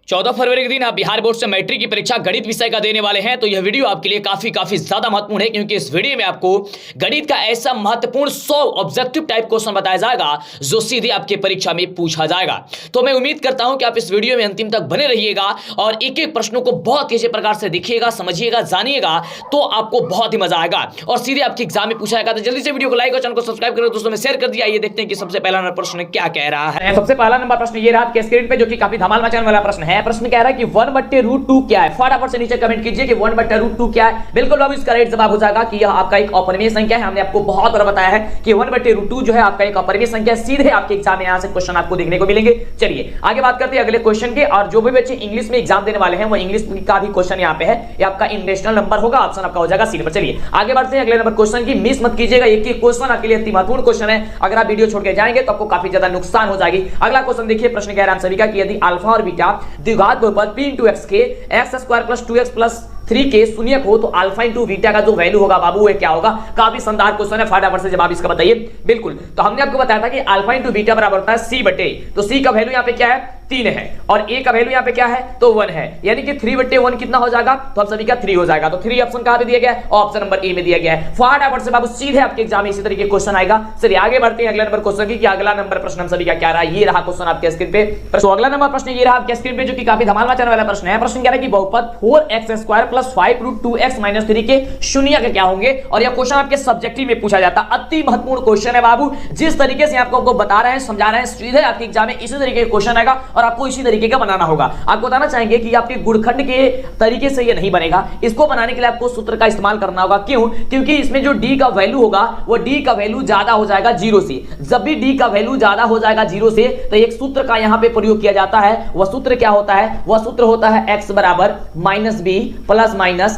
14 फरवरी के दिन आप बिहार बोर्ड से मैट्रिक की परीक्षा गणित विषय का देने वाले हैं। तो यह वीडियो आपके लिए काफी ज्यादा महत्वपूर्ण है, क्योंकि इस वीडियो में आपको गणित का ऐसा महत्वपूर्ण 100 ऑब्जेक्टिव टाइप क्वेश्चन बताया जाएगा जो सीधे आपके परीक्षा में पूछा जाएगा। तो मैं उम्मीद करता हूं कि आप इस वीडियो में अंतिम तक बने रहिएगा और एक एक प्रश्नों को बहुत ही अच्छे प्रकार से देखिएगा, समझिएगा, जानिएगा, तो आपको बहुत ही मजा आएगा और सीधे आपके एग्जाम में पूछा जाएगा। तो जल्दी से वीडियो को लाइक और चैनल को सब्सक्राइब करो, दोस्तों में शेयर कर दिया। ये देखते हैं कि सबसे पहला नंबर प्रश्न क्या कह रहा है। सबसे पहला नंबर प्रश्न ये रहा आपके स्क्रीन पे, जो कि काफी धमाल मचाने वाला प्रश्न है। प्रश्न कह रहा है कि 1/√2 क्या है। फटाफट से नीचे कमेंट कीजिए कि 1/√2 क्या है। बिल्कुल बाबू, इसका राइट जवाब हो जाएगा कि यह आपका एक अपरिमेय संख्या है। हमने आपको बहुत बार बताया है कि 1/√2 जो है आपका एक अपरिमेय संख्या है। सीधे आपके एग्जाम में यहां से क्वेश्चन आपको देखने को मिलेंगे। चलिए आगे बात करते हैं अगले क्वेश्चन के। और जो भी बच्चे इंग्लिश में एग्जाम देने वाले हैं वो इंग्लिश का भी क्वेश्चन यहां पे है। ये आपका इंटरनेशनल नंबर होगा, ऑप्शन आपका हो जाएगा सी नंबर। चलिए आगे बढ़ते हैं अगले नंबर क्वेश्चन की। मिस मत कीजिएगा, एक एक क्वेश्चन आपके लिए अति महत्वपूर्ण क्वेश्चन है। अगर आप वीडियो छोड़ के जाएंगे तो आपको काफी ज्यादा नुकसान हो जाएगी। अगला क्वेश्चन देखिए, प्रश्न कह रहा है हम सभी का कि यदि अल्फा और बीटा द्विघात बहुपद p × x के x² + 2x + 3 के शून्यक हो तो अल्फा × बीटा का जो वैल्यू होगा बाबू वो क्या होगा। काफी शानदार क्वेश्चन है, फटाफट से जवाब इसका बताइए। बिल्कुल, तो हमने आपको बताया था कि अल्फा × बीटा बराबर होता है c/, तो c का वैल्यू यहां पे क्या है 3 है और a का वैल्यू यहां पे क्या है तो 1 है, यानी कि 3/1 कितना हो जाएगा तो हम सभी का 3 हो जाएगा। तो 3 ऑप्शन कहां पे दिया गया है, ऑप्शन नंबर ए में दिया गया है। फटाफट से बाबू सीधे आपके एग्जाम में इसी तरीके के क्वेश्चन आएगा। चलिए आगे बढ़ते हैं अगले नंबर क्वेश्चन की। अगला नंबर प्रश्न हम सभी का क्या रहा, ये रहा क्वेश्चन आपके स्क्रीन पे। तो अगला नंबर प्रश्न ये रहा आपके स्क्रीन पे, जो कि काफी धमाल मचाने वाला प्रश्न है। प्रश्न कह रहा है कि बहुपद 4x² + 5√2x - 3 के शून्यक क्या होंगे। और यह क्वेश्चन आपके सब्जेक्टिव में पूछा जाता है। अति महत्वपूर्ण क्वेश्चन है बाबू। जिस तरीके से आपको बता रहे हैं, समझा रहे हैं, सीधे आपके एग्जाम में इसी तरीके का क्वेश्चन आएगा और आपको इसी तरीके बनाना होगा। आपको बताना चाहेंगे कि आपके गुणखंड के तरीके से ये नहीं बनेगा। इसको बनाने के लिए आपको सूत्र का इस्तेमाल करना होगा। क्यों? क्योंकि इसमें जो d का वैल्यू होगा वो d का वैल्यू ज्यादा हो जाएगा 0 से। जब भी d का वैल्यू ज्यादा हो जाएगा 0 से तो एक सूत्र का यहां पे प्रयोग किया जाता है। वह सूत्र क्या होता है, वह सूत्र होता है x = -b ± √b²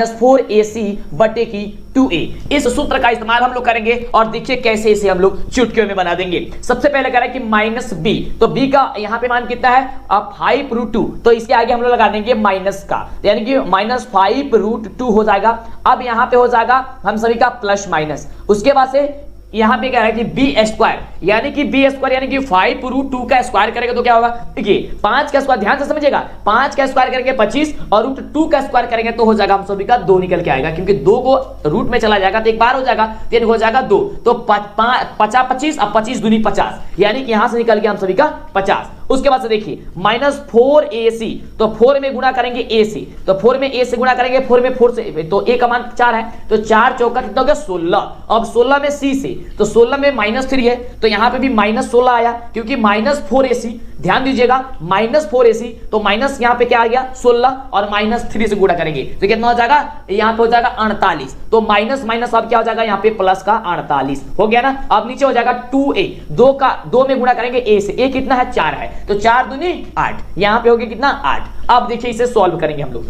- 4ac/2a। इस सूत्र का इस्तेमाल हम लोग करेंगे और देखिए कैसे इसे हम लोग चुटकियों में बना देंगे। सबसे पहले कह रहा है कि -b, तो b का यहां पे मान कितना है 5√2, तो इसके आगे हम लोग लगा देंगे माइनस का, यानी कि -5√2 हो जाएगा। अब यहां पे हो जाएगा हम सभी का प्लस माइनस। उसके बाद से यहां पे कह रहा है कि b², यानी कि b² यानी कि 5√2 का स्क्वायर करेंगे तो क्या होगा, देखिए 5 का स्क्वायर, ध्यान से समझिएगा, 5 का स्क्वायर करेंगे 25 और √2 का स्क्वायर करेंगे तो हो जाएगा हम सभी का 2 निकल के आएगा, क्योंकि 2 को रूट में चला जाएगा तो एक बार हो जाएगा, फिर हो जाएगा 2, तो 25 अब 25 दूनी 50, यानी कि यहां से निकल गया हम सभी का 50। उसके बाद से देखिए -4ac, तो 4 में गुणा करेंगे a से, तो 4 में a से गुणा करेंगे, 4 में 4 से, तो a का मान 4 है, तो 4 चौका कितना हो गया 16। अब 16 में c से, तो 16 में -3 है, तो यहां पे भी -16 आया, क्योंकि -4ac, ध्यान दीजिएगा -4ac, तो माइनस यहां पे क्या आ गया 16 और -3 से गुणा करेंगे तो कितना हो जाएगा, यहां पे हो जाएगा 48, तो माइनस माइनस अब क्या हो जाएगा यहाँ पे प्लस का 48 हो गया ना। अब नीचे हो जाएगा 2a, 2 में गुणा करेंगे a से, a कितना है 4 है, तो 4 दूनी 8, यहां पे हो गया कितना 8। अब देखिए इसे सॉल्व करेंगे हम लोग।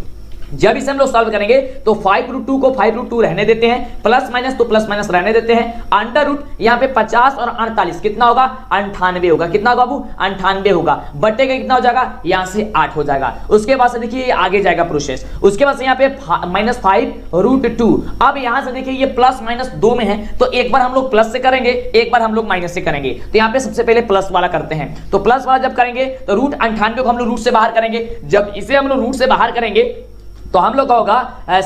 जब इसे हम लोग सॉल्व करेंगे तो 5√2 को 5√2 रहने देते हैं, प्लस माइनस तो प्लस माइनस रहने देते हैं, अंडर रूट यहाँ पे 50 और 48 कितना होगा 98 होगा। कितना होगा बाबू 98 होगा, बटे का कितना हो जाएगा यहाँ से 8 हो जाएगा। उसके बाद से देखिए आगे जाएगा प्रोसेस। उसके बाद से यहाँ पे -5√2, अब यहाँ से देखिए ये प्लस माइनस 2 में है, तो एक बार हम लोग प्लस से करेंगे, एक बार हम लोग माइनस से करेंगे। तो यहाँ पे सबसे पहले प्लस वाला करते हैं, तो प्लस वाला जब करेंगे तो √98 को हम लोग रूट से बाहर करेंगे। जब इसे हम लोग रूट से बाहर करेंगे तो हम लोग का होगा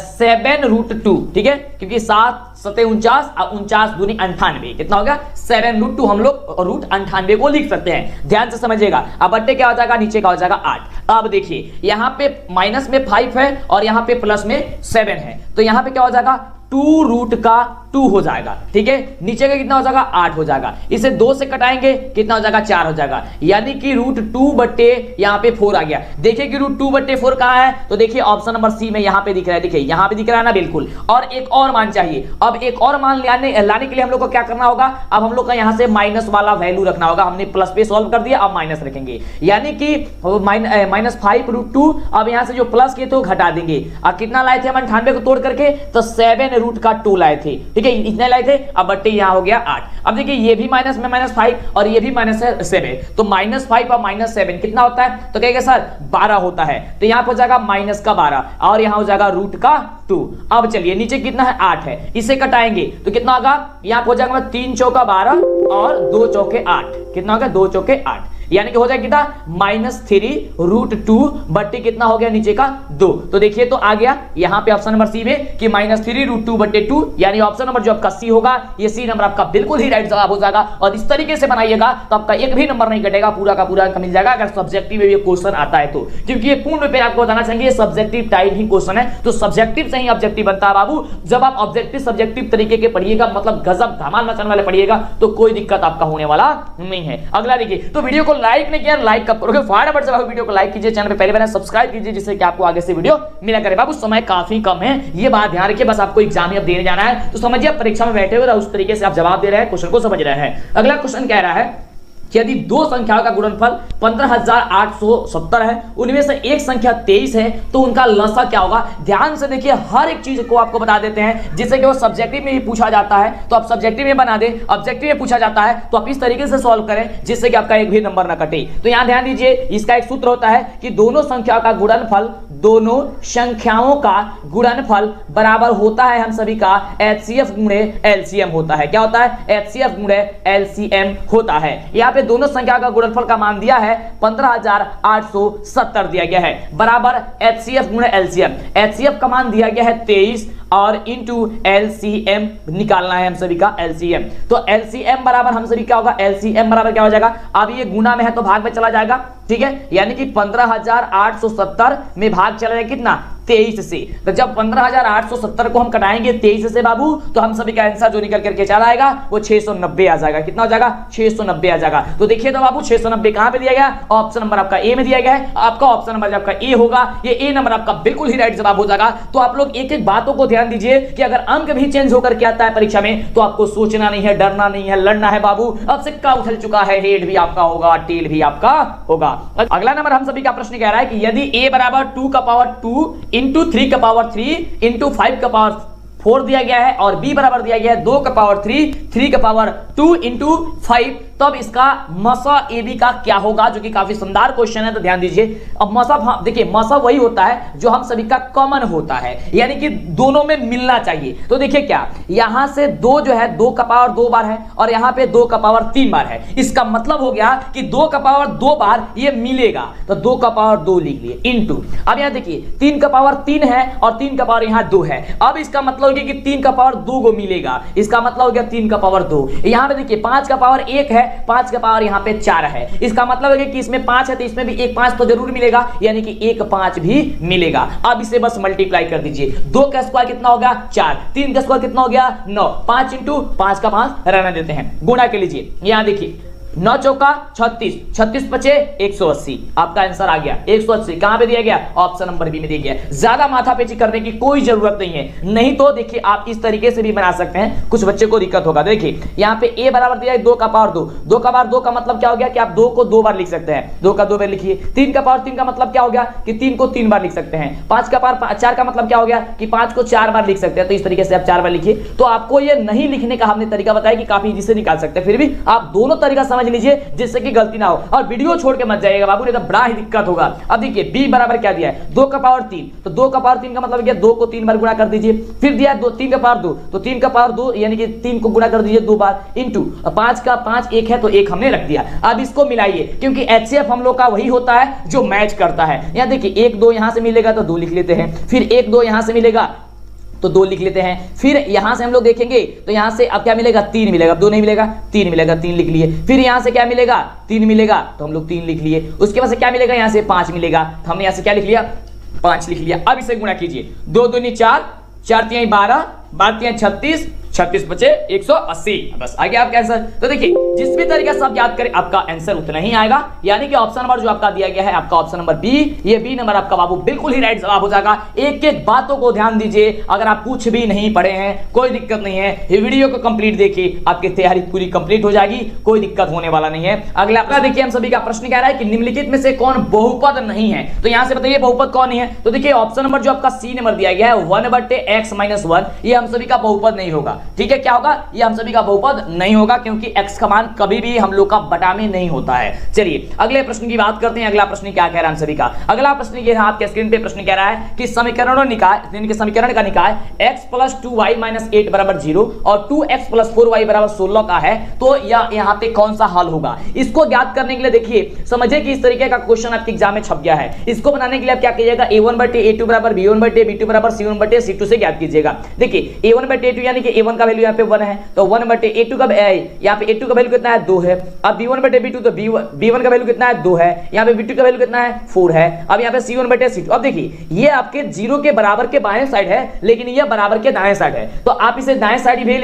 7√2, ठीक है, क्योंकि 7 7 49 और 49 दूनी 98, कितना होगा 7√2, हम लोग √98 को लिख सकते हैं। ध्यान से समझिएगा। अब बट्टे क्या हो जाएगा, नीचे का हो जाएगा 8। अब देखिए यहाँ पे माइनस में 5 है और यहाँ पे प्लस में 7 है, तो यहाँ पे क्या हो जाएगा 2√2 हो जाएगा, ठीक है, नीचे का कितना हो जाएगा 8 हो जाएगा। इसे 2 से कटाएंगे कितना हो जाएगा 4 हो जाएगा, यानी कि √2 बट्टे यहाँ पे 4 आ गया। देखिए कि √2 बट्टे 4 कहाँ है, तो देखिए ऑप्शन नंबर सी में यहाँ पे दिख रहा है, देखिए यहाँ पे दिख रहा है ना, बिल्कुल। और एक और मान चाहिए। अब एक और मान लाने के लिए हम लोग को क्या करना होगा, अब हम लोग का यहाँ से माइनस वाला वैल्यू रखना होगा। हमने प्लस पे सॉल्व कर दिया, अब माइनस रखेंगे, यानी कि -5√2। अब यहाँ से जो प्लस किए तो घटा देंगे, और कितना लाए थे हम 98 को तोड़ करके, तो 7√2 लाए थे, ठीक है, इतने लाए थे। अब बट्टे यहाँ हो गया 8। अब देखिए ये भी माइनस में -5 और ये भी -7, तो -5 और -7 कितना होता है, तो कहेगा सर 12 होता है, तो यहाँ पर हो जाएगा -12 और यहाँ हो जाएगा √2। अब चलिए नीचे कितना है 8 है, इसे कटाएंगे तो कितना होगा, यहाँ पर हो जाएगा 3 चौका 12 और 2 चौके 8, कितना होगा 2 चौके 8। यानी कि हो जाएगा कितना -3√2 बट्टे कितना हो गया नीचे का 2। तो देखिए तो आ गया यहां पे ऑप्शन नंबर सी में कि -3√2 बट्टे 2, यानी ऑप्शन नंबर जो आपका सी होगा ये सी नंबर आपका बिल्कुल ही राइट जवाब हो जाएगा। और इस तरीके से बनाइएगा तो आपका एक भी नंबर नहीं कटेगा, पूरा का पूरा मिल जाएगा अगर सब्जेक्टिव में ये क्वेश्चन आता है तो, क्योंकि ये पूर्ण रूप में आपको बताना चाहिए सब्जेक्टिव टाइप ही क्वेश्चन है, तो सब्जेक्टिव से ही ऑब्जेक्टिव बनता है बाबू। जब आप ऑब्जेक्टिव सब्जेक्टिव तरीके के पढ़िएगा, मतलब गजब धमाल मचाने वाले पढ़िएगा, तो कोई दिक्कत आपका होने वाला नहीं है। अगला देखिए, तो वीडियो को लाइक नहीं किया, लाइक कब करोगे? फटाफट से वीडियो को लाइक कीजिए, चैनल पे पहले बार सब्सक्राइब कीजिए, जिससे कि आपको आगे से वीडियो मिला करे। बाबू समय काफी कम है, ये बात ध्यान रखिए, बस आपको एग्जाम में अब देने जाना है, तो समझिए आप परीक्षा में बैठे हुए उस तरीके से आप जवाब दे रहे हैं, क्वेश्चन को समझ रहे हैं। अगला क्वेश्चन कह रहा है कि यदि दो संख्याओं का गुणनफल 15,870 है, उनमें से एक संख्या 23 है, तो उनका लसा क्या होगा? ध्यान से देखिए, हर एक चीज को आपको बता देते हैं, जिससे कि वो सब्जेक्टिव में भी पूछा जाता है तो आप सब्जेक्टिव में बना दे, ऑब्जेक्टिव में पूछा जाता है तो आप इस तरीके से सॉल्व करें जिससे कि आपका एक भी नंबर ना कटे। तो यहां ध्यान दीजिए, इसका एक सूत्र होता है कि दोनों संख्याओं का गुणनफल, दोनों संख्याओं का गुणनफल बराबर होता है हम सभी का HCF गुणे LCM होता है। क्या होता है? HCF गुणे LCM होता है। यहाँ पे दोनों संख्या का गुणनफल का मान दिया है 15,870 दिया गया है, बराबर HCF गुणे LCM। HCF का मान दिया गया है 23 और इंटू LCM निकालना है हम सभी का LCM। तो LCM बराबर हम सभी क्या होगा? LCM बराबर क्या हो जाएगा? अब ये गुना में है तो भाग में चला जाएगा, ठीक है, यानी कि 15,870 में भाग चला जाएगा कितना? 23 से। तो जब 15,870 को हम कटाएंगे 23 से बाबू, तो हम सभी का आंसर जो निकल करके चला आएगा वो 690 आ जाएगा। कितना हो जाएगा? 690 आ जाएगा। तो देखिए तो बाबू 690 कहां पे दिया गया? ऑप्शन नंबर आपका ए में दिया गया है। आपका ऑप्शन नंबर आपका ए होगा, ये ए नंबर आपका बिल्कुल ही राइट जवाब हो जाएगा। तो आप लोग एक एक बातों को ध्यान दीजिए कि अगर अंक भी चेंज होकर के आता है परीक्षा में तो आपको सोचना नहीं है, डरना नहीं है, लड़ना है बाबू। अब सिक्का उछल चुका है, हेड भी आपका होगा, टेल भी आपका होगा। अगला नंबर हम सभी का प्रश्न कह रहा है कि यदि a बराबर 2 का पावर 2 इंटू 3 का पावर 3 इंटू 5 का पावर 4 दिया गया है और b बराबर दिया गया है 2 का पावर 3 3 का पावर 2 इंटू 5, तब इसका मसा AB का क्या होगा? जो कि काफी शानदार क्वेश्चन है, तो ध्यान दीजिए। अब मसा, देखिए मसा वही होता है जो हम सभी का कॉमन होता है, यानी कि दोनों में मिलना चाहिए। तो देखिए क्या, यहां से 2 जो है 2 का पावर 2 बार है और यहां पे 2 का पावर 3 बार है। इसका मतलब हो गया कि 2 का पावर 2 बार ये मिलेगा, तो 2 का पावर 2 लिख लिए इंटू, अब यहां देखिए 3 का पावर 3 है और 3 का पावर यहां 2 है। अब इसका मतलब हो गया कि 3 का पावर 2 को मिलेगा, इसका मतलब हो गया 3 का पावर 2। यहां पे देखिए 5 का पावर 1 है, 5 का पावर यहां पे 4 है, इसका मतलब है कि इसमें 5 है तो इसमें भी एक 5 तो जरूर मिलेगा, यानी कि एक 5 भी मिलेगा। अब इसे बस मल्टीप्लाई कर दीजिए, 2 का स्क्वायर कितना हो गया? 4, 3 का स्क्वायर कितना हो गया? 9, 5 इंटू 5 का 5 रहने देते हैं, गुणा के लीजिए। यहां देखिए 9 चौका 36, 36 बचे 180, आपका आंसर आ गया 180। कहां पे दिया गया? ऑप्शन नंबर बी में दिया गया। ज्यादा माथापेची करने की कोई जरूरत नहीं है, नहीं तो देखिए आप इस तरीके से भी बना सकते हैं, कुछ बच्चे को दिक्कत होगा। देखिए यहां पे a बराबर दिया है 2 का पावर 2, 2 का पावर 2 का मतलब क्या हो गया कि आप 2 को 2 बार लिख सकते हैं, 2 का 2 बार लिखिए। 3 का पावर 3 का मतलब क्या हो गया कि 3 को 3 बार लिख सकते हैं। 5 का पावर 4 का मतलब क्या हो गया कि 5 को 4 बार लिख सकते हैं, तो इस तरीके से आप 4 बार लिखिए। तो आपको ये नहीं लिखने का हमने तरीका बताया कि काफी इजी से निकाल सकते हैं, फिर भी आप दोनों तरीका समझ लीजिए जिससे कि गलती ना हो, और वीडियो छोड़ के मत जाइएगा बाबू, नहीं तो बड़ा ही दिक्कत होगा। अब देखिए b बराबर क्या दिया है? 2 का पावर 3, तो 2 का पावर 3 का मतलब क्या? 2 को 3 बार गुणा कर दीजिए। फिर दिया है 3 का पावर 2, तो 3 का पावर 2 यानी कि 3 को गुणा कर दीजिए 2 बार इंटू 5 का 5 1 है तो 1 हमने रख दिया। अब इसको मिलाइए, क्योंकि HCF हम लोग का वही होता है जो मैच करता है। यहां देखिए 1 2 यहां से मिलेगा तो 2 लिख लेते हैं, फिर 1 2 यहां से मिलेगा तो 2 लिख लेते हैं, फिर यहां से हम लोग देखेंगे तो यहां से अब क्या मिलेगा? 3 मिलेगा, 2 नहीं मिलेगा, 3 मिलेगा, 3 लिख लिए। फिर यहां से क्या मिलेगा? 3 मिलेगा, तो हम लोग 3 लिख लिए। उसके बाद से क्या मिलेगा? यहां से 5 मिलेगा, तो हमने यहां से क्या लिख लिया? 5 लिख लिया। अब इसे गुणा कीजिए, 2 दूनी 4, 4 तिहाई 12, 12 तिहाई 36, 36 बचे 180, बस आ गया आपका आंसर। तो देखिए जिस भी तरीके से आप याद करें आपका आंसर उतना ही आएगा, यानी कि ऑप्शन नंबर जो आपका दिया गया है आपका ऑप्शन नंबर बी, ये बी नंबर आपका बाबू बिल्कुल ही राइट जवाब हो जाएगा। एक एक बातों को ध्यान दीजिए, अगर आप कुछ भी नहीं पढ़े हैं कोई दिक्कत नहीं है, ये वीडियो को कंप्लीट देखिए, आपकी तैयारी पूरी कंप्लीट हो जाएगी, कोई दिक्कत होने वाला नहीं है। अगला अपना देखिए हम सभी का प्रश्न कह रहा है कि निम्नलिखित में से कौन बहुपद नहीं है? तो यहां से बताइए बहुपद कौन नहीं है? तो देखिए ऑप्शन नंबर जो आपका सी नंबर दिया गया है 1/x - 1, ये हम सभी का बहुपद नहीं होगा। ठीक है, क्या होगा, ये हम सभी का बहुपद नहीं होगा, क्योंकि x का मान कभी भी हम लोग का बटा में नहीं होता है। चलिए अगले प्रश्न की बात करते हैं। अगला प्रश्न क्या कह रहा है हम सभी का? अगला प्रश्न ये है, आपके स्क्रीन पे प्रश्न कह रहा है कि समीकरण का निकाय x + 2y - 8 = 0 और 2x + 4y = 16 का है, तो यहाँ पे कौन सा हल होगा? इसको ज्ञात करने के लिए देखिए, समझिए कि इस तरीके का क्वेश्चन आपके एग्जाम में छप गया है। इसको बनाने के लिए आप क्या कीजिएगा, a1/a2 = b1/b2 = c1/c2 से ज्ञात कीजिएगा। देखिए a1/a2 यानी कि a1 का वैल्यू यहाँ पे 1 है, तो 1/a2 का यहाँ पे a2 का वैल्यू कितना है, 2 है। अब b1/b2 तो b1 का वैल्यू कितना है, 2 है। यहाँ पे b2 का वैल्यू कितना है, 4 है। अब यहाँ पे c1/c2, अब देखिए ये आपके 0 के बराबर के बाएं साइड है, लेकिन ये बराबर के दाएं साइड है, तो आप इसे दाएं साइड ही भेज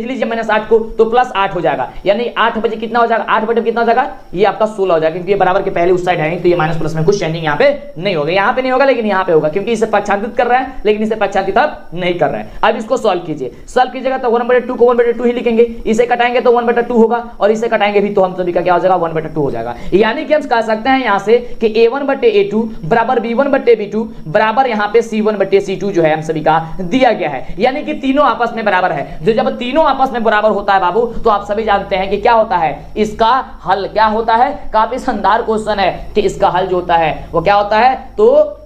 लीजिए -8 को, तो +8 हो जाएगा। यानी 8 बजे कितना हो जाएगा, 8 बटे कितना हो जाएगा, ये आपका 16 हो जाएगा, क्योंकि ये बराबर के पहले उस साइड है, तो ये माइनस प्लस में कुछ चेंजिंग यहाँ पे नहीं होगा। यहाँ पे नहीं होगा, लेकिन यहाँ पे होगा, क्योंकि इसे पक्षांतित कर रहा है, लेकिन इसे पक्षांतित अब नहीं कर रहा है। अब इसको सॉल्व कीजिए, सॉल्व कीजिएगा तो 1/2 को 1/2 ही लिखेंगे, इसे कटाएंगे तो 1/2 होगा, और इसे कटाएंगे भी तो हम सभी का क्या हो जाएगा, 1/2 हो जाएगा। यानी कि हम कह सकते हैं यहाँ से कि a1/a2 बराबर b1/b2 बराबर यहाँ पे c1/c2 जो है हम सभी का दिया गया है। यानी कि तीनों आपस में बराबर है। जो जब तीनों आपस में बराबर होता है बाबू, तो आप सभी जानते हैं कि क्या होता है, इसका हल क्या होता है। काफी शानदार क्वेश्चन है कि इसका हल जो होता है वो क्या होता है, तो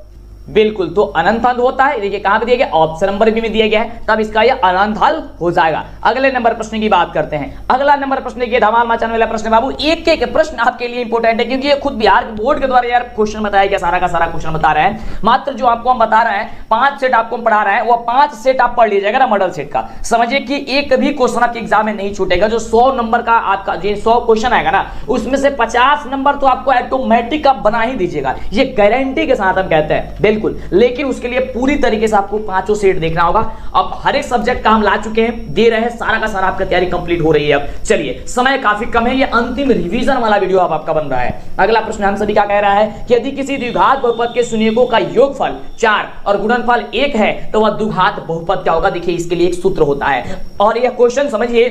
बिल्कुल तो अनंत हल होता है। देखिए कहां पे दिया गया, ऑप्शन नंबर बी में दिया गया है, तब इसका ये अनंत हल हो जाएगा। अगले नंबर प्रश्न की बात करते हैं। अगला नंबर प्रश्न ये धमाल मचाने वाला प्रश्न बाबू, एक एक प्रश्न आपके लिए इंपॉर्टेंट है, क्योंकि ये खुद बिहार बोर्ड के द्वारा यार क्वेश्चन बताया गया, सारा का सारा क्वेश्चन बता रहे हैं। मात्र जो आपको हम बता रहे हैं, 5 सेट आपको हम पढ़ा रहे हैं, वो 5 सेट आप पढ़ लीजिएगा ना मॉडल सेट का। समझिए कि एक भी क्वेश्चन आपके एग्जाम में नहीं छूटेगा। जो 100 नंबर का आपका जो 100 क्वेश्चन आएगा ना, उसमें से 50 नंबर तो आपको ऑटोमेटिक आप बना ही दीजिएगा, ये गारंटी के साथ हम कहते हैं बिल्कुल। लेकिन उसके लिए पूरी तरीके से आपको 5 सेट देखना होगा। अब हर एक सब्जेक्ट का हम ला चुके हैं, दे रहे हैं, सारा का सारा आपका तैयारी कंप्लीट हो रही है। अब चलिए, समय काफी कम है, ये अंतिम रिवीजन वाला वीडियो अब आपका बन रहा है। अगला प्रश्न हम सभी का कह रहा है कि यदि किसी द्विघात बहुपद के शून्यकों का योगफल 4 और गुणनफल 1 है, तो वह द्विघात बहुपद क्या होगा। देखिए इसके लिए एक सूत्र होता है, और यह क्वेश्चन समझिए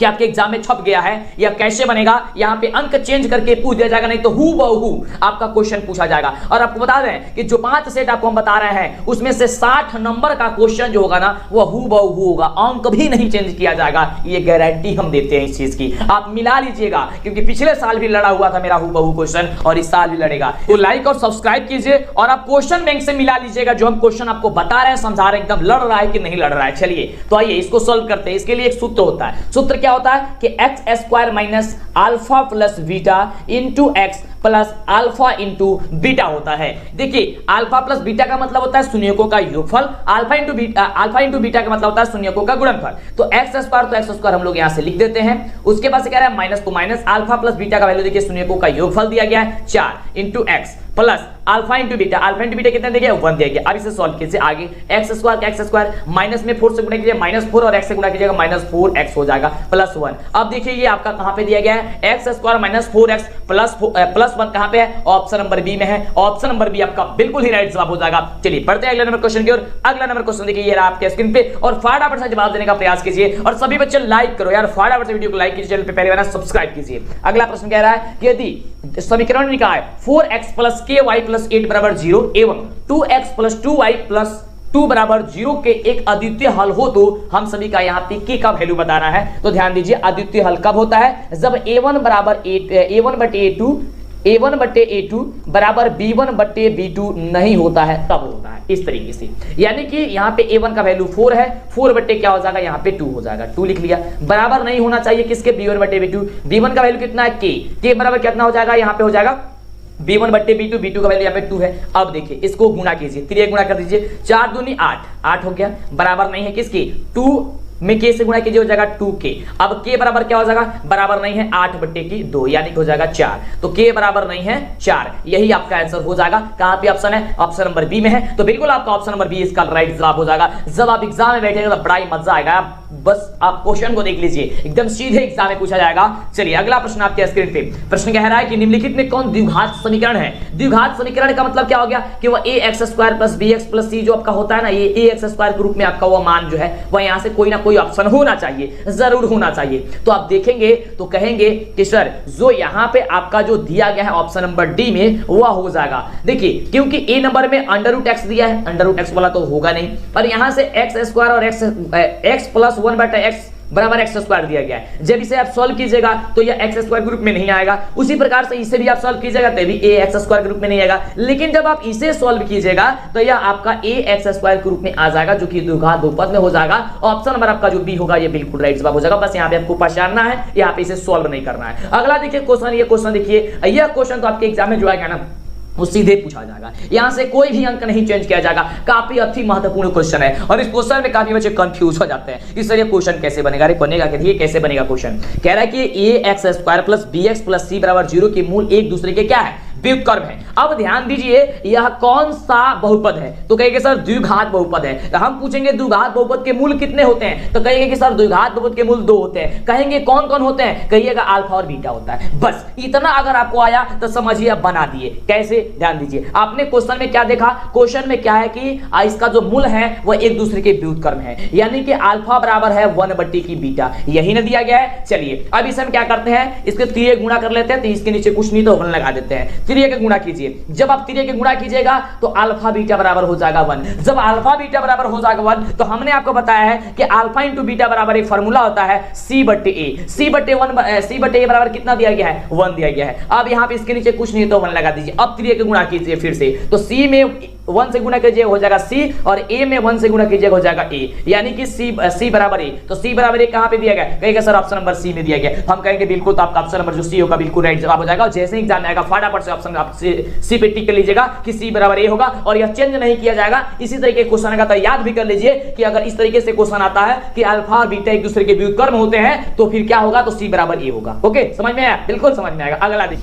कि आपके एग्जाम में छप गया है। यह कैसे बनेगा, यहां पे अंक चेंज करके पूछ दिया जाएगा, नहीं तो हु बहु आपका क्वेश्चन पूछा जाएगा। और आपको बता दें कि जो 5 सेट आपको हम बता रहे हैं, उसमें से 60 नंबर का क्वेश्चन जो होगा ना, वो हु बहु होगा, अंक भी नहीं चेंज किया जाएगा। ये गारंटी हम देते हैं इस चीज की। आप मिला लीजिएगा, क्योंकि पिछले साल भी लड़ा हुआ था मेरा हु बहु क्वेश्चन, और इस साल भी लड़ेगा। तो लाइक और सब्सक्राइब कीजिए, और आप क्वेश्चन बैंक से मिला लीजिएगा, जो हम क्वेश्चन आपको बता रहे हैं, समझा रहे हैं, एकदम लड़ रहा है कि नहीं लड़ रहा है। चलिए तो आइए इसको सोल्व करते हैं। इसके लिए एक सूत्र होता है। सूत्र क्या होता है कि x² minus alpha plus beta into x plus alpha into beta होता है। देखिए अल्फा प्लस बीटा का मतलब होता है शून्यकों का योगफल, अल्फा इंटू बीटा का मतलब होता है शून्यकों का गुणनफल। तो x² हम लोग यहां से लिख देते हैं। उसके बाद से कह रहा है माइनस तो माइनस अल्फा प्लस बीटा का वैल्यू देखिए शून्यकों का योगफल दिया गया है 4 into x plus alpha into beta कितना दिया गया 1 दिया गया। अब इसे सॉल्व कीजिए आगे, x² माइनस में 4 से गुणा कीजिए -4 और x से गुणा कीजिएगा -4x हो जाएगा प्लस 1। अब देखिए ये आपका कहां पे दिया गया है, x² माइनस 4x प्लस 1 कहां पे है, ऑप्शन नंबर बी में है। ऑप्शन नंबर बी आपका बिल्कुल ही राइट जवाब हो जाएगा। चलिए बढ़ते हैं अगले नंबर क्वेश्चन की ओर। अगला नंबर क्वेश्चन देखिए ये रहा आपके स्क्रीन पे, और फटाफट से जवाब देने का प्रयास कीजिए। और सभी बच्चे लाइक करो यार, फटाफट से वीडियो को लाइक कीजिए, चैनल पे पहले बार सब्सक्राइब कीजिए। अगला प्रश्न कह रहा है कि यदि समीकरण निकाय 4x प्लस ky प्लस 8 बराबर 0 एवं 2x प्लस 2y प्लस 2 बराबर 0 के एक अद्वितीय हल हो, तो हम सभी का यहाँ पे k का वैल्यू बताना है। तो ध्यान दीजिए अद्वितीय हल कब होता है, जब a1 बराबर a1/a2 बराबर b1/b2 नहीं होता है, तब होता है इस तरीके से। यानी कि यहाँ पे a1 का वैल्यू 4 है, 4 बट्टे क्या हो जाएगा यहाँ पे 2 हो जाएगा, 2 लिख लिया। बराबर नहीं होना चाहिए किसके, b1/b2। b1 का वैल्यू कितना है k बराबर कितना हो जाएगा, यहाँ पे हो जाएगा b1/b2, b2 का वैल्यू यहाँ पे 2 है। अब देखिए इसको गुणा कीजिए, 3 गुणा कर दीजिए, 4 दूनी 8 हो गया। बराबर नहीं है किसकी, 2 में k से गुणा कीजिए हो जाएगा 2k। अब k बराबर क्या हो जाएगा, बराबर नहीं है 8/2 यानी कि हो जाएगा 4। तो k बराबर नहीं है 4, यही आपका आंसर हो जाएगा। कहां पे ऑप्शन है, ऑप्शन नंबर बी में है। तो बिल्कुल आपका ऑप्शन नंबर बी इसका राइट जवाब हो जाएगा। जब आप एग्जाम में बैठेंगे तो बड़ा ही मजा आएगा। बस आप क्वेश्चन को देख लीजिए, एकदम सीधे एग्जाम में पूछा जाएगा। चलिए अगला प्रश्न आपके स्क्रीन पे। प्रश्न कह रहा है कि निम्नलिखित में कौन द्विघात समीकरण है। द्विघात समीकरण का मतलब क्या हो गया कि वह ax² plus bx plus c जो आपका होता है ना, ये ax² के रूप में आपका वो मान जो है वह यहां से कोई ना कोई ऑप्शन होना चाहिए, जरूर होना चाहिए। तो आप देखेंगे तो कहेंगे कि सर जो यहां पे आपका जो दिया गया है ऑप्शन नंबर डी में वह हो जाएगा। देखिए क्योंकि ए नंबर में अंडर रूट एक्स दिया है, अंडर रूट एक्स वाला तो होगा नहीं, और यहां से एक्स स्क्वायर और एक्स प्लस 1/x बराबर एक्स स्क्वायर दिया गया है। जब इसे आप सॉल्व कीजिएगा तो यह एक्स स्क्वायर ग्रुप में नहीं आएगा, उसी प्रकार से इसे भी आप सॉल्व कीजिएगा तो भी ए एक्स स्क्वायर ग्रुप में नहीं आएगा। लेकिन जब आप इसे सॉल्व कीजिएगा तो यह आपका ए एक्स स्क्वायर ग्रुप में आ जाएगा, जो कि द्विघात बहुपद में हो जाएगा। ऑप्शन नंबर आपका जो बी होगा ये बिल्कुल राइट जवाब हो जाएगा। बस यहाँ पे आपको पहचानना है, यहाँ पे इसे सॉल्व नहीं करना है। अगला देखिए क्वेश्चन, ये क्वेश्चन देखिए, यह क्वेश्चन तो आपके एग्जाम में जो आएगा ना वो सीधे पूछा जाएगा, यहां से कोई भी अंक नहीं चेंज किया जाएगा। काफी अति महत्वपूर्ण क्वेश्चन है और इस क्वेश्चन में काफी बच्चे कंफ्यूज हो जाते हैं। इस तरह क्वेश्चन कैसे बनेगा, अरे बनेगा देखिए कैसे बनेगा क्वेश्चन। कह रहा है कि a x square plus b x plus c बराबर 0 के मूल एक दूसरे के क्या है, व्युत्क्रम है। अब ध्यान दीजिए यह कौन सा बहुपद है, तो कहेंगे सर द्विघात बहुपद है। तो हम पूछेंगे द्विघात बहुपद के मूल कितने होते हैं, तो कहेंगे कि सर द्विघात बहुपद के मूल 2 होते हैं। कहेंगे कौन कौन होते हैं, कहिएगा अल्फा और बीटा होता है। बस इतना अगर आपको आया तो समझिए आप बना दिए। कैसे, ध्यान दीजिए, आपने क्वेश्चन में क्या देखा, क्वेश्चन में क्या है कि इसका जो मूल है वह एक दूसरे के व्युत्क्रम है, यानी कि अल्फा बराबर है 1/t की बीटा, यही ना दिया गया है। चलिए अब इसे हम क्या करते हैं, इसके त्रिय गुणा कर लेते हैं, तो इसके नीचे कुछ नहीं तो 1 लगा देते हैं। त्रिय के गुणा कीजिए, जब आप त्रिय के गुणा कीजिएगा तो अल्फा बीटा बराबर हो जाएगा 1। जब अल्फा बीटा बराबर हो जाएगा 1 तो हमने आपको बताया है कि अल्फा इंटू बीटा बराबर एक फार्मूला होता है c/a। c/a बराबर कितना दिया गया है, 1 दिया गया है। अब यहाँ पे इसके नीचे कुछ नहीं तो 1 लगा दीजिए। अब त्रिय के गुणा कीजिए फिर से, तो c में 1 से गुणा कीजिए हो जाएगा c, और a में 1 से गुणा कीजिए हो जाएगा a, यानी कि c बराबर a। तो c बराबर a कहां पे दिया गया, कहेगा सर ऑप्शन नंबर सी में दिया गया। हम कहेंगे बिल्कुल, तो आपका ऑप्शन नंबर जो सी होगा बिल्कुल राइट जवाब हो जाएगा। और जैसे ही एग्जाम में आएगा फटाफट से ऑप्शन आप सी पे टिक कर लीजिएगा कि सी बराबर ए होगा, और यह चेंज नहीं किया जाएगा। इसी तरीके के क्वेश्चन का तो याद भी कर लीजिए कि अगर इस तरीके से क्वेश्चन आता है कि अल्फा और बीटा एक दूसरे के व्युत्क्रम होते हैं तो फिर क्या होगा, तो सी बराबर ए होगा। ओके, समझ में आया, बिल्कुल समझ में आएगा।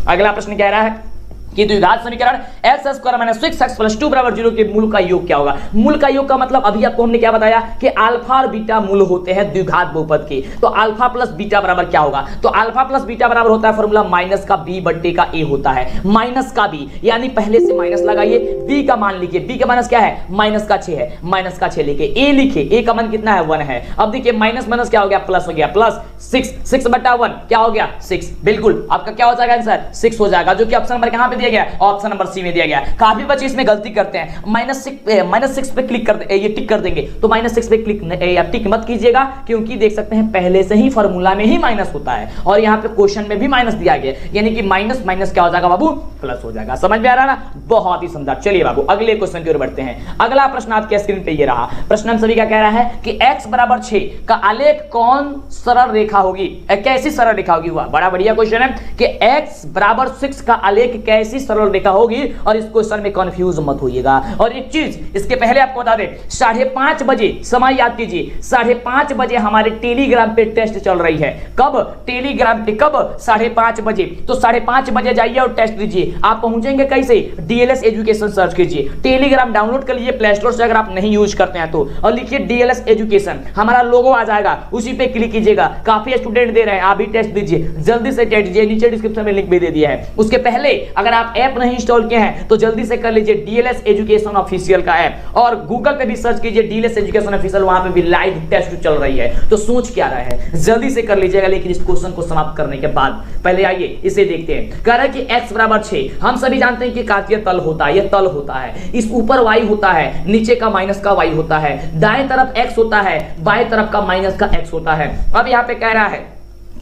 अगला प्रश्न कह रहा है कि द्विघात समीकरण x square minus 6x plus 2 बराबर 0 के मूल का योग क्या होगा। मूल का योग का मतलब अभी आपको हमने क्या बताया कि अल्फा और बीटा मूल होते हैं द्विघात बहुपद के, तो अल्फा प्लस बीटा बराबर क्या होगा, तो अल्फा प्लस बीटा बराबर होता है फॉर्मूला माइनस का b बट्टे का a होता है। माइनस का b यानी पहले से माइनस लगाइए, b का मान लिखिए, b का माइनस क्या है, माइनस का 6 है, माइनस का 6 लिखे, a लिखे, a का मान कितना है 1 है। अब देखिए माइनस माइनस क्या हो गया, प्लस हो गया, प्लस 6/1 क्या हो गया 6, बिल्कुल आपका क्या हो जाएगा आंसर 6 हो जाएगा, जो कि ऑप्शन नंबर कहां पे दिया गया, ऑप्शन नंबर सी में दिया गया। काफी बच्चे इसमें गलती करते हैं, -6 पे क्लिक कर ये टिक कर देंगे, तो -6 पे क्लिक या टिक मत कीजिएगा, क्योंकि देख सकते हैं पहले से ही फार्मूला में ही माइनस होता है और यहाँ पे क्वेश्चन में भी माइनस दिया गया, यानी कि माइनस माइनस क्या हो जाएगा बाबू, प्लस हो जाएगा। समझ में आ रहा ना, बहुत ही समझदार। चलिए बाबू अगले क्वेश्चन की ओर बढ़ते हैं। अगला प्रश्न आपके स्क्रीन पे ये रहा। प्रश्न हम सभी का कह रहा है कि x बराबर 6 का आलेख कौन सरल रेखा होगी, कैसी सरल रेखा होगी। हुआ बड़ा बढ़िया क्वेश्चन है कि x बराबर 6 का आलेख कैसी सरल रेखा होगी, और इस क्वेश्चन में कंफ्यूज मत होइएगा। और एक चीज इसके पहले आपको बता दें, 5:30 बजे समय याद कीजिए, 5:30 बजे हमारे टेलीग्राम पे टेस्ट चल रही है। कब, टेलीग्राम पे कब, 5:30 बजे। तो 5:30 बजे जाइए और टेस्ट दीजिए। आप पहुंचेंगे कैसे, डीएलएस एजुकेशन सर्च कीजिए, टेलीग्राम डाउनलोड कर लीजिए प्ले स्टोर से अगर आप नहीं यूज करते हैं तो, और लिखिए डीएलएस एजुकेशन, हमारा लोगो आ जाएगा, उसी पे क्लिक कीजिएगा। काफी स्टूडेंट दे रहे हैं, आप भी टेस्ट दीजिए, जल्दी से टेस्ट दीजिए, नीचे डिस्क्रिप्शन में लिंक भी दे दिया है। उसके पहले अगर आप ऐप नहीं इंस्टॉल किए हैं तो जल्दी से कर लीजिए डीएलएस एजुकेशन ऑफिशियल का ऐप, और गूगल पे भी सर्च कीजिए डीएलएस एजुकेशन ऑफिशियल, वहां पे भी लाइव टेस्ट चल रही है। तो सोच क्या रहा है, जल्दी से कर लीजिएगा। लेकिन इस क्वेश्चन को समाप्त करने के बाद पहले आइए इसे देखते हैं। कह रहा है कि x बराबर 6, हम सभी जानते हैं कि कार्तीय तल होता है, यह तल होता है, इस ऊपर y होता है, नीचे का माइनस का y होता है, दाएं तरफ x होता है, बाएं तरफ का माइनस का x होता है। अब यहाँ पे कह रहा है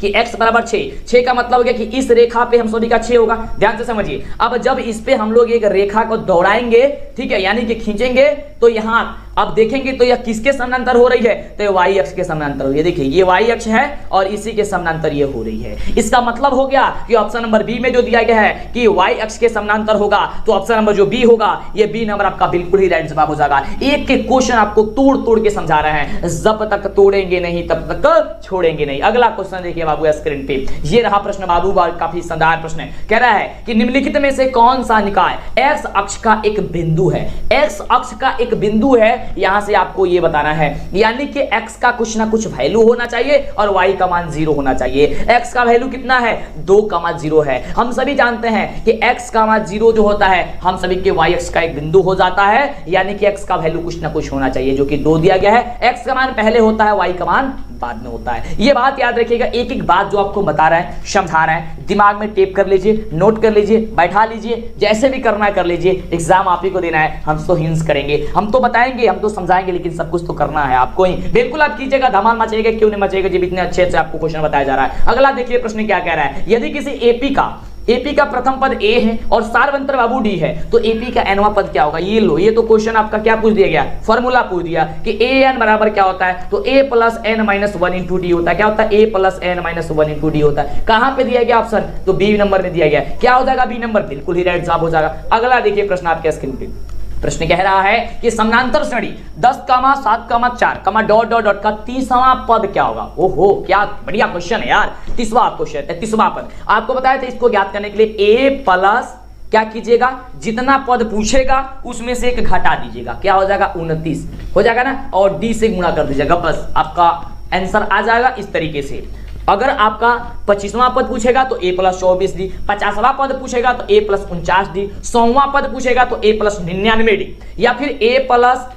कि x बराबर 6 का मतलब हो गया कि इस रेखा पे हम सभी का 6 होगा। ध्यान से समझिए, अब जब इस पे हम लोग एक रेखा को दौड़ाएंगे, ठीक है, यानी कि खींचेंगे, तो यहां अब देखेंगे तो यह किसके समानांतर हो रही है, तो y अक्ष के समानांतर हो रही है। देखिए ये y अक्ष है और इसी के समानांतर ये हो रही है। इसका मतलब हो गया कि ऑप्शन नंबर बी में जो दिया गया है कि y अक्ष के समानांतर होगा, तो ऑप्शन नंबर जो बी होगा, ये बी नंबर आपका बिल्कुल ही राइट जवाब हो जाएगा। एक के क्वेश्चन आपको तोड़ तोड़ के समझा रहे हैं, जब तक तोड़ेंगे नहीं तब तक छोड़ेंगे नहीं। अगला क्वेश्चन देखिए बाबू स्क्रीन पे, ये रहा प्रश्न बाबू, काफी शानदार प्रश्न है। कह रहा है कि निम्नलिखित में से कौन सा निकाय x अक्ष का एक बिंदु है, x अक्ष का एक बिंदु है यहां से आपको ये बताना है, यानी कि x का कुछ ना कुछ वैल्यू होना चाहिए और y का मान 0 होना चाहिए। x का वैल्यू कितना है 2,0 है। हम सभी जानते हैं कि x का मान 0 जो होता है हम सभी के y अक्ष का एक बिंदु हो जाता है, यानी कि x का वैल्यू कुछ ना कुछ होना चाहिए, जो कि 2 दिया गया है। x का मान पहले होता है, y का मान बाद में होता है। ये बात याद रखिएगा, एक एक बात जो आपको बता रहा है, समझा रहा है, दिमाग में टेप कर लीजिए, नोट कर लीजिए, बैठा लीजिए, जैसे भी करना है कर लीजिए। एग्जाम आप ही को देना है, हम तो हिंट्स करेंगे, हम तो बताएंगे, हम तो समझाएंगे, लेकिन सब कुछ तो करना है आपको ही। बिल्कुल आप कीजिएगा, धमाल मचाइएगा, क्यों नहीं मचाइएगा जब इतने अच्छे से आपको क्वेश्चन बताया जा रहा है। अगला देखिए प्रश्न क्या कह रहा है, यदि किसी एपी का प्रथम पद ए है और सार्वंत्र बाबू डी है, तो एपी का एनवा पद क्या होगा। ये लो, ये तो क्वेश्चन आपका क्या पूछ दिया गया, फॉर्मूला पूछ दिया कि ए एन बराबर क्या होता है, तो a plus N minus 1 into d होता है। क्या होता है, a plus N minus 1 into d होता है। कहां पे दिया गया ऑप्शन, तो बी नंबर में दिया गया। क्या हो जाएगा, बी नंबर, बिल्कुल ही राइट जवाब हो जाएगा। अगला देखिए प्रश्न आपके स्क्रीन पे, प्रश्न कह रहा है कि समानांतर श्रेणी 10, 7, 4, डॉट डॉट डॉट का 30वां पद क्या होगा। ओहो, क्या बढ़िया क्वेश्चन है यार। 30वां पद आपको बताया था, इसको ज्ञात करने के लिए ए प्लस क्या कीजिएगा, जितना पद पूछेगा उसमें से एक घटा दीजिएगा, क्या हो जाएगा 29 हो जाएगा ना, और डी से गुणा कर दीजिएगा, बस आपका आंसर आ जाएगा। इस तरीके से अगर आपका 25वां पद पूछेगा तो a प्लस 24 डी, 50वां पद पूछेगा तो a प्लस 49 डी, 100वां पद पूछेगा तो a प्लस 99 डी, या फिर a plus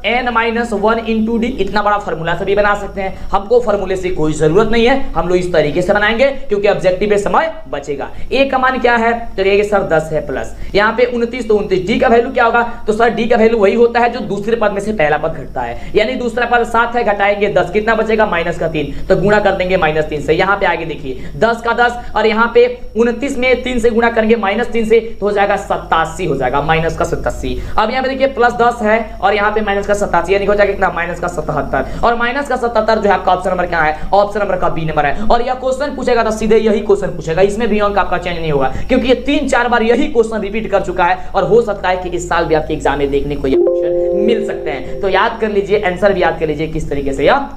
N minus 1 into D. इतना बड़ा फॉर्मूला से भी बना सकते हैं, हमको फॉर्मूले से कोई जरूरत नहीं है, हम लोग इस तरीके से बनाएंगे क्योंकि ऑब्जेक्टिव में समय बचेगा। ए का मान क्या है, तो ये सर 10 है, प्लस यहाँ पे 29 तो 29, डी का वैल्यू क्या होगा, तो सर डी का वैल्यू वही होता है जो दूसरे पद में से पहला पद घटता है, यानी दूसरा पद 7 है, घटाएंगे 10, कितना बचेगा माइनस का 3, तो गुणा कर देंगे -3 से। यहाँ पे आगे देखिए 10 का 10 और यहाँ पे 29 में 3 से गुणा करेंगे -3 से, तो हो जाएगा 87 हो जाएगा, माइनस का 87। अब यहाँ पे देखिए प्लस 10 है और यहाँ पे माइनस का 87, यानी हो जाएगा कितना माइनस का 77, और माइनस का 77 जो है आपका ऑप्शन नंबर क्या है, ऑप्शन नंबर का बी नंबर है। और यह क्वेश्चन पूछेगा तो सीधे यही क्वेश्चन पूछेगा, इसमें भी अंक आपका चेंज नहीं होगा, क्योंकि ये 3-4 बार यही क्वेश्चन रिपीट कर चुका है, और हो सकता है कि इस साल भी आपके एग्जाम में देखने को ये क्वेश्चन मिल सकते हैं। तो याद कर लीजिए, आंसर भी याद कर लीजिए किस तरीके से यह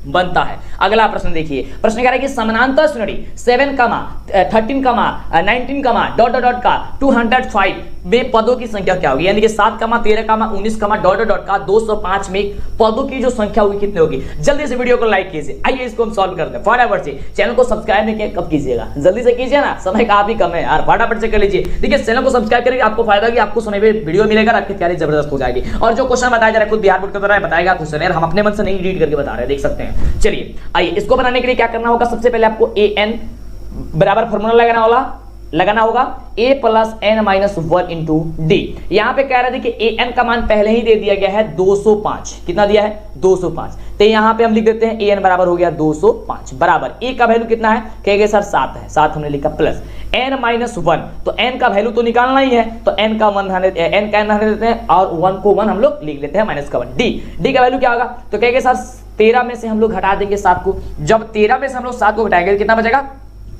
बनता है। अगला प्रश्न देखिए, प्रश्न कह रहा है कि समानांतर श्रेणी 7, 13, 19, डॉट डॉट डॉट का 205 में पदों की संख्या क्या होगी, यानी कि 7, 13, 19, डॉट डॉट डॉट का 205 में पदों की जो संख्या होगी कितनी होगी। जल्दी से वीडियो को लाइक कीजिए, आइए इसको हम सॉल्व करते हैं फटाफट से। चैनल को सब्सक्राइब नहीं किया कब कीजिएगा, जल्दी से कीजिए ना, समय काफी कम है यार, फटाफट से कर लीजिए। देखिए चैनल को सब्सक्राइब करेंगे, आपको फायदा होगा, आपको समय पे वीडियो मिलेगा, आपकी तैयारी जबरदस्त हो जाएगी। और जो क्वेश्चन बताया जा रहा है खुद बिहार बोर्ड के द्वारा बताएगा क्वेश्चन, हम अपने मन से नहीं रीड करके बता रहे हैं, देख सकते हैं। चलिए आइए, इसको बनाने के लिए क्या करना होगा, सबसे पहले आपको ए एन बराबर फॉर्मूला लगाना होगा a plus N minus 1 into D. यहां पे कह रहे थे कि ए एन का मान पहले ही दे दिया गया है 205, कितना दिया है 205, तो यहां पे हम लिख देते हैं ए एन बराबर हो गया 205 बराबर ए का वैल्यू कितना है, कहेंगे सर 7 है, 7 हमने लिखा, प्लस एन माइनस 1, तो एन का वैल्यू तो निकालना ही है, तो एन का 1 एन का एन देते हैं और 1 को 1 हम लोग लिख लेते हैं, माइनस का 1। डी का वैल्यू क्या होगा, तो कहेंगे सर 13 में से हम लोग घटा देंगे 7 को, जब 13 में से हम लोग 7 को घटाएंगे कितना बचेगा,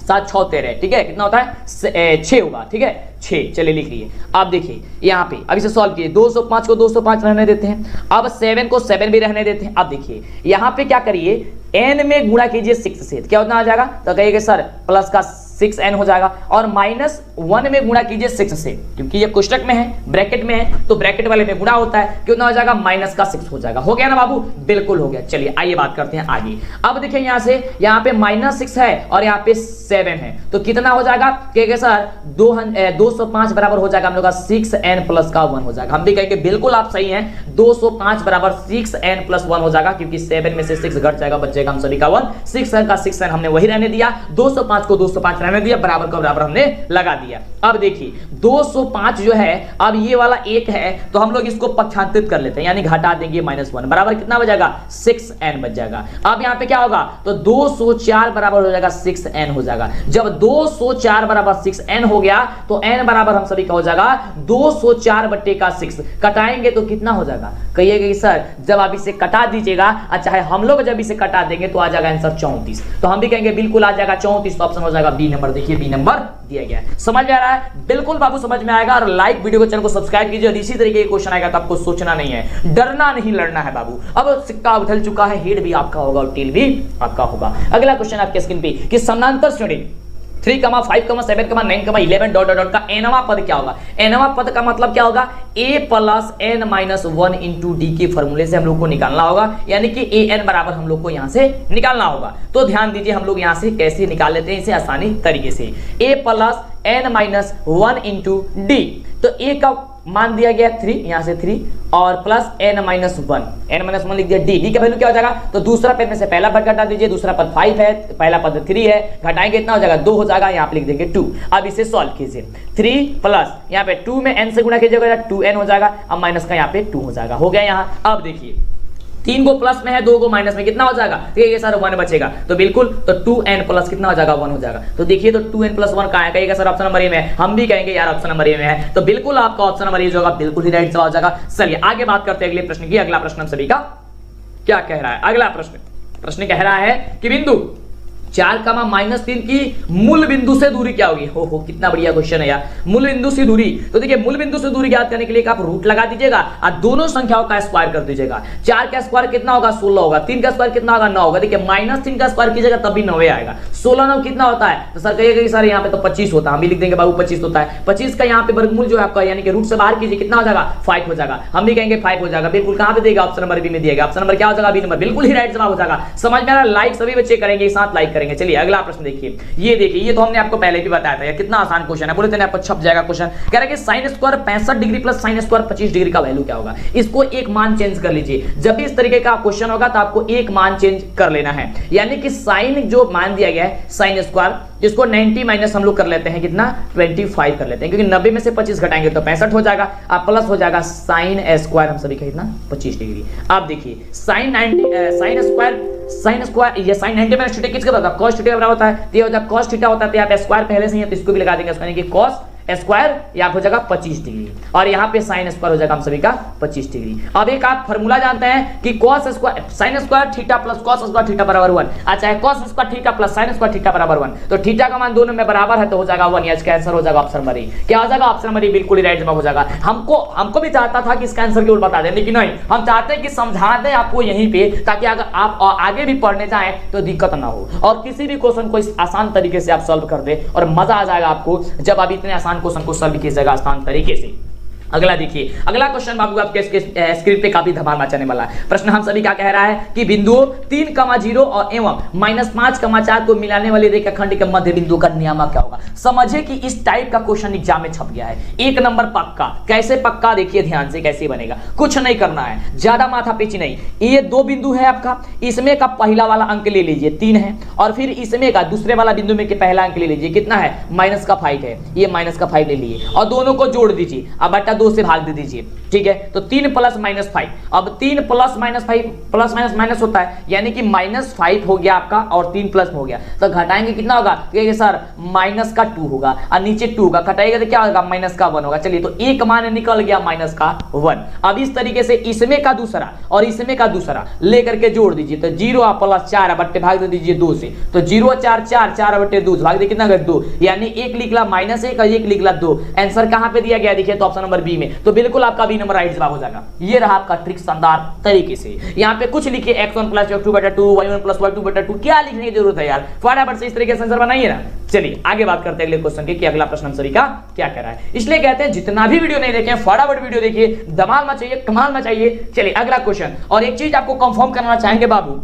7 6 13, ठीक है, कितना होता है 6 होगा, ठीक है 6। चलिए लिख लिए। आप देखिए यहाँ पे अब इसे सॉल्व कीजिए, 205 को 205 रहने देते हैं, अब 7 को 7 भी रहने देते हैं। अब देखिए यहाँ पे क्या करिए, n में गुणा कीजिए 6 से, क्या उतना आ जाएगा, तो कहिए सर प्लस का 6n हो जाएगा, और -1 में गुणा कीजिए 6 से, क्योंकि ये कोष्टक में है, ब्रैकेट में है, तो ब्रैकेट वाले में गुणा होता है, कितना हो जाएगा माइनस का 6 हो जाएगा। हो गया ना बाबू, बिल्कुल हो गया। चलिए आइए बात करते हैं आगे। अब देखिए यहाँ से यहाँ पे -6 है और यहाँ पे 7 है, तो कितना हो जाएगा, कहेंगे सर 205 बराबर हो जाएगा हम लोग का 6n प्लस का 1 हो जाएगा। हम भी कहेंगे बिल्कुल आप सही हैं, 205 बराबर 6n प्लस 1 हो जाएगा, क्योंकि 7 में से 6 घट जाएगा, बच जाएगा हम सभी का 1, 6n का 6n हमने वही रहने दिया, 205 को 205 रहने दिया, बराबर का बराबर हमने लगा दिया। अब देखिए 205 जो है, अब ये वाला 1 है, तो हम लोग इसको पक्षांतरित कर लेते हैं, यानी घटा देंगे -1, बराबर कितना बच जाएगा 6n बच जाएगा। अब यहाँ पे क्या होगा, तो 204 बराबर हो जाएगा 6n हो जाएगा। जब 204 बराबर 6n हो गया, तो n बराबर हम सभी का हो जाएगा 204 बट्टे का 6, कटाएंगे तो कितना हो जाएगा, कहिएगा कि सर जब आप इसे कटा दीजिएगा, चाहे हम लोग जब इसे कटा देंगे तो आ जाएगा आंसर 34, तो हम भी कहेंगे बिल्कुल आ जाएगा 34, तो ऑप्शन हो जाएगा बी नंबर। देखिए बी नंबर दिया गया है, समझ में आ रहा है, बिल्कुल बाबू समझ में आएगा। और लाइक वीडियो को, चैनल को सब्सक्राइब कीजिए, और इसी तरीके के क्वेश्चन आएगा तो आपको सोचना नहीं है, डरना नहीं, लड़ना है बाबू। अब सिक्का उछल चुका है, हेड भी आपका होगा और टेल भी आपका होगा। अगला क्वेश्चन आपके स्क्रीन पे कि समानांतर श्रेणी 3, 5, 7, 9, 11 डॉट डॉट का nवां पद क्या होगा? nवां पद का मतलब क्या होगा? a plus n minus 1 into D के फॉर्मूले से हम लोग को निकालना होगा, यानी कि an बराबर हम लोग को यहां से निकालना होगा। तो ध्यान दीजिए हम लोग यहां से कैसे निकाल लेते हैं इसे आसानी तरीके से। a plus n minus 1 into D, तो a का मान दिया गया 3, यहां से 3 और प्लस n माइनस 1 लिख दिया। डी का वैल्यू क्या हो जाएगा? तो दूसरा पद में से पहला पद घटा दीजिए, दूसरा पद 5 है, पहला पद 3 है, घटाएंगे इतना हो जाएगा 2 हो जाएगा, यहाँ पे लिख देंगे 2। अब इसे सॉल्व कीजिए, 3 प्लस यहाँ पे 2 में n से गुणा कीजिएगा 2n हो जाएगा, अब माइनस का यहाँ पे 2 हो जाएगा, हो गया यहाँ। अब देखिए 3 को प्लस में है, 2 को माइनस में, कितना हो जाएगा? ठीक है सर 1 बचेगा, तो बिल्कुल तो 2n प्लस कितना हो जाएगा? 1 हो जाएगा। तो देखिए तो 2n प्लस 1 कहाँ है? कहेगा सर ऑप्शन नंबर ए में है, हम भी कहेंगे यार ऑप्शन नंबर ए में है, तो बिल्कुल आपका ऑप्शन नंबर ए जो होगा बिल्कुल ही राइट जवाब हो जाएगा। चलिए आगे बात करते हैं अगले प्रश्न की। अगला प्रश्न हम सभी का क्या कह रहा है? अगला प्रश्न कह रहा है कि बिंदु 4, -3 की मूल बिंदु से दूरी क्या होगी? हो कितना बढ़िया क्वेश्चन है यार। मूल बिंदु से दूरी, तो देखिए मूल बिंदु से दूरी ज्ञात करने के लिए आप रूट लगा दीजिएगा और दोनों संख्याओं का स्क्वायर कर दीजिएगा। 4 का स्क्वायर कितना होगा? 16 होगा। 3 का स्क्वायर कितना होगा? 9 होगा। देखिए -3 का स्क्वायर कीजिएगा तब भी 9 आएगा। 16 9 कितना होता है? तो सर कहिएगा कि सर यहाँ पे तो 25 होता है, हम भी लिख देंगे बाबू 25 होता है। 25 का यहाँ पे वर्गमूल जो है आपका, यानी कि रूट से बाहर कीजिए, कितना हो जाएगा? 5 हो जाएगा, हम भी कहेंगे 5 हो जाएगा। बिल्कुल कहां पे देगा? ऑप्शन नंबर बी में दिएगा। ऑप्शन नंबर क्या हो जाएगा? बी नंबर, बिल्कुल ही राइट जवाब हो जाएगा। समझ में आ रहा है? लाइक सभी बच्चे करेंगे, साथ लाइक करेंगे। चलिए अगला प्रश्न देखिए, ये देखिए ये तो हमने आपको पहले भी बताया था यार, कितना आसान क्वेश्चन है, बोले थे ना आपको छप जाएगा क्वेश्चन। कह रहा है कि sin square 65 degree plus sin square 25 degree का वैल्यू क्या होगा? इसको एक मान चेंज कर लीजिए। जब भी इस तरीके का क्वेश्चन होगा तो आपको एक मान चेंज कर लेना है, यानी कि sin जो मान दिया गया है sin स्क्वायर, जिसको 90 माइनस हम लोग कर लेते हैं कितना? 25 कर लेते हैं, क्योंकि 90 में से 25 घटाएंगे तो 65 हो जाएगा, अब प्लस हो जाएगा sin स्क्वायर हम सभी का कितना? 25 डिग्री। अब देखिए sin स्क्वायर ये sin 90 माइनस थीटा किसके बराबर? cos थीटा बराबर होता है, तो ये हो जाएगा cos थीटा होता है, तो यहाँ पे स्क्वायर पहले से ही है तो इसको भी लगा देंगे, यानी कि cos स्क्वायर यहाँ हो जाएगा 25 डिग्री और यहाँ पे sin स्क्वायर हो जाएगा हम सभी का 25 डिग्री। अब एक आप फॉर्मूला जानते हैं कि cos square sin square theta plus cos square theta बराबर 1। अच्छा है cos square theta plus sin square theta बराबर 1, तो थीटा का मान दोनों में बराबर है तो हो जाएगा 1। इसका आंसर हो जाएगा ऑप्शन नंबर ए। क्या हो जाएगा? ऑप्शन नंबर ए बिल्कुल ही राइट जवाब हो जाएगा। हमको भी चाहता था कि इसका आंसर केवल बता दें, लेकिन नहीं, हम चाहते हैं कि समझा दें आपको यहीं पे, ताकि अगर आप आगे भी पढ़ने जाएं तो दिक्कत ना हो और किसी भी क्वेश्चन को इस आसान तरीके से आप सॉल्व कर दे और मजा आ जाएगा आपको जब आप इतने आसान क्वेश्चन को सॉल्व कीजिएगा आसान तरीके से। अगला देखिए, अगला क्वेश्चन बाबू आपके स्क्रीन पे काफी धमाल मचाने वाला है। प्रश्न हम सभी का कह रहा है कि बिंदुओं 3, 0 और एवं -5, 4 को मिलाने वाले रेखाखंड के मध्य बिंदु का नियामक क्या होगा? समझिए कि इस टाइप का क्वेश्चन एग्जाम में छप गया है, 1 नंबर पक्का। कैसे पक्का? देखिए ध्यान से कैसे बनेगा। कुछ नहीं करना है, ज्यादा माथा पेची नहीं। ये 2 बिंदु है आपका, इसमें का पहला वाला अंक ले लीजिए 3 है, और फिर इसमें का दूसरे वाला बिंदु में के पहला अंक ले लीजिए, कितना है? -5 है, ये -5 ले लिए और दोनों को जोड़ दीजिए, अब बटा 2 से भाग दे दीजिए, ठीक है? तो 3 प्लस -5, अब 3 प्लस -5 प्लस माइनस होता है, यानी कि -5 हो गया आपका और 3 प्लस हो गया, तो घटाएंगे कितना होगा? कहेंगे सर माइनस का 2 होगा और नीचे 2 का घटाएगा तो क्या होगा? माइनस का 1 होगा। चलिए तो एक मान निकल गया -1। अब इस तरीके से इसमें का दूसरा और इसमें का दूसरा लेकर के जोड़ दीजिए, तो 0 प्लस 4 बट्टे भाग दे दीजिए 2 से, तो 0 4 4 4 बट्टे 2 भाग दे कितना? 2, यानी एक लिखला -1 और एक लिखला 2। आंसर कहां पे दिया गया? देखिए तो ऑप्शन नंबर बी में, तो बिल्कुल आपका बी नंबर राइट जवाब हो जाएगा। ये रहा आपका ट्रिक शानदार तरीके से। यहाँ पे कुछ लिखिए x1 plus x2/2, y1 plus y2/2, क्या लिखने की जरूरत है यार? फटाफट से इस तरीके से आंसर बनाइए ना। चलिए आगे बात करते हैं अगले क्वेश्चन की कि अगला प्रश्न हम सभी का क्या कह रहा है। इसलिए कहते हैं जितना भी वीडियो नहीं देखें फटाफट वीडियो देखिए, धमाल मचाइए, कमाल मचाइए। चलिए अगला क्वेश्चन, और एक चीज आपको कंफर्म करना चाहेंगे बाबू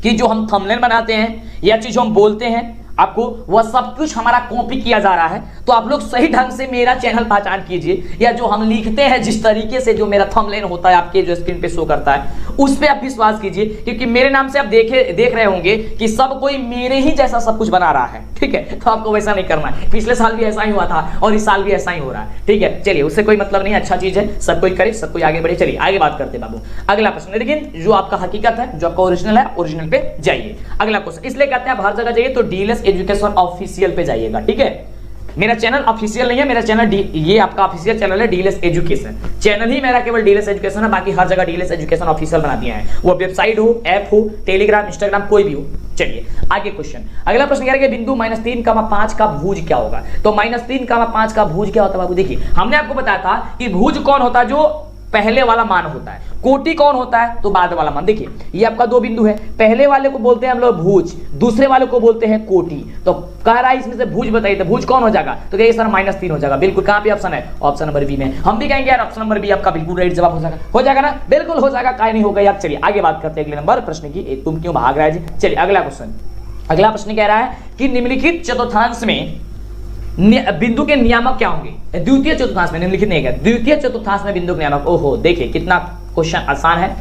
कि जो हम थंबनेल बनाते हैं या चीज हम बोलते हैं आपको, वह सब कुछ हमारा कॉपी किया जा रहा है, तो आप लोग सही ढंग से मेरा चैनल पहचान कीजिए, या जो हम लिखते हैं जिस तरीके से जो मेरा थंबनेल होता है आपके जो स्क्रीन पे शो करता है उस पे आप विश्वास कीजिए, क्योंकि मेरे नाम से आप देख रहे होंगे कि सब कोई मेरे ही जैसा सब कुछ बना रहा है, ठीक है? तो आपको वैसा नहीं करना है। पिछले साल भी ऐसा ही हुआ था और इस साल भी ऐसा ही हो रहा है, ठीक है? चलिए उससे कोई मतलब नहीं, अच्छा चीज है, सब कोई करे, सब कोई आगे बढ़े। चलिए आगे बात करते बाबू। अगला प्रश्न, लेकिन जो आपका हकीकत है, जो आपका ओरिजिनल है, ओरिजिनल पे जाइए। अगला क्वेश्चन, इसलिए कहते हैं आप हर जगह जाइए तो डीएलएस एजुकेशन ऑफिशियल पे जाइएगा, ठीक है? मेरा चैनल ऑफिशियल नहीं है, मेरा चैनल ये आपका ऑफिशियल चैनल है डीएलएस एजुकेशन। चैनल ही मेरा केवल डीएलएस एजुकेशन है, बाकी हर जगह डीएलएस एजुकेशन ऑफिशियल बना दिया है, वो वेबसाइट हो, ऐप हो, टेलीग्राम, इंस्टाग्राम, कोई भी हो। चलिए आगे क्वेश्चन, अगला प्रश्न कह रहा है कि बिंदु -3, 5 का भुज क्या होगा? तो -3, 5 का भुज क्या होता है बाबू? देखिए हमने आपको बताया था कि भुज कौन होता है? जो पहले वाला मान होता है, कोटि कौन होता है तो बाद वाला मान। देखिए ये आपका दो बिंदु है, पहले वाले को बोलते हैं हम लोग भुज, दूसरे वाले को बोलते हैं कोटि। तो कह रहा है इसमें से भुज बताइए, तो भुज कौन हो जाएगा, तो कहिए सर -3 हो जाएगा। बिल्कुल, कहां पे ऑप्शन है, ऑप्शन नंबर बी में। हम भी कहेंगे यार ऑप्शन नंबर बी आपका बिल्कुल राइट जवाब हो जाएगा ना, बिल्कुल हो जाएगा, काहे नहीं होगा यार। चलिए आगे बात करते हैं अगले नंबर प्रश्न की। तुम क्यों भाग रहा है जी। चलिए अगला क्वेश्चन, अगला प्रश्न कह रहा है कि निम्नलिखित चतुर्थांश में बिंदु के नियामक क्या होंगे। द्वितीय चतुर्थांश में, निम्नलिखित नहीं है, द्वितीय चतुर्थांश में बिंदु के नियामक। ओहो, देखिए कितना क्वेश्चन आसान है।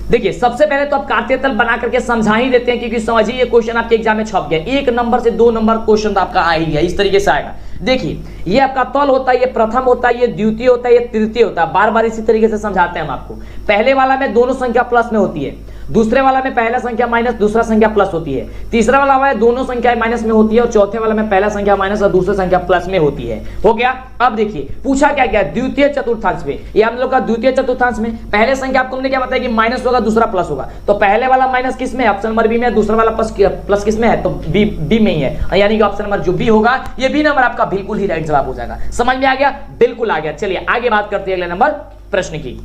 देखिए सबसे पहले तो आप कांटे तल बना करके समझा ही देते हैं, क्योंकि समझिए ये क्वेश्चन आपके एग्जाम में छप गया, 1 नंबर से 2 नंबर क्वेश्चन तो आपका आ ही गया, इस तरीके से आएगा। देखिए ये आपका तल होता है, ये प्रथम होता है, ये द्वितीय होता है, ये तृतीय होता है। बार बार इसी तरीके से समझाते हैं हम आपको। पहले वाला में दोनों संख्या प्लस में होती है, दूसरे वाला में पहला संख्या माइनस दूसरा संख्या प्लस होती है, तीसरा वाला में दोनों संख्याएं माइनस में होती है, और चौथे वाला में पहला संख्या माइनस और दूसरी संख्या प्लस में होती है। हो गया। अब देखिए पूछा क्या गया, द्वितीय चतुर्थांश में, ये हम लोग का द्वितीय चतुर्थांश में पहले संख्या आपको हमने क्या बताया कि माइनस होगा, दूसरा प्लस होगा। तो पहले वाला माइनस किस में है, ऑप्शन नंबर बी में, दूसरा वाला प्लस किस में है, तो बी में ही है, यानी कि ऑप्शन नंबर जो बी होगा ये बी नंबर आपका बिल्कुल ही राइट जवाब हो जाएगा। समझ में आ गया, बिल्कुल आ गया। चलिए आगे बात करते हैं अगले नंबर प्रश्न की।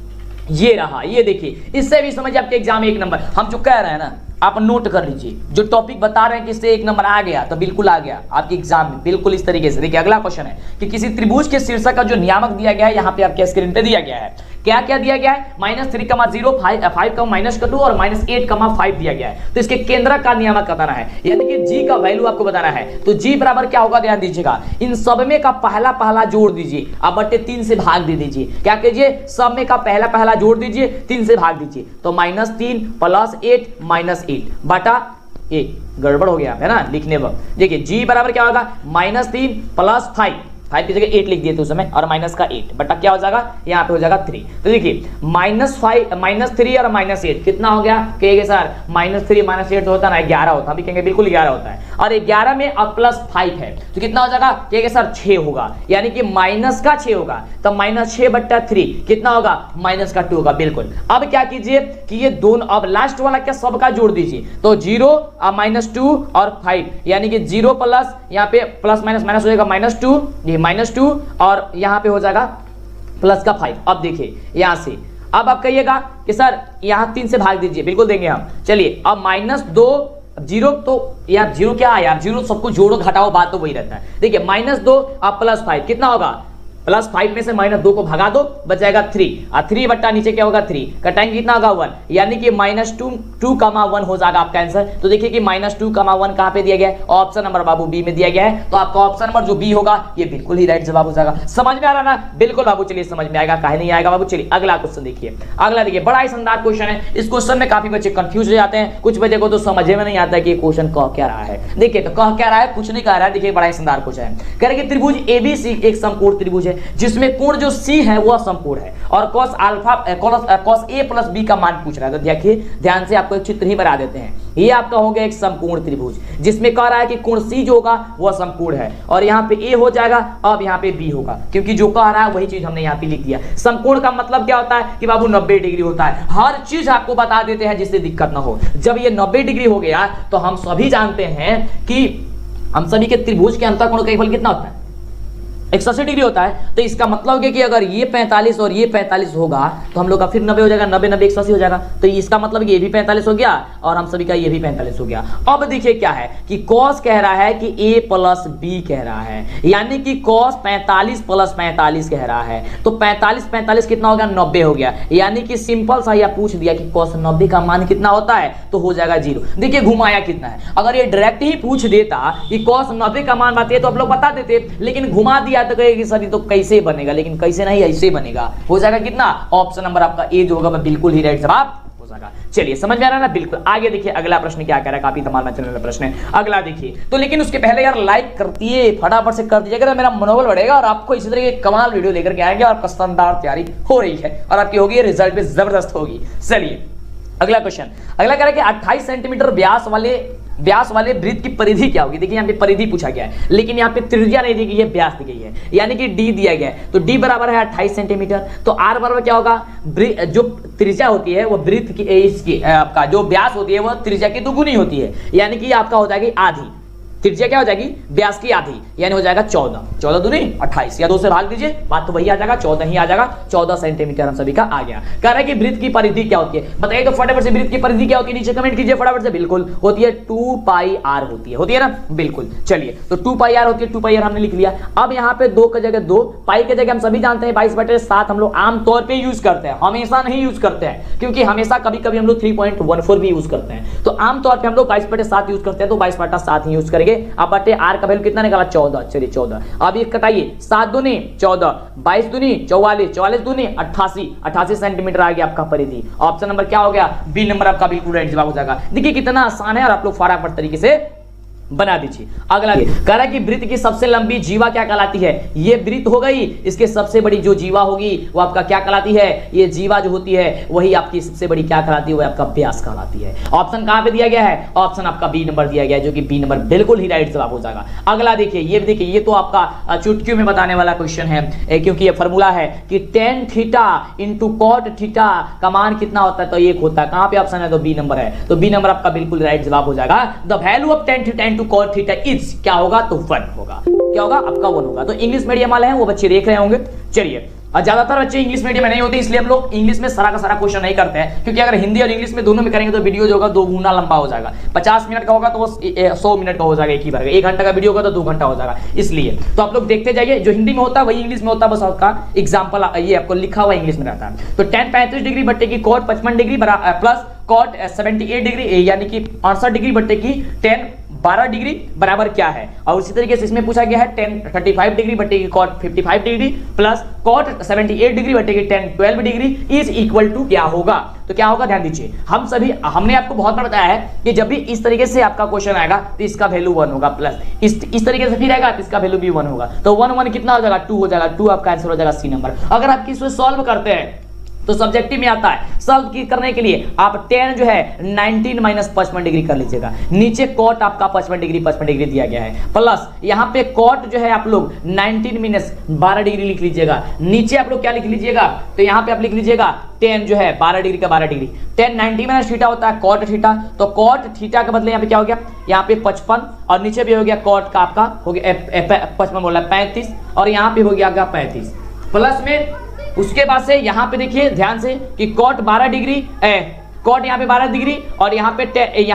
ये रहा, ये देखिए, इससे भी समझिए आपके एग्जाम में 1 नंबर। हम जो कह रहे हैं ना, आप नोट कर लीजिए, जो टॉपिक बता रहे हैं कि इससे 1 नंबर आ गया तो बिल्कुल आ गया आपके एग्जाम में, बिल्कुल इस तरीके से। देखिए अगला क्वेश्चन है कि किसी त्रिभुज के शीर्षक का जो नियामक दिया गया है, यहाँ पे आपके स्क्रीन पे दिया गया है, क्या क्या दिया गया है, -3, 0, 5, -2 और -8, 5 दिया गया है। तो इसके केंद्रक का नियामक बताना है, यानी कि जी का वैल्यू आपको बताना है। तो जी बराबर क्या होगा, ध्यान दीजिएगा, इन सब में का पहला जोड़ दीजिए, अब बटे 3 से भाग दे दीजिए। क्या कीजिए, सब में का पहला जोड़ दीजिए, 3 से भाग दीजिए, तो -3 + 8 -8 बटा 1। गड़बड़ हो गया है ना लिखने वक्त। देखिए जी बराबर क्या होगा, -3 + 5 की जगह 8 लिख दिए थे उस समय, और माइनस का 8 बटा क्या हो जाएगा, यहाँ पे हो जाएगा 3। तो देखिए -3 और -8 कितना हो गया, कहेंगे सर -3 -8 तो होता ना 11 होता, अभी कहेंगे बिल्कुल 11 होता है, और 11 में अब +5 है तो कितना हो जाएगा, कहेंगे सर 6 होगा, यानी कि माइनस का 6 होगा। तो -6 बटा 3 कितना होगा, -2 होगा, बिल्कुल। अब क्या कीजिए कि ये दोनों, अब लास्ट वाला क्या सबका जोड़ दीजिए, तो 0 -2 और 5, यानी कि 0 प्लस यहाँ पे प्लस माइनस माइनस हो जाएगा -2, -2 और यहाँ पे हो जाएगा प्लस का 5। अब देखिए यहां से, अब आप कहिएगा कि सर यहाँ 3 से भाग दीजिए, बिल्कुल देंगे हम। चलिए अब -2 0, तो यार 0 क्या है यार, 0 सबको जोड़ो घटाओ, बात तो वही रहता है। देखिए -2 अब +5 कितना होगा, +5 में से -2 को भगा दो, बच जाएगा 3, और 3 बट्टा नीचे क्या होगा 3, कटाएंगे कितना होगा 1, यानी कि -2,1 हो जाएगा आपका आंसर। तो देखिए कि -2,1 कहां पे दिया गया है, ऑप्शन नंबर बाबू बी में दिया गया है। तो आपका ऑप्शन नंबर जो बी होगा ये बिल्कुल ही राइट जवाब हो जाएगा। समझ में आ रहा ना, बिल्कुल बाबू, चलिए समझ में आएगा, काहे नहीं आएगा बाबू। चलिए अगला क्वेश्चन देखिए, अगला देखिए, बड़ा ही शानदार क्वेश्चन है। इस क्वेश्चन में काफी बच्चे कंफ्यूज हो जाते हैं, कुछ बच्चे को तो समझ में नहीं आता कि क्वेश्चन कह क्या रहा है। देखिए तो कह क्या रहा है, कुछ नहीं कह रहा है। देखिए बड़ा ही शानदार क्वेश्चन है, कह रहे कि त्रिभुज ABC एक समकोण त्रिभुज है जिसमें कोण जो C है वह समकोण है, और cos A + B का मान पूछ रहा है। तो देखिए ध्यान से, आपको एक चित्र ही बना देते हैं। ये आपका हो गया एक समकोण त्रिभुज, जिसमें कह रहा है कि कोण C जो होगा वह समकोण है, और यहाँ पे A हो जाएगा, अब यहाँ पे B होगा, क्योंकि जो कह रहा है वही चीज हमने यहाँ पे लिख दिया। समकोण का मतलब क्या होता है कि बाबू 90 डिग्री होता है। हर चीज आपको बता देते हैं जिससे दिक्कत ना हो। जब ये 90 डिग्री हो गया तो हम सभी जानते हैं कि हम सभी के त्रिभुज के अंतःकोण का फल कितना होता है, 180 डिग्री होता है। तो इसका मतलब है कि अगर ये 45 और ये 45 होगा तो हम लोग का फिर 90 हो जाएगा, 90 90 180 हो जाएगा। तो इसका मतलब कि ये भी 45 हो गया और हम सभी का ये भी 45 हो गया। अब देखिए क्या है कि cos कह रहा है कि A + B कह रहा है, यानी कि cos 45 + 45 कह रहा है। तो 45 कितना हो गया, 90 हो गया, यानी कि सिंपल सा यह पूछ दिया कि cos 90 का मान कितना होता है, तो हो जाएगा 0। देखिए घुमाया कितना है, अगर ये डायरेक्ट ही पूछ देता कि cos 90 का मान बताइए तो आप लोग बता देते, लेकिन घुमा दिया तो कहेगी सर ये तो कैसे बनेगा, लेकिन कैसे नहीं, ऐसे बनेगा। हो जाएगा कितना, ऑप्शन नंबर आपका ए जो होगा बिल्कुल ही राइट जवाब हो जाएगा। चलिए समझ में आ रहा है ना, बिल्कुल। आगे देखिए अगला प्रश्न क्या कह रहा है, काफी धमाल मचने वाला प्रश्न है। अगला देखिए, तो लेकिन उसके पहले यार लाइक कर दिए, फटाफट से कर दीजिएगा, मेरा मनोबल बढ़ेगा और आपको इसी तरह की कमाल वीडियो लेकर के आएंगे, और शानदार तैयारी हो रही है और आपकी होगी, रिजल्ट भी जबरदस्त होगी। चलिए अगला क्वेश्चन, अगला कह रहा है कि 28 सेंटीमीटर व्यास वाले वृत्त की परिधि क्या होगी। देखिए यहाँ पे परिधि पूछा गया है, लेकिन यहाँ पे त्रिज्या नहीं दी गई है, व्यास दी गई है, यानी कि d दिया गया है। तो d बराबर है 28 सेंटीमीटर, तो r बराबर क्या होगा, जो त्रिज्या होती है वो वृत्त की इसकी आपका जो व्यास होती है वह त्रिज्या की दुगुनी होती है, यानी कि आपका हो जाएगी आधी। त्रिज्या क्या हो जाएगी, व्यास की आधी, यानी हो जाएगा 14, 14 दूनी 28, या 2 से भाग दीजिए, बात तो वही आ जाएगा, 14 ही आ जाएगा, 14 सेंटीमीटर हम सभी का आ गया। कह रहा है कि वृत्त की परिधि क्या होती है, बताइए तो फटाफट से, वृत्त की परिधि क्या होती है, नीचे कमेंट कीजिए फटाफट से। बिल्कुल होती है 2 पाई आर होती है ना, बिल्कुल। चलिए तो 2 पाई आर होती है, 2 पाई आर हमने लिख लिया। अब यहाँ पे 2 की जगह 2, पाई की जगह हम सभी जानते हैं 22/7 हम लोग आमतौर पर यूज करते हैं, हमेशा नहीं यूज करते हैं, क्योंकि हमेशा कभी कभी हम लोग 3.14 भी यूज करते हैं, तो आमतौर पर हम लोग 22/7 यूज करते हैं, तो 22/7 ही यूज करेंगे। अब बटे आर का वैल्यू कितना निकाला, 14, चलिए 14। अब ये कटाइए, 7 दूनी 14, 22 दूनी 44, 44 दूनी 88, 88 सेंटीमीटर आ गया आपका परिधि। ऑप्शन नंबर क्या हो गया, बी नंबर आपका बिल्कुल राइट जवाब हो जाएगा। देखिए कितना आसान है और आप लोग फटाफट तरीके से बना दीजिए। अगला कह रहा है कि वृत्त की सबसे लंबी जीवा क्या कहलाती है, ये वृत्त हो गई, इसके सबसे बड़ी जो जीवा होगी वो आपका क्या कहलाती है, ये जीवा जो होती है वही आपकी सबसे बड़ी क्या कहलाती है, वो आपका व्यास कहलाती है। ऑप्शन कहां पे दिया गया है, ऑप्शन आपका बी नंबर दिया गया है, जो कि बी नंबर बिल्कुल ही राइट जवाब हो जाएगा। अगला देखिए, ये देखिए, ये तो आपका चुटकियों में बताने वाला क्वेश्चन है, क्योंकि ये फॉर्मूला है कि tan theta into cot theta का मान कितना होता है, तो 1 होता है। कहां पे ऑप्शन है, तो बी नंबर है, तो बी नंबर आपका बिल्कुल राइट जवाब हो जाएगा। The value of tan theta into cot theta is क्या होगा, तो 1 होगा। क्या होगा आपका 1 होगा। तो इंग्लिश मीडियम वाले हैं वो बच्चे देख रहे होंगे। चलिए, और ज्यादातर बच्चे इंग्लिश मीडियम में नहीं होते, इसलिए हम लोग इंग्लिश में सारा का सारा क्वेश्चन नहीं करते हैं, क्योंकि अगर हिंदी और इंग्लिश में दोनों में करेंगे तो वीडियो जो होगा 2 गुना लंबा हो जाएगा। 50 मिनट का होगा तो वो 100 मिनट का हो जाएगा एक ही बार। 1 घंटा का वीडियो होगा तो 2 घंटा हो जाएगा। इसलिए तो आप लोग देखते जाइए, जो हिंदी में होता है वही इंग्लिश में होता है, बस आपका एग्जाम्पल ये आपको लिखा हुआ इंग्लिश में रहता है। तो tan 35 डिग्री बट्टे की cot 55 degree plus cot 78 degree यानी कि 68 डिग्री बट्टे की tan 12 डिग्री बराबर क्या है। और उसी तरीके से इसमें पूछा गया है tan 35 डिग्री बट्टे की cot 55 degree plus cot 78 degree बट्टे की tan 12 degree is equal to क्या होगा। तो क्या होगा, ध्यान दीजिए, हमने आपको बहुत बार बताया है कि जब भी इस तरीके से आपका क्वेश्चन आएगा तो इसका वैल्यू 1 होगा, प्लस इस तरीके से फिर आएगा तो इसका वैल्यू भी 1 होगा। तो 1 1 कितना हो जाएगा, 2 हो जाएगा। 2 आपका आंसर हो जाएगा सी नंबर। अगर आप इसको सॉल्व करते हैं तो सब्जेक्टिव में आता है, सॉल्व करने के लिए आप tan जो है 19 माइनस 55 डिग्री कर लीजिएगा। नीचे cot आपका 55 डिग्री दिया गया है, प्लस यहाँ पे cot जो है आप लोग 19 माइनस 12 डिग्री लिख लीजिएगा। नीचे आप लोग क्या लिख लीजिएगा, तो यहाँ पे आप लिख लीजिएगा tan जो है 12 डिग्री का 12 डिग्री। tan 90 माइनस थीटा होता है cot थीटा, तो cot थीटा के बदले यहाँ पे क्या हो गया, यहाँ पे 55 और नीचे भी हो गया cot का आपका हो गया 55 बोला 35 और यहाँ पे हो गया आपका 35 प्लस में। उसके बाद से यहाँ पे देखिए ध्यान से कि cot 12 डिग्री cot यहाँ पे 12 डिग्री और यहाँ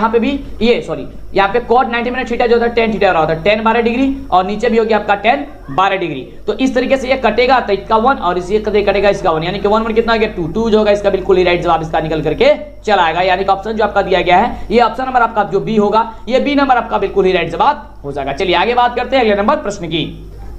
पे भी ये सॉरी यहाँ पे cot 90 माइनस थीटा जो होता है tan थीटा होता है tan 12 डिग्री और नीचे भी हो गया आपका tan 12 डिग्री। तो इस तरीके से ये कटेगा तो इसका 1 और इसी कटेगा इसका 1, यानी कि 1 1 कितना हो गया 2 2 जो होगा इसका बिल्कुल ही राइट जवाब इसका निकल करके चला आएगा। यानी कि ऑप्शन जो आपका दिया गया है ये ऑप्शन नंबर आपका जो बी होगा, ये बी नंबर आपका बिल्कुल ही राइट जवाब हो जाएगा। चलिए आगे बात करते हैं अगले नंबर प्रश्न की।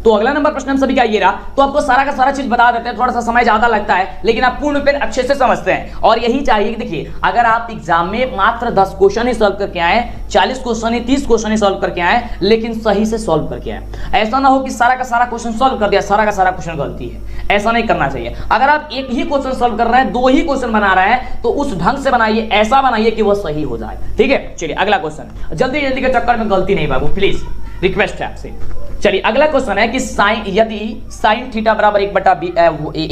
तो अगला नंबर प्रश्न हम सभी का ये रहा। तो आपको सारा का सारा चीज बता देते हैं, थोड़ा सा समय ज्यादा लगता है लेकिन आप पूर्ण रूप अच्छे से समझते हैं और यही चाहिए कि देखिए अगर आप एग्जाम में मात्र 10 क्वेश्चन ही सॉल्व करके आए, 40 क्वेश्चन ही 30 क्वेश्चन ही सॉल्व करके आए, लेकिन सही से सॉल्व करके आए, ऐसा ना हो कि सारा का सारा क्वेश्चन सॉल्व कर दिया, सारा का सारा क्वेश्चन गलती है, ऐसा नहीं करना चाहिए। अगर आप एक ही क्वेश्चन सॉल्व कर रहे हैं, 2 ही क्वेश्चन बना रहे हैं, तो उस ढंग से बनाइए, ऐसा बनाइए कि वह सही हो जाए। ठीक है, चलिए अगला क्वेश्चन, जल्दी जल्दी के चक्कर में गलती नहीं बाबू, प्लीज रिक्वेस्ट है आपसे। चलिए अगला क्वेश्चन है कि यदि साइन थीटा बराबर ए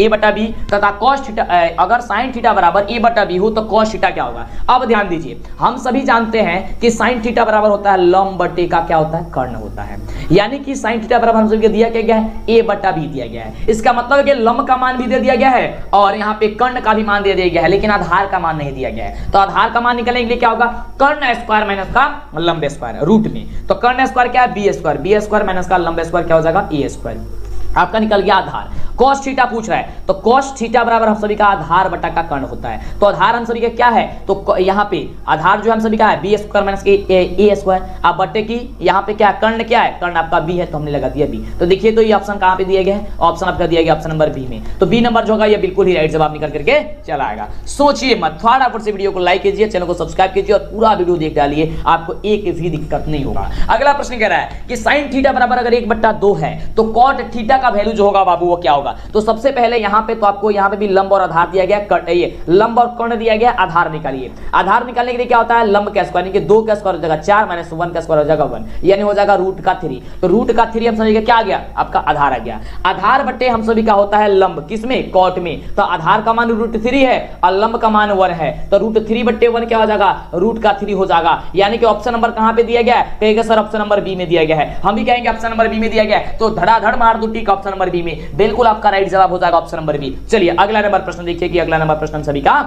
बटा बी तथा कॉस थीटा, अगर साइन थीटा बराबर ए बटा बी हो तो कॉस थीटा क्या होगा। अब ध्यान दीजिए, हम सभी जानते हैं कि साइन थीटा बराबर होता है लंब बटे का क्या होता है, कर्ण होता है। यानी कि साइन थीटा बराबर हम सभी को दिया क्या गया है, ए बटा बी दिया गया है। इसका मतलब है कि लंब का मान भी दे दिया गया है और यहाँ पे कर्ण का भी मान दे दिया गया है, लेकिन आधार का मान नहीं दिया गया है। तो आधार का मान निकलने के लिए क्या होगा, कर्ण स्क्वायर माइनस का लंब स्क्वायर रूट में। तो कर्ण स्क्वायर क्या है, बी स्क्वायर माइनस का लंब स्क्वायर क्या हो जाएगा, ए स्क्वायर। आपका निकल गया आधार। cos थीटा पूछ रहा है तो cos थीटा बराबर हम सभी का आधार बटा का कर्ण होता है। तो आधार हम सभी का क्या है, तो यहाँ पे आधार जो हम सभी का है बी स्क्वायर माइनस ए स्क्वायर, आप बटे की यहाँ पे क्या है, कर्ण क्या है, कर्ण आपका बी है तो हमने लगा दिया बी। तो देखिए तो ये ऑप्शन कहाँ पे दिया गया है, ऑप्शन आपका दिया गया ऑप्शन नंबर बी में। तो बी नंबर जो होगा ये बिल्कुल ही राइट जवाब निकल करके चला आएगा। सोचिए मत, फटाफट से वीडियो को लाइक कीजिए, चैनल को सब्सक्राइब कीजिए और पूरा वीडियो देख डालिए, आपको एक भी दिक्कत नहीं होगा। अगला प्रश्न कह रहा है कि साइन थीटा बराबर अगर 1/2 है तो कॉट थीटा का वैल्यू जो होगा बाबू वो क्या होगा। होगा। तो सबसे पहले यहाँ पे तो आपको यहाँ पे भी लंब और आधार दिया गया, ये लंब और कर्ण दिया गया, आधार निकालिए। आधार निकालने के लिए क्या होता है, लंब का स्क्वायर यानी कि 2 का स्क्वायर हो जाएगा 4 माइनस 1 का स्क्वायर हो जाएगा 1, यानी हो जाएगा रूट का 3। तो रूट का 3 हम समझिए क्या आ गया, आपका आधार आ गया। आधार बटे हम सभी का होता है लंब, किसमें, कॉट में। तो आधार का मान रूट 3 है और लंब का मान 1 है, तो रूट 3 बटे 1 क्या हो जाएगा, रूट का 3 हो जाएगा। यानी कि ऑप्शन नंबर कहां पे दिया गया है, कहेगा सर ऑप्शन नंबर बी में दिया गया है। हम भी कहेंगे ऑप्शन नंबर बी में दिया गया है, तो धड़ाधड़ मार दो टिक ऑप्शन नंबर बी में, बिल्कुल आपका राइट जवाब हो जाएगा ऑप्शन नंबर बी। चलिए अगला नंबर प्रश्न देखिए कि अगला नंबर प्रश्न सभी का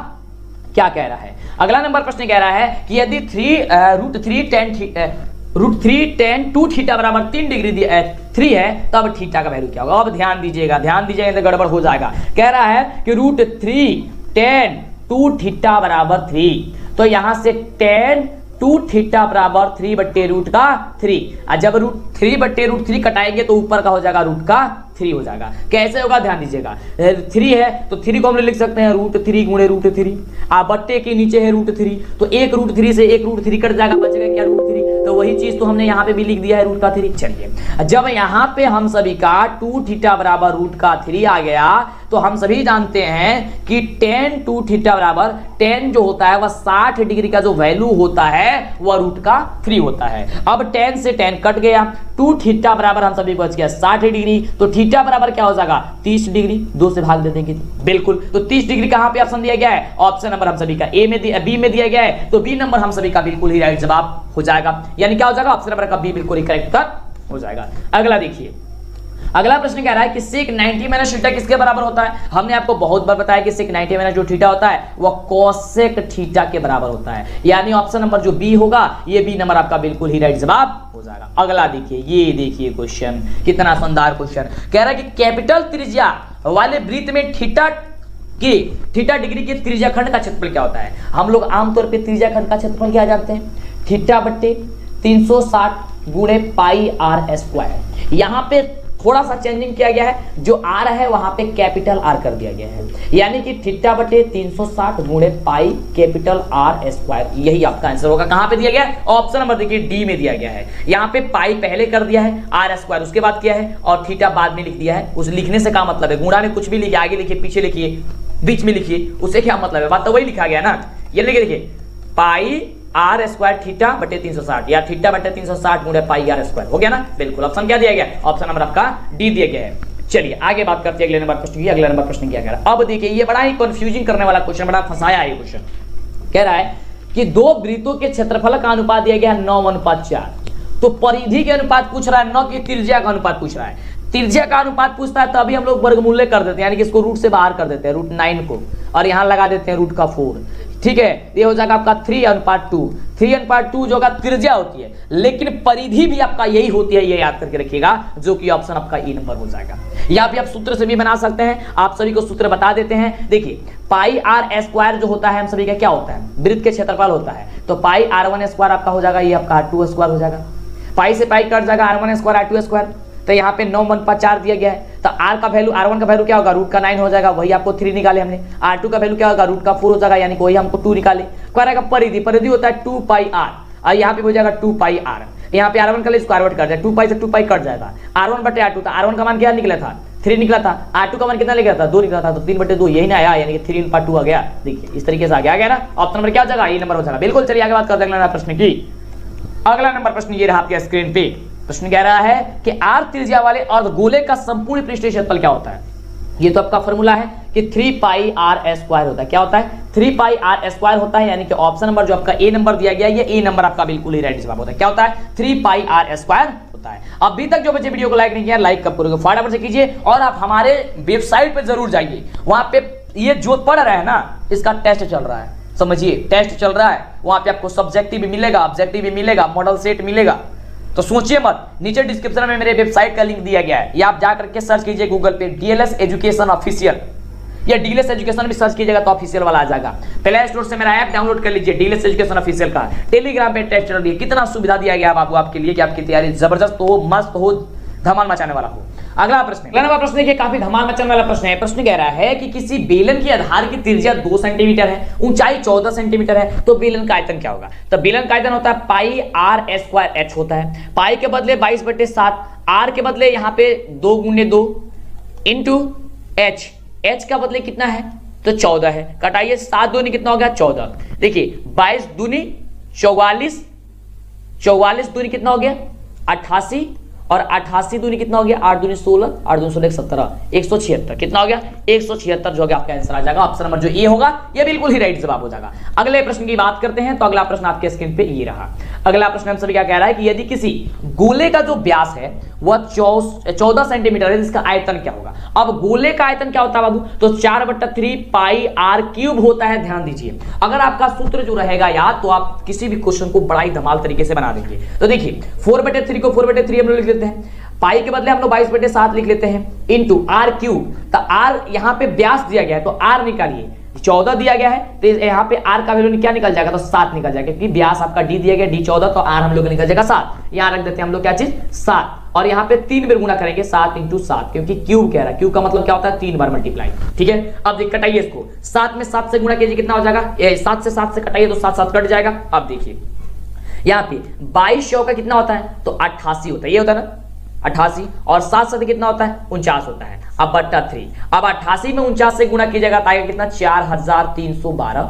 क्या कह रहा है। अगला नंबर प्रश्न कह रहा है कि यदि रूट 3 tan 2 थीटा बराबर 3 डिग्री 3 है, तब थीटा का वैल्यू क्या होगा। अब ध्यान दीजिएगा तो गड़बड़ हो जाएगा। कह रहा है कि रूट 3 tan 2 थीटा बराबर 3, तो यहां से tan 2 थीटा बराबर 3 बट्टे रूट का 3, और जब रूट 3 बट्टे रूट 3 कटाएंगे तो ऊपर का हो जाएगा रूट का 3 हो जाएगा। कैसे होगा ध्यान दीजिएगा, 3 है तो 3 को हम लिख सकते हैं रूट 3 गुणे रूट 3, बट्टे के नीचे है रूट 3, तो एक रूट 3 से एक रूट 3 कट जाएगा, बचेगा क्या रूट 3, तो वही चीज तो हमने यहाँ पे भी लिख दिया है रूट का 3। चलिए जब यहाँ पे हम सभी का 2 थीटा बराबर रूट का 3 आ गया, तो हम सभी जानते हैं कि tan 2 थीटा बराबर tan जो होता है वह 60 डिग्री का जो वैल्यू होता है वह रूट का 3 होता है। अब tan से tan कट गया, 2 थीटा बराबर हम सभी बच गया 60 डिग्री, तो थीटा बराबर क्या हो जाएगा 30 डिग्री, 2 से भाग दे देंगे बिल्कुल। तो 30 डिग्री कहां पे ऑप्शन दिया गया है, ऑप्शन नंबर हम सभी का बी में दिया गया है, तो बी नंबर हम सभी का बिल्कुल ही राइट जवाब हो जाएगा। यानी क्या हो जाएगा, ऑप्शन नंबर का बी बिल्कुल ही करेक्ट उत्तर हो जाएगा। अगला देखिए, अगला प्रश्न कह रहा है कि sec 90 माइनस थीटा किसके बराबर होता है। हमने आपको बहुत बार बताया कि sec 90 माइनस जो थीटा होता है वह cosec थीटा के बराबर होता है, यानी ऑप्शन नंबर जो बी होगा ये बी नंबर आपका बिल्कुल ही राइट जवाब हो जाएगा। अगला देखिए, ये देखिए क्वेश्चन, कितना शानदार क्वेश्चन। कह रहा है कि कैपिटल त्रिज्या वाले वृत्त में थीटा डिग्री के त्रिज्या खंड का क्षेत्रफल क्या होता है। हम लोग आमतौर पर त्रिज्या खंड का क्षेत्रफल क्या जानते हैं, थीटा बट्टे 360 गुणे पाई आर स्क्वायर। यहां पे थोड़ा सा चेंजिंग किया गया है, जो आर है वहां पे कैपिटल आर कर दिया गया है, यानी कि थीटा बटे 360 गुणे पाई कैपिटल आर स्क्वायर, यही आपका आंसर होगा। कहां पे दिया गया है, ऑप्शन नंबर देखिए डी में दिया गया है। यहां पे पाई पहले कर दिया है, आर स्क्वायर उसके बाद किया है, और थीटा बाद में लिख दिया है। उस लिखने से क्या मतलब है, गुणा में कुछ भी लिखिए, आगे लिखिए, पीछे लिखिए, बीच में लिखिए, उससे क्या मतलब है, बात तो वही लिखा गया ना। ये देखिए पाई आर स्क्वायर थीटा बटे 360 या थीटा बटे 360 गुणे पाई आर स्क्वायर हो गया ना, बिल्कुल। ऑप्शन क्या दिया गया, ऑप्शन नंबर आपका डी दिया गया है। चलिए आगे बात करते हैं अगले नंबर प्रश्न की। अगला नंबर प्रश्न क्या कह रहा है, अब देखिए ये बड़ा ही कंफ्यूजिंग करने वाला क्वेश्चन, बड़ा फंसाया है ये क्वेश्चन। कह रहा है कि 2 वृत्तों के क्षेत्रफल का अनुपात दिया गया है 9:4, तो परिधि के अनुपात पूछ रहा है, न कि त्रिज्या का अनुपात पूछ रहा है। त्रिज्या का अनुपात पूछता है तभी हम लोग वर्गमूल्य कर देते हैं, यानी कि इसको रूट से बाहर कर देते हैं, रूट 9 को, और यहां लगा देते हैं रूट का 4, ठीक है। ये हो जाएगा आपका 3/2। 3/2 जो का त्रिज्या होती है, लेकिन परिधि भी आपका यही होती है, ये याद करके रखिएगा, जो कि ऑप्शन आपका ई नंबर हो जाएगा। या भी आप सूत्र से भी बना सकते हैं, आप सभी को सूत्र बता देते हैं। देखिए पाई आर स्क्वायर जो होता है हम सभी का क्या होता है, वृत्त के क्षेत्रफल होता है, तो पाई r1 स्क्वायर आपका हो जाएगा, ये आपका r2 स्क्वायर हो जाएगा। पाई से पाई कट जाएगा, r1 स्क्वायर r2 स्क्वायर, तो यहाँ पे 9:4 दिया गया है, तो r का वैल्यू, r1 का वैल्यू क्या होगा, रूट का 9 हो जाएगा, वही आपको 3 निकाले हमने। r2 का वैल्यू क्या होगा, रूट का 4 हो जाएगा, यानी कि वही हमको 2 निकाले। कह रहा है परिधि, परिधि होता है 2 पाई r, और यहाँ पे हो जाएगा 2 पाई r, यहाँ पे r1 का ले स्क्वायर रूट कर जाएगा, 2 पाई से 2 पाई कट जाएगा, r1 बटे r2, तो r1 का मान क्या निकला था, 3 निकला था, r2 का मान कितना निकला था, 2 निकला था, तो 3/2 यही ना आया, यानी कि 3/2 आ गया। देखिए इस तरीके से आ गया ना, ऑप्शन नंबर क्या हो जाएगा, ये नंबर हो जाएगा, बिल्कुल। चलिए आगे बात करते हैं अगला प्रश्न की। अगला नंबर प्रश्न ये रहा आपके स्क्रीन पे। प्रश्न कह रहा है कि r त्रिज्या वाले अर्धगोले का संपूर्ण पृष्ठीय क्षेत्रफल क्या होता है। ये तो आपका फॉर्मूला है कि 3 पाई r स्क्वायर होता है। क्या होता है, 3 पाई r स्क्वायर होता है, यानी कि ऑप्शन नंबर जो आपका ए नंबर दिया गया, ये ए नंबर आपका बिल्कुल ही राइट जवाब होता है। क्या होता है, 3 पाई r स्क्वायर होता है। अभी तक जो बच्चे वीडियो को लाइक नहीं किया, लाइक कब करोगे, फटाफट से कीजिए, और आप हमारे वेबसाइट पे जरूर जाइए, वहां पे ये जो पढ़ रहे हैं ना, इसका टेस्ट चल रहा है, समझिए टेस्ट चल रहा है, वहां पे आपको सब्जेक्टिव भी मिलेगा, ऑब्जेक्टिव भी मिलेगा, मॉडल सेट मिलेगा। तो सोचिए मत, नीचे डिस्क्रिप्शन में मेरे वेबसाइट का लिंक दिया गया है, या आप जा करके सर्च कीजिए गूगल पे डीएलएस एजुकेशन ऑफिशियल, या डीएलएस एजुकेशन भी सर्च कीजिएगा तो ऑफिशियल वाला आ जाएगा। प्ले स्टोर से मेरा ऐप डाउनलोड कर लीजिए, डीएलएस एजुकेशन ऑफिशियल का। टेलीग्राम पे टेस्ट चल रही है, कितना सुविधा दिया गया बाबू आपके लिए कि आपकी तैयारी जबरदस्त हो, मस्त हो, धमाल मचाने वाला हो। अगला प्रश्न, अगला प्रश्न देखिए, काफी धमाल मचाने वाला प्रश्न है। प्रश्न कह रहा है कि किसी बेलन की आधार की त्रिज्या 2 सेंटीमीटर है, ऊंचाई 14 सेंटीमीटर है, तो बेलन का आयतन क्या होगा। तो बेलन का आयतन होता है पाई आर स्क्वायर एच होता है। पाई के बदले 22/7, आर के बदले यहाँ पे 2 × 2 इंटू एच का बदले कितना है तो 14 है, कटाइए 7 दूनी कितना हो गया 14। देखिए 22 दूनी 44, 44 दूनी कितना हो गया 88 और 88 दूनी कितना हो गया 8 दूनी 16, 8 दूनी 16 17, 176 कितना हो गया 176 जो गया आपका आंसर आ जाएगा। ऑप्शन नंबर जो ए होगा ये बिल्कुल ही राइट जवाब हो जाएगा। अगले प्रश्न की बात करते हैं तो अगला प्रश्न आपके स्क्रीन पे ये रहा। अगला प्रश्न हम सभी क्या कह रहा है कि यदि किसी गोले का जो व्यास है वह 14 सेंटीमीटर है, इसका आयतन क्या होगा। अब गोले का आयतन क्या होता है बाबू, तो 4/3 पाई आर क्यूब होता है। ध्यान दीजिए अगर आपका सूत्र जो रहेगा याद तो आप किसी भी क्वेश्चन को बड़ा ही धमाल तरीके से बना देंगे। तो देखिए 4/3 को 4/3 हम लोग लिख लेते हैं, पाई के बदले हम लोग 22/7 लिख लेते हैं इंटू आर क्यूब। तो आर यहां पे व्यास दिया गया है तो आर निकालिए, 14 दिया गया है तो यहाँ पे आर का वैल्यू क्या निकल जाएगा तो 7 निकल जाएगा, क्योंकि व्यास आपका डी दिया गया, डी 14 तो आर हम लोग निकल जाएगा 7। यहां रख देते हैं हम लोग क्या चीज 7 और यहाँ पे 3 बार गुणा करेंगे 7 × 7, क्योंकि क्यूब कह रहा है, क्यूब का मतलब क्या होता है 3 बार मल्टीप्लाई। ठीक है अब देख कटाइए इसको, 7 में 7 से गुणा कीजिए कितना हो जाएगा, 7 से 7 से कटाइए तो 7 7 कट जाएगा। अब देखिए यहाँ पे 22 का कितना होता है तो 88 होता है, ये होता है ना 88 और 7 से कितना होता है 49 होता है। अब बट्टा 3, अब 88 में 49 से गुणा कीजिएगा तो आएगा कितना 4312,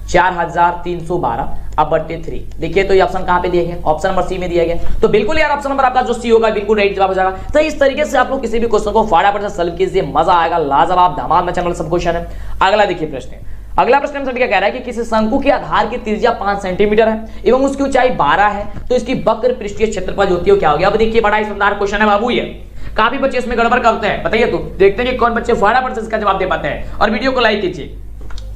4312 अब बट्टे 3। देखिए तो ये ऑप्शन कहां पे दिया गया, ऑप्शन नंबर सी में दिया गया। तो बिल्कुल यार ऑप्शन नंबर आपका जो सी होगा बिल्कुल राइट जवाब हो जाएगा। तो इस तरीके से आप लोग किसी भी क्वेश्चन को फटाफट से सॉल्व कीजिए, मजा आएगा, लाजवाब धमाल में चैनल सब क्वेश्चन है। अगला देखिए प्रश्न, अगला प्रश्न हमसे क्या कह रहा है कि किसी शंकु के आधार की त्रिज्या 5 सेंटीमीटर है एवं उसकी ऊंचाई 12 है तो इसकी वक्र पृष्ठीय क्षेत्रफल जो होती है क्या हो गया। अब देखिए बड़ा ही शानदार क्वेश्चन है बाबू, ये काफी बच्चे इसमें गड़बड़ करते हैं, बताइए तो देखते हैं कि कौन बच्चे फटाफट से इसका जवाब दे पाते हैं और वीडियो को लाइक कीजिए।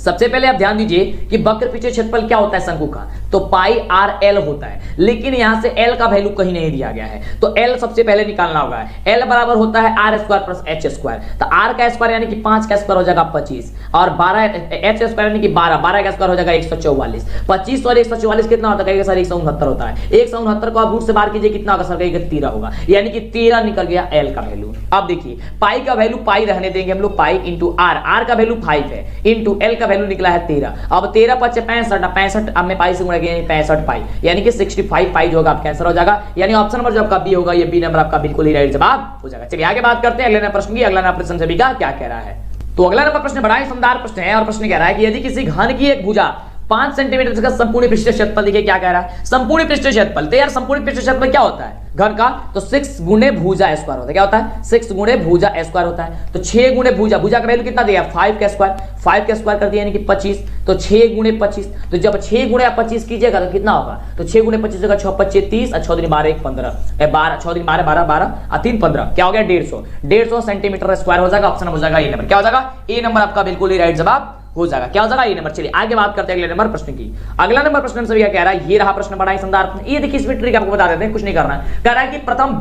सबसे पहले आप ध्यान दीजिए कि वक्र पृष्ठीय क्षेत्रफल क्या होता है शंकु का, तो पाई आर एल होता है, लेकिन यहां से एल का वैल्यू कहीं नहीं दिया गया है तो एल सबसे पहले निकालना होगा। एल बराबर होता है R square plus H square, तो आर का स्क्वायर यानी कि 5 का स्क्वायर हो जाएगा 25 और 12 एच स्क्वायर यानी कि 12 का स्क्वायर हो जाएगा 144। 25 और 144 कितना होता है सर 169 होता है, 169 को आप रूट से बाहर कीजिए कितना होगा सर 13 होगा, यानी कि 13 निकल गया एल का वैल्यू। अब देखिए पाई का वैल्यू पाई रहने देंगे हम लोग, पाई इंटू आर, आर का वैल्यू 5 है इंटू एल का वैल्यू निकला है 13। अब 13 × 5 = 65, अब मैं पाई से गुणा किया 65 पाई यानी कि 65 पाई जो होगा आपका आंसर हो जाएगा, यानी ऑप्शन नंबर जो आपका बी होगा ये बी नंबर आपका बिल्कुल ही राइट जवाब हो जाएगा। चलिए आगे बात करते हैं अगले प्रश्न की। अगला प्रश्न सभी का क्या कह रहा है, तो अगला नंबर प्रश्न बड़ा ही शानदार प्रश्न है और प्रश्न कह रहा है कि यदि किसी घन की एक भुजा 5 सेंटीमीटर का संपूर्ण पृष्ठीय क्षेत्रफल, देखिए क्या कह रहा है संपूर्ण पृष्ठीय क्षेत्रफल। तो यार संपूर्ण पृष्ठीय क्षेत्रफल क्या होता है घन का, तो 6 गुणे भुजा स्क्वायर होता है, क्या होता है 6 गुणे भुजा स्क्वायर होता है। तो 6 गुणे भुजा, भुजा का वैल्यू कितना दिया 5 का स्क्वायर, 5 का स्क्वायर कर दिया यानी कि 25, तो 6 गुणे 25, तो जब 6 गुणे 25 कीजिएगा तो कितना होगा, तो 6 गुणे 25 होगा 6 × 5 = 30 और 6 × 12 = 15, 6 × 12 12 12 और 3 15 क्या हो गया 150 सेंटीमीटर स्क्वायर हो जाएगा। ऑप्शन हो जाएगा ए नंबर, क्या हो जाएगा ए नंबर आपका बिल्कुल ही राइट जवाब हो जाएगा, क्या हो जाएगा ए नंबर। चलिए आगे बात करते हैं अगले नंबर प्रश्न की। अगला नंबर प्रश्न सभी क्या कह रहा है, ये रहा प्रश्न बड़ा ही शानदार प्रश्न। ये देखिए इसमें ट्रिक आपको बता देते हैं, कुछ नहीं करना है। कह रहा है कि प्रथम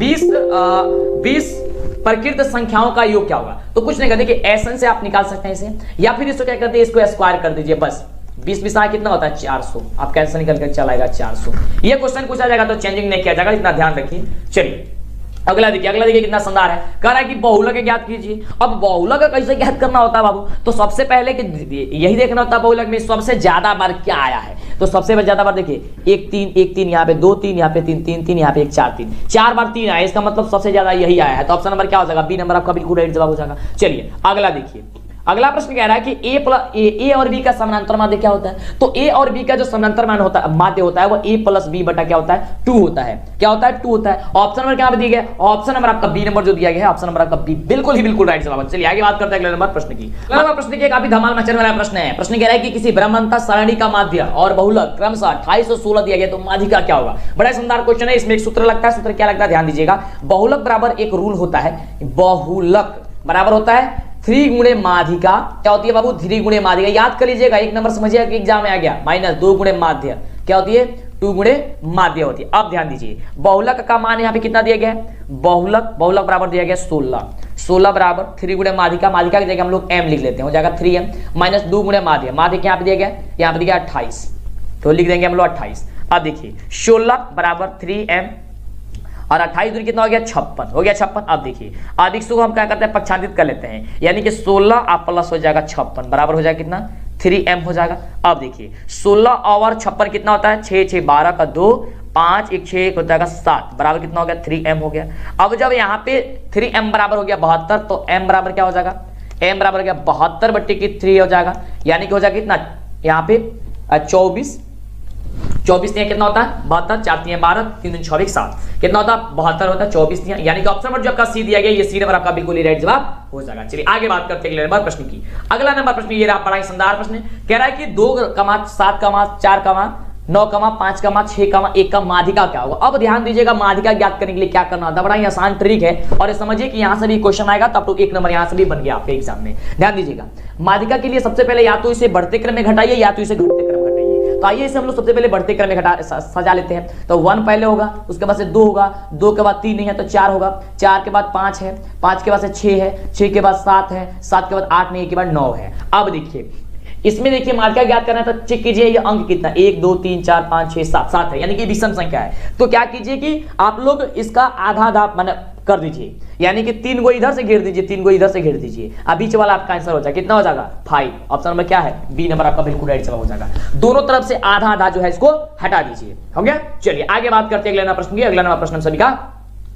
20 प्रकृत संख्याओं का योग क्या होगा, तो कुछ नहीं करते कि एसन से आप निकाल सकते हैं इसे, या फिर इसको क्या करते हैं इसको स्क्वायर कर दीजिए बस। 20 20 कितना होता है 400, आप कैसे निकल कर चलाएगा 400। ये क्वेश्चन पूछा जाएगा तो चेंजिंग नहीं किया जाएगा, इतना ध्यान रखिए। चलिए अगला देखिए कितना शानदार है, कह रहा है कि बहुलक ज्ञात कीजिए। अब बहुलक कैसे ज्ञात करना होता है बाबू, तो सबसे पहले कि यही देखना होता है बहुलक में सबसे ज्यादा बार क्या आया है। तो सबसे ज्यादा बार देखिए 1 3 1 3, यहाँ पे 2 3, यहाँ पे 3 3 3, यहाँ पे 1 4 3, 4 बार 3 आया, इसका मतलब सबसे ज्यादा यही आया है। तो ऑप्शन नंबर क्या हो जाएगा बी नंबर आपका बिल्कुल राइट जवाब हो जाएगा। चलिए अगला देखिए, अगला प्रश्न कह रहा है कि ए और बी का समानांतर माध्य क्या होता है, तो ए और बी का जो समानांतर माध्य होता है वो a + b बटा क्या होता है 2 होता है, क्या होता है 2 होता है। ऑप्शन नंबर क्या दिया गया, ऑप्शन नंबर आपका बी नंबर जो दिया गया है, ऑप्शन नंबर आपका बी बिल्कुल ही बिल्कुल राइट जवाब। चलिए आगे बात करते हैं अगले नंबर प्रश्न की। अगला नंबर प्रश्न की काफी धमाल मचने वाला प्रश्न है। प्रश्न कह रहा है कि किसी ब्रह्मांतर सारणी का माध्य और बहुलक क्रमशः 28 और 16 दिया गया तो माध्य का क्या होगा। बड़ा शानदार क्वेश्चन है, इसमें एक सूत्र लगता है, सूत्र क्या लगता है ध्यान दीजिएगा। बहुलक बराबर एक रूल होता है, बहुलक बराबर होता है 3 गुणे माध्यिका, क्या होती है बाबू 3 गुणे माध्यिका, याद कर लीजिएगा एक नंबर समझिएगा कि एग्जाम में आ गया -2 गुणे माध्य क्या होती है 2 गुणे माध्य होती है। अब ध्यान दीजिए बहुलक का मान यहाँ पे कितना दिया गया है, बहुलक बराबर दिया गया 16 बराबर 3 गुणे माध्यिका, माध्यिका की जगह हम लोग m लिख लेते हैं, हो जाएगा 3m -2 गुणे माध्य, माध्य यहाँ पे दिया गया, यहाँ पे दिया 28 तो लिख देंगे हम लोग 28। अब देखिए 16 बराबर 3m और 28 दूनी कितना हो गया 56, हो गया 56। अब देखिए अधिक को हम क्या करते हैं पक्षांतरित कर लेते हैं, यानी कि 16 आप प्लस हो जाएगा 56 बराबर हो जाएगा कितना 3m हो जाएगा। अब देखिए 16 और 56 कितना होता है 6 6 12 का 2 5 1 6 हो जाएगा 7 बराबर कितना हो गया 3m हो गया। अब जब यहाँ पे 3m बराबर हो गया 72 तो m बराबर क्या हो जाएगा m बराबर क्या 72 बट्टे की 3 हो जाएगा, यानी कि हो जाएगा कितना यहाँ पे 24 कितना होता है 72, 4 3 12, 3 3 24 7, कितना होता है 72 होता है 24 यानी कि ऑप्शन नंबर जो आपका सी दिया गया ये सी नंबर आपका बिल्कुल ही राइट जवाब हो जाएगा। चलिए आगे बात करते हैं अगले नंबर प्रश्न की। अगला नंबर प्रश्न ये रहा बड़ा ही शानदार प्रश्न, कह रहा है कि 2, 7, 4, 9, 5, 6, 1 का माध्यिका क्या होगा। अब ध्यान दीजिएगा माध्यिका ज्ञात करने के लिए क्या करना होता है, बड़ा ही आसान ट्रिक है और समझिए कि यहां से भी क्वेश्चन आएगा तब तो 1 नंबर यहां से भी बन गया आपके एग्जाम में। ध्यान दीजिएगा माध्यिका के लिए सबसे पहले या तो इसे बढ़ते क्रम में घटाइए या तो इसे घटते क्रम में घटाइए। तो आइए इसे हम लोग सबसे पहले बढ़ते क्रम में सजा लेते हैं। तो 1 पहले होगा, उसके बाद से 2 होगा, 2 के बाद 3 नहीं है तो 4 होगा, 4 के बाद 5 है, 5 के बाद से 6 है, 6 के बाद 7 है, 7 के बाद 8 नहीं, के बाद 9 है। अब देखिए इसमें देखिए माध्यिका ज्ञात करना है तो चेक कीजिए ये अंक कितना 1 2 3 4 5 6 7 7 है, यानी कि विषम संख्या है। तो क्या कीजिए कि आप लोग इसका आधा आधा माने कर दीजिए, यानी कि 3 को इधर से घेर दीजिए, 3 को इधर से घेर दीजिए। अब बीच वाला आपका आंसर हो जाएगा कितना हो जाएगा 5। ऑप्शन नंबर क्या है बी नंबर आपका बिल्कुल राइट जवाब हो जाएगा। दोनों तरफ से आधा आधा जो है इसको हटा दीजिए। हो गया। चलिए आगे बात करते हैं अगला प्रश्न की। अगला नंबर प्रश्न हम सभी का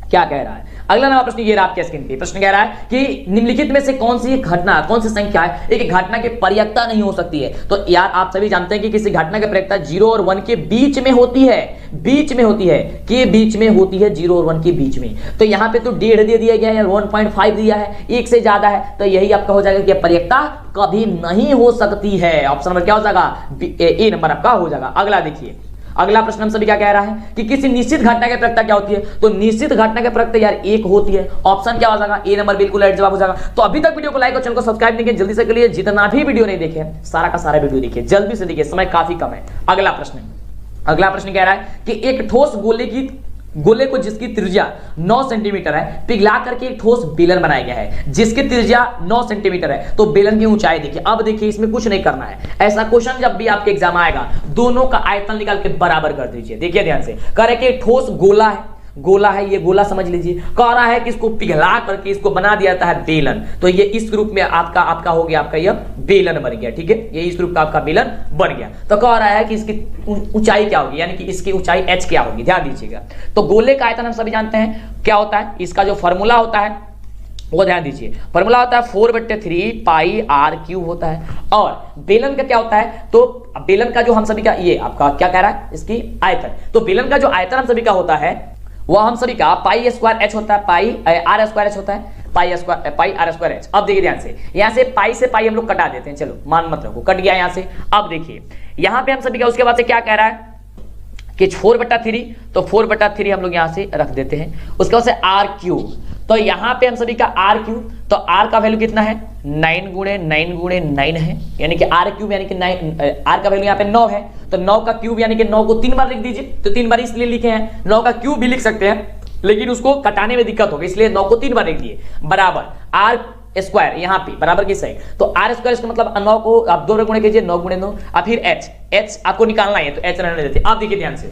क्या कह रहा है। अगला नंबर प्रश्न ये रहा आपके स्क्रीन पे। प्रश्न कह रहा है कि निम्नलिखित में से कौन सी घटना, कौन सी संख्या है एक घटना की पर्यायता नहीं हो सकती है। तो यार आप सभी जानते हैं कि किसी घटना की पर्यायता 0 और 1 के बीच में होती है, बीच में होती है, के बीच में होती है 0 और 1 के बीच में। तो यहाँ पे तो 1.5 दे दिया गया है, 1.5 दिया है, 1 से ज्यादा है, तो यही आपका हो जाएगा कि पर्यायता कभी नहीं हो सकती है। ऑप्शन नंबर क्या हो जाएगा ए नंबर आपका हो जाएगा। अगला देखिए अगला प्रश्न हम सभी क्या कह रहा है कि किसी निश्चित घटना की पर्यायता क्या होती है। तो निश्चित घटना की पर्यायता यार 1 होती है। ऑप्शन क्या हो जाएगा ए नंबर बिल्कुल राइट जवाब हो जाएगा। तो अभी तक वीडियो को लाइक और चैनल को सब्सक्राइब नहीं किया जल्दी से करिए, जितना भी वीडियो नहीं देखे सारा का सारा वीडियो देखिए, जल्दी से देखिए, समय काफी कम है। अगला प्रश्न कह रहा है कि एक ठोस गोले को जिसकी त्रिज्या 9 सेंटीमीटर है पिघला करके एक ठोस बेलन बनाया गया है जिसकी त्रिज्या 9 सेंटीमीटर है। तो बेलन की ऊंचाई देखिए। अब देखिए इसमें कुछ नहीं करना है, ऐसा क्वेश्चन जब भी आपके एग्जाम आएगा दोनों का आयतन निकाल के बराबर कर दीजिए। देखिए ध्यान से, कह रहे कि ठोस गोला है, ये गोला समझ लीजिए, कह रहा है कि इसको पिघला करके इसको बना दिया जाता है बेलन। तो ये इस रूप में आपका हो गया, आपका ये बेलन बन गया। ठीक है, ये इस रूप का आपका बेलन बन गया। तो कह रहा है कि इसकी ऊंचाई क्या होगी, यानी कि इसकी ऊंचाई h क्या होगी। ध्यान दीजिएगा, तो गोले का आयतन हम सभी जानते हैं क्या होता है, इसका जो फॉर्मूला होता है वो ध्यान दीजिए, फॉर्मूला होता है 4/3 पाई r क्यूब होता है। और बेलन का क्या होता है, तो बेलन का जो हम सभी का ये आपका क्या कह रहा है इसकी आयतन, तो बेलन का जो आयतन हम सभी का होता है वह हम सभी का पाई स्क्वायर h होता है, पाई r स्क्वायर h होता है, पाई r स्क्वायर h। अब देखिए ध्यान से, यहां से पाई से पाई हम लोग कटा देते हैं, चलो मान मत रखो, कट गया यहां से। अब देखिए यहां पे हम सभी का उसके बाद से क्या कह रहा है कि 4/3, तो 4/3 हम लोग यहां से रख देते हैं। उसके बाद से r क्यूब, तो यहां पे हम सभी का r क्यूब, तो r का वैल्यू कितना है 9 गुणे 9 है, यानी कि r क्यूब यानी कि 9, r का वैल्यू यहाँ पे 9 है, तो 9 का क्यूब यानी कि 9 को 3 बार लिख दीजिए। तो 3 बार इसलिए लिखे हैं, 9 का क्यूब भी लिख सकते हैं लेकिन उसको कटाने में दिक्कत होगी, इसलिए 9 को 3 बार लिख दिए, बराबर r स्क्वायर यहाँ पे बराबर किस है, तो r स्क्वायर इसका मतलब 9 को आप 2 गुणे कीजिए, 9 गुणे 9, अब फिर h आपको निकालना है तो h रहने देते। आप देखिए ध्यान से,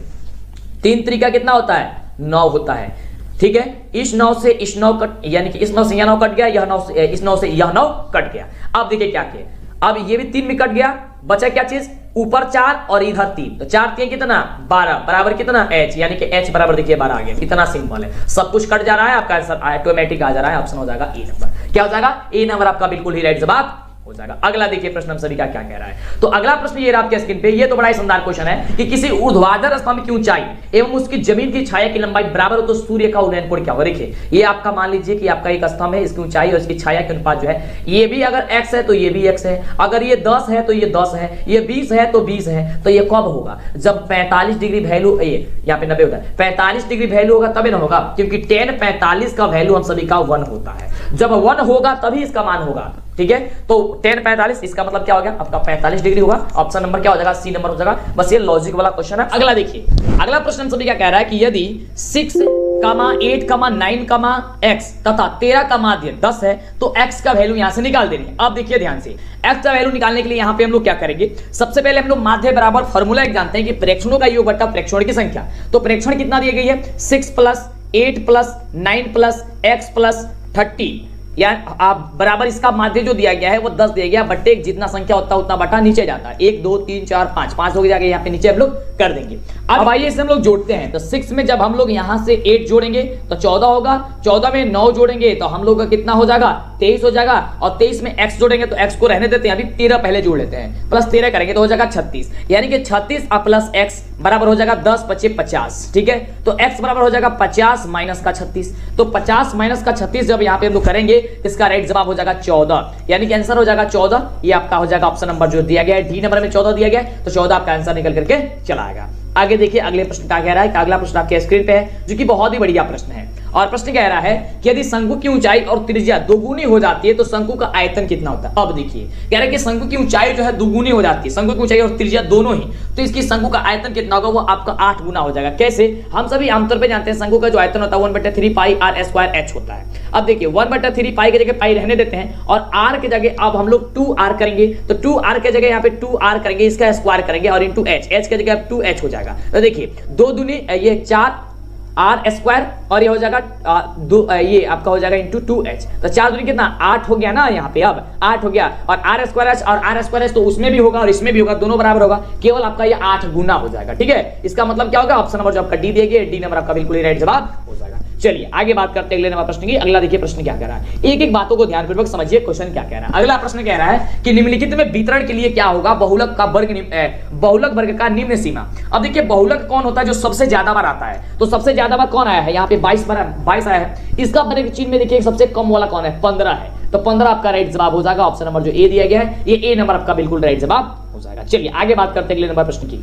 3 तरीका कितना होता है 9 होता है। ठीक है, इस 9 से इस 9 कट, यानी कि इस 9 से यह 9 कट गया, यह 9 से इस 9 से यह 9 कट गया। अब देखिए क्या किया, अब ये भी 3 में कट गया, बचा क्या चीज ऊपर 4 और इधर 3, तो 4 3 कितना 12 बराबर कितना h, यानी कि h बराबर देखिए 12 आ गया। कितना सिंपल है, सब कुछ कट जा रहा है, आपका आंसर ऑटोमेटिक आ जा रहा है। ऑप्शन हो जाएगा ए नंबर। क्या हो जाएगा ए नंबर आपका बिल्कुल ही राइट जवाब हो जाएगा। अगला देखिए प्रश्न हम सभी का क्या कह रहा है। तो अगला प्रश्न ये रहा आपके स्क्रीन पे, ये तो बड़ा ही शानदार क्वेश्चन है कि किसी ऊर्ध्वाधर स्तंभ की ऊंचाई एवं उसकी जमीन की छाया की लंबाई बराबर हो तो सूर्य का उन्नयन कोण क्या होगा। देखिए ये आपका मान लीजिए कि आपका एक स्तंभ है, इसकी ऊंचाई और इसकी छाया के अनुपात जो है, ये भी अगर x है तो ये भी x है, अगर ये 10 है तो ये 10 है, ये 20 है तो 20 है। तो ये कब होगा, जब 45 डिग्री वैल्यू, यहाँ पे 90 होता है, 45 डिग्री वैल्यू होगा तभी ना होगा, क्योंकि tan 45 का वैल्यू हम सभी का 1 होता है। जब 1 होगा तभी इसका मान होगा। ठीक है, तो tan 45 इसका मतलब क्या हो गया आपका 45 डिग्री होगा। ऑप्शन नंबर क्या हो जाएगा सी नंबर हो जाएगा। बस ये लॉजिक वाला क्वेश्चन है। अगला देखिए, अगला प्रश्न सभी क्या कह रहा है कि यदि 6, 8, 9, x तथा 13 का माध्य 10 है तो x का वैल्यू यहां से निकाल देंगे। अब देखिए ध्यान से, x का वैल्यू निकालने के लिए यहां पे हम लोग क्या करेंगे, सबसे पहले हम लोग माध्य बराबर फॉर्मूला एक जानते हैं कि प्रेक्षणों का योग बटा प्रेक्षण की संख्या। तो प्रेक्षण कितना दी गई है 6 + 8 + 9 + x + 30, या आप बराबर इसका माध्य जो दिया गया है वो 10 दिया गया, बट्टे जितना संख्या होता है उतना बटा नीचे जाता है, 1 2 3 4 5 हो जाएगा, यहाँ पे नीचे हम लोग कर देंगे। अब आइए इसे हम लोग जोड़ते हैं। तो 6 में जब हम लोग यहां से 8 जोड़ेंगे तो 14 होगा, 14 में 9 जोड़ेंगे तो हम लोग का कितना हो जाएगा 23 हो जाएगा, और 23 में x जोड़ेंगे तो x को रहने देते हैं, अभी 13 पहले जोड़ लेते हैं, प्लस 13 करेंगे तो हो जाएगा 36, यानी कि 36 प्लस x बराबर हो जाएगा 10 25 50। ठीक है, तो x बराबर हो जाएगा 50 माइनस का 36, तो 50 माइनस का 36 जब यहाँ पे हम लोग करेंगे इसका राइट जवाब हो जाएगा 14, यानी कि आंसर हो जाएगा 14। ये आपका हो जाएगा ऑप्शन नंबर जो दिया गया है डी नंबर में 14 दिया गया है, तो 14 आपका आंसर निकल करके चला आएगा। आगे देखिए अगले प्रश्न क्या कह रहा है। अगला प्रश्न आपके स्क्रीन पे है जो कि बहुत ही बढ़िया प्रश्न है, और प्रश्न कह रहा है कि यदि शंकु की ऊंचाई और त्रिज्या दोगुनी हो जाती है तो शंकु का आयतन कितना होता है। अब देखिए कह रहा है कि शंकु की ऊंचाई जो है दोगुनी हो जाती है, शंकु की ऊंचाई और त्रिज्या दोनों ही, तो इसकी शंकु का आयतन कितना होगा, वो आपका 8 गुना हो जाएगा। कैसे, हम सभी आमतौर पर जानते हैं शंकु का जो आयतन होता है 1/3 पाई r स्क्वायर h होता है। अब देखिए 1/3 पाई की जगह पाई रहने देते हैं, और r की जगह अब हम लोग 2r करेंगे, तो 2r की जगह यहाँ पे 2r करेंगे, इसका स्क्वायर करेंगे और इंटू h की जगह 2h हो जाएगा। तो देखिए 2 दूनी ये 4 आर स्क्वायर और ये हो जाएगा ये आपका हो जाएगा इंटू 2h, तो 4 दूनी कितना 8 हो गया ना, यहाँ पे अब 8 हो गया, और आर स्क्वायर एच और आर स्क्वायर एच तो उसमें भी होगा और इसमें भी होगा, दोनों बराबर होगा, केवल आपका ये 8 गुना हो जाएगा। ठीक है, इसका मतलब क्या होगा, ऑप्शन नंबर जो आपका डी दिया गया, डी नंबर आपका बिल्कुल राइट जवाब हो जाएगा। चलिए आगे बात करते हैं अगले नंबर प्रश्न की। अगला देखिए प्रश्न क्या कह रहा है, एक एक बातों को ध्यानपूर्वक समझिए, क्वेश्चन क्या कह रहा है। अगला प्रश्न कह रहा है कि निम्नलिखित में वितरण के लिए क्या होगा बहुलक वर्ग का निम्न सीमा। अब देखिए बहुलक कौन होता है, जो सबसे ज्यादा बार आता है, तो सबसे ज्यादा बार कौन आया है, यहाँ पे 22 आया है। इसका वर्ग चिन्ह में देखिए सबसे कम वाला कौन है, 15 है, तो 15 आपका राइट जवाब हो जाएगा। ऑप्शन नंबर जो ए दिया गया है, ये ए नंबर आपका बिल्कुल राइट जवाब हो जाएगा। चलिए आगे बात करते हैं अगले नंबर प्रश्न की।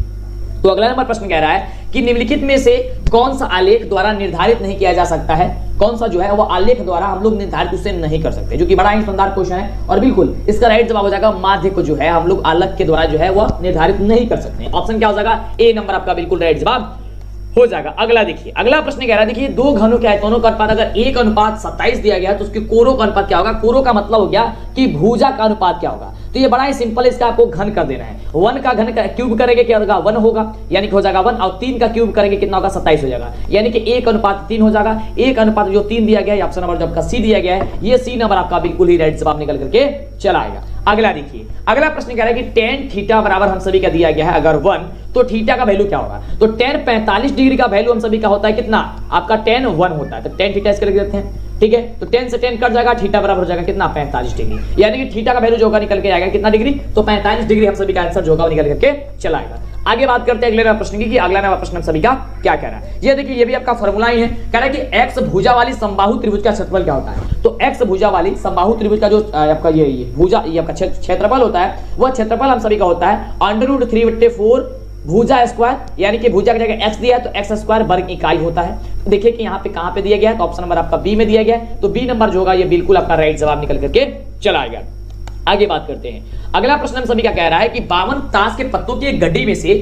तो अगला नंबर प्रश्न कह रहा है कि निम्नलिखित में से कौन सा आलेख द्वारा निर्धारित नहीं किया जा सकता है, कौन सा जो है वो आलेख द्वारा हम लोग निर्धारित उससे नहीं कर सकते, जो कि बड़ा ही शानदार क्वेश्चन है, और बिल्कुल इसका राइट जवाब हो जाएगा माध्य को जो है हम लोग आलेख के द्वारा जो है वो निर्धारित नहीं कर सकते। ऑप्शन क्या हो जाएगा, ए नंबर आपका बिल्कुल राइट जवाब हो जाएगा। अगला देखिए, अगला प्रश्न कह रहा है, देखिए दो घनों के आयतनों का अनुपात अगर 1:27 दिया गया तो उसके कोरों का अनुपात क्या होगा। कोरों का मतलब हो गया कि भुजा का अनुपात क्या होगा, तो ये बड़ा ही सिंपल है, इसका आपको घन कर देना है। 1 का घन क्यूब करेंगे क्या होगा, 1 होगा, यानी कि हो जाएगा 1, और 3 का क्यूब करेंगे कितना होगा 27 हो जाएगा, यानी कि 1:3 हो जाएगा। 1 जो 3 दिया गया है, ऑप्शन नंबर जो आपका सी दिया गया है, ये सी नंबर आपका बिल्कुल ही राइट जवाब निकल करके चला आएगा। अगला देखिए, अगला प्रश्न कह रहा है कि tan थीटा बराबर हम सभी का दिया गया है अगर 1, तो थीटा का वैल्यू क्या होगा। तो tan 45 डिग्री का वैल्यू हम सभी का होता है कितना, आपका tan 1 होता है, तो tan थीटा इसके लिख देते हैं। ठीक है, तो 10 से 10 कट जाएगा, थीटा बराबर हो जाएगा कितना 45 डिग्री, यानी कि थीटा का वैल्यू जो होगा निकल के आएगा कितना डिग्री, तो 45 डिग्री हम सभी का आंसर जो होगा निकल करके चला आएगा। आगे बात करते हैं अगले नंबर प्रश्न की, अगला नंबर प्रश्न हम सभी का क्या कह रहा है। ये देखिए ये भी आपका फॉर्मूला ही है, कह रहा है कि x भुजा वाली समबाहु त्रिभुज का क्षेत्रफल क्या होता है। तो x भुजा वाली समबाहु त्रिभुज का जो आपका ये भुजा ये आपका क्षेत्रफल होता है, वह क्षेत्रफल हम सभी का होता है √3/4 भुजा स्क्वायर, यानी कि भुजा की जगह x दिया है तो x स्क्वायर वर्ग इकाई होता है। तो देखिए कि यहाँ पे कहाँ पे दिया गया है, तो ऑप्शन नंबर आपका बी में दिया गया है, तो बी नंबर जो होगा ये बिल्कुल आपका राइट जवाब निकल करके चला आएगा। आगे बात करते हैं, अगला प्रश्न हम सभी का कह रहा है कि 52 ताश के पत्तों की एक गड्डी में से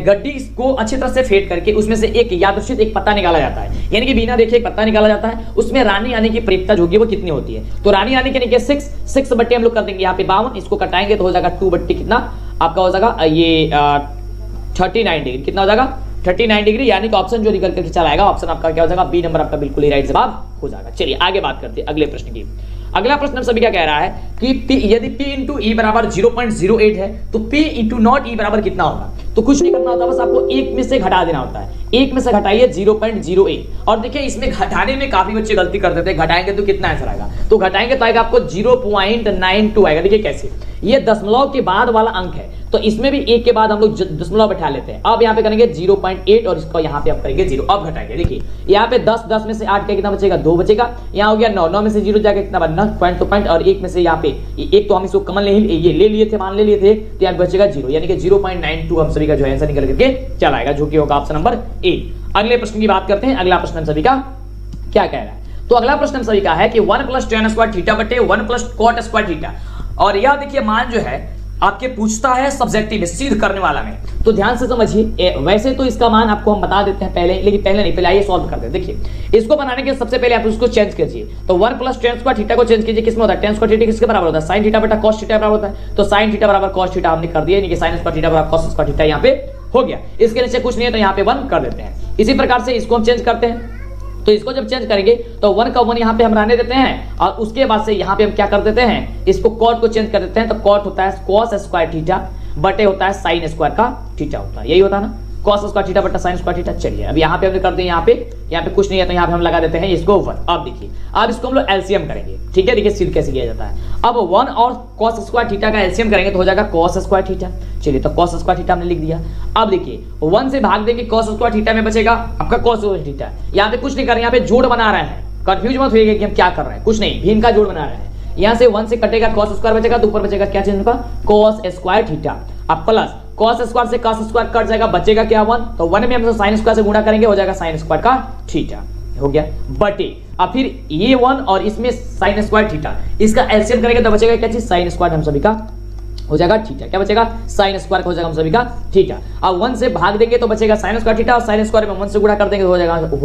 गड्डी को अच्छी तरह से फेंट करके उसमें से एक यादृच्छिक एक पत्ता निकाला जाता है, यानी कि बिना देखे एक पत्ता निकाला जाता है, उसमें रानी आने की प्रेरितता जो होगी वो कितनी होती है। तो रानी आने के 6 बट्टे हम लोग कर देंगे, यहाँ पे 52, इसको कटाएंगे तो हो जाएगा 2 बट्टे कितना आपका हो जाएगा ये 39 डिग्री, कितना हो जाएगा 39 डिग्री, यानी कि ऑप्शन जो निकल करके चला आएगा ऑप्शन आपका क्या हो जाएगा बी नंबर आपका बिल्कुल ही राइट जवाब हो जाएगा। चलिए आगे बात करते हैं अगले प्रश्न की। अगला प्रश्न हम सभी क्या कह रहा है कि P यदि P इंटू ई बराबर 0.08 है तो P इंटू नॉट ई बराबर कितना होगा। तो कुछ नहीं करना होता, बस आपको एक में से घटा देना होता है, एक में से घटाइए 0.08, और देखिए इसमें घटाने में काफी बच्चे गलती कर देते हैं, घटाएंगे तो कितना आंसर आएगा, तो घटाएंगे तो आएगा आपको 0.92 आएगा। देखिए कैसे, ये दशमलव के बाद वाला अंक है, तो इसमें भी एक के बाद हम लोग दशमलव बैठा लेते हैं। अब यहाँ पे करेंगे 0.8 और इसको यहाँ पे आप करेंगे 0, अब घटाएंगे। देखिए यहाँ पे 10 में से 8 का कितना बचेगा 2 बचेगा, यहाँ हो गया 9 में से 0 जाएगा कितना बनना पॉइंट टू पॉइंट, और एक में से यहाँ पे एक तो हम इसको कमन ये ले लिए थे, मान ले लिए थे, तो यहाँ बचेगा 0, यानी कि 0.92 हम सभी का जो आंसर निकल करके चला आएगा, जो कि होगा ऑप्शन नंबर ए। अगले प्रश्न की बात करते हैं, अगला प्रश्न हम सभी का क्या कह रहा है। तो अगला प्रश्न हम सभी का है कि 1 + tan स्क्वायर थीटा बटे 1 + cot स्क्वायर थीटा, और यह देखिए मान जो है आपके पूछता है सब्जेक्टिव में, सिद्ध करने वाला में, तो ध्यान से समझिए। वैसे तो इसका मान आपको हम बता देते हैं पहले, लेकिन पहले आइए सॉल्व करते हैं। देखिए इसको बनाने के सबसे पहले आप उसको चेंज कीजिए, तो 1 + tan स्क्वायर थीटा को चेंज कीजिए, किसमें होता है tan स्क्वायर थीटा किसके बराबर होता है, sin थीटा बटा cos थीटा बराबर होता है, तो sin थीटा बराबर cos थीटा हमने कर दिया, यानी कि sin स्क्वायर थीटा बराबर cos स्क्वायर थीटा यहाँ पे हो गया। इसके नीचे कुछ नहीं है तो यहाँ पे 1 कर देते हैं। इसी प्रकार से इसको हम चेंज करते हैं, तो इसको जब चेंज करेंगे तो 1 का 1 यहाँ पे हम रहने देते हैं, और उसके बाद से यहाँ पे हम क्या कर देते हैं, इसको cot को चेंज कर देते हैं, तो cot होता है cos स्क्वायर थीटा बटे होता है sin स्क्वायर का थीटा होता है, यही होता है ना, cos स्क्वायर थीटा बटा sin स्क्वायर थीटा। चलिए अब यहाँ पे हमने कर दिया, यहाँ पे कुछ नहीं है तो यहाँ पे हम लगा देते हैं इसको 1। अब देखिए अब इसको हम लोग एलसीएम करेंगे, ठीक है। देखिए सिद्ध कैसे किया जाता है। अब 1 और cos स्क्वायर थीटा का एलसीएम करेंगे तो हो जाएगा cos स्क्वायर थीटा। चलिए तो cos स्क्वायर थीटा हमने लिख दिया। अब देखिए 1 से भाग देंगे cos स्क्वायर थीटा में बचेगा आपका cos स्क्वायर थीटा। यहाँ पे कुछ नहीं कर रहे हैं, यहाँ पे जोड़ बना रहे हैं, कंफ्यूज मत होइएगा कि हम क्या कर रहे हैं, कुछ नहीं, भिन्न का जोड़ बना रहे हैं। यहाँ से 1 से कटेगा cos स्क्वायर बचेगा तो ऊपर बचेगा क्या चीज का cos स्क्वायर थीटा। अब प्लस cos स्क्वायर से cos स्क्वायर कट जाएगा, बचेगा क्या 1, तो 1 में हम sin स्क्वायर से गुणा करेंगे, हो जाएगा sin स्क्वायर का थीटा, हो गया बटे। अब फिर ये 1 और इसमें sin स्क्वायर थीटा, इसका एलसीएम करेंगे तो बचेगा क्या चीज sin स्क्वायर हम सभी का हो जाएगा थीटा। क्या बचेगा sin स्क्वायर का हो जाएगा हम सभी का थीटा। अब 1 से भाग देंगे तो बचेगा sin स्क्वायर थीटा और sin स्क्वायर में 1 से गुणा कर देंगे तो हो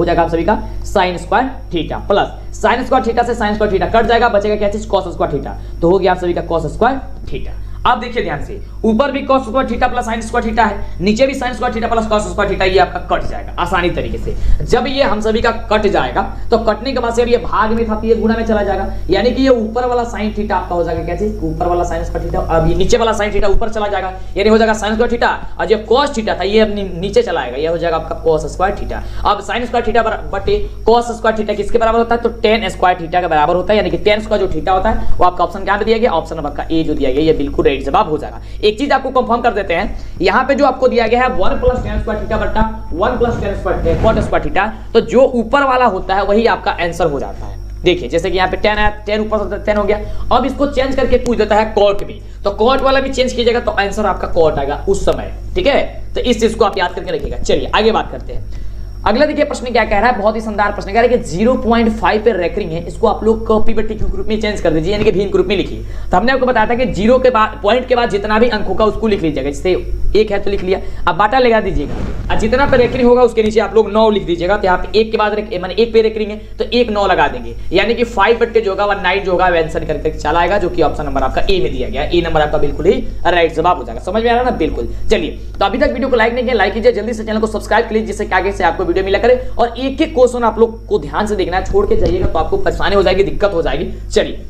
जाएगा हम सभी का sin square theta plus sin square theta से sin स्क्वायर थीटा कट जाएगा, बचेगा क्या चीज cos स्क्वायर थीटा, तो हो गया आप सभी का cos स्क्वायर थीटा। अब देखिए ध्यान से, ऊपर भी cos square theta plus sin square theta है, नीचे भी sin square theta plus cos square theta, ये आपका कट जाएगा आसानी तरीके से। जब ये हम सभी का कट जाएगा तो कटने के बाद से अब ये भाग में था तो ये गुणा में चला जाएगा, यानी कि ये ऊपर वाला sin थीटा आपका हो जाएगा क्या चीज, ऊपर वाला sin स्क्वायर थीटा। अब ये नीचे वाला sin थीटा ऊपर चला जाएगा, यानी हो जाएगा sin स्क्वायर थीटा, और जो cos थीटा था ये नीचे चला आएगा, ये हो जाएगा आपका cos स्क्वायर थीटा। अब sin स्क्वायर थीटा बटे cos स्क्वायर थीटा किसके बराबर होता है, तो tan स्क्वायर थीटा के बराबर होता है, यानी कि tan स्क्वायर जो थीटा होता है वो आपका ऑप्शन क्या पे दिया गया, ऑप्शन नंबर का ए जो दिया गया, ये बिल्कुल राइट जवाब हो जाएगा। एक चीज आपको कंफर्म कर देते हैं, यहाँ पे जो आपको दिया गया है 1 प्लस tan स्क्वायर थीटा बटा 1 plus tan square cot square theta, तो जो ऊपर वाला होता है वही आपका आंसर हो जाता है। देखिए जैसे कि यहाँ पे tan है, tan ऊपर से tan हो गया। अब इसको चेंज करके पूछ देता है cot भी, तो cot वाला भी चेंज कीजिएगा तो आंसर आपका cot आएगा उस समय, ठीक है। तो इस चीज को आप याद करके रखिएगा। चलिए आगे बात करते हैं। अगला देखिए प्रश्न क्या कह रहा है, बहुत ही शानदार प्रश्न कह रहा है कि 0.5 पे रेकरिंग है, इसको आप लोग कॉपी बट्टी क्यू ग्रुप में चेंज कर दीजिए, यानी कि भिन्न ग्रुप में लिखिए। तो हमने आपको बताया था कि 0 के बाद पॉइंट के बाद जितना भी अंक होगा उसको लिख लीजिएगा, जैसे 1 है तो लिख लिया, अब बाटा लगा दीजिएगा, और जितना पे रेकरिंग होगा उसके नीचे आप लोग 9 लिख दीजिएगा। तो यहाँ पे 1 के बाद माने 1 पे रेकरिंग है तो 1 9 लगा देंगे, यानी कि 5 बट्टे जो होगा 19 जो होगा आंसर करके चला आएगा, जो कि ऑप्शन नंबर आपका ए में दिया गया। ए नंबर आपका बिल्कुल ही राइट जवाब हो जाएगा। समझ में आ रहा है ना, बिल्कुल। चलिए तो अभी तक वीडियो को लाइक नहीं किया, लाइक कीजिए, जल्दी से चैनल को सब्सक्राइब कर लीजिए, जिससे आगे से आपको वीडियो मिला करे। और एक एक क्वेश्चन आप लोग को ध्यान से देखना है, छोड़ के जाइएगा तो आपको परेशानी हो जाएगी, दिक्कत हो जाएगी। चलिए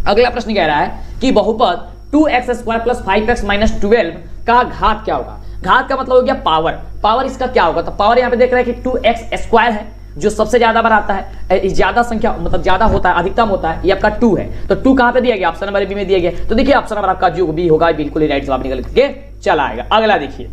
अगला प्रश्न कह रहा है कि बहुपद 2x square plus 5x minus 12 का घात क्या होगा। घात का मतलब हो गया पावर, पावर इसका क्या होगा, तो पावर यहाँ पे देख रहे हैं कि 2x स्क्वायर है जो सबसे ज्यादा बार आता है, ज्यादा संख्या मतलब ज्यादा होता है, अधिकतम होता है, ये आपका 2 है। तो 2 कहां पे दिया गया, ऑप्शन नंबर बी में दिया गया। तो देखिए ऑप्शन नंबर आपका जो बी होगा बिल्कुल ही राइट जवाब निकल के चला आएगा। अगला देखिए,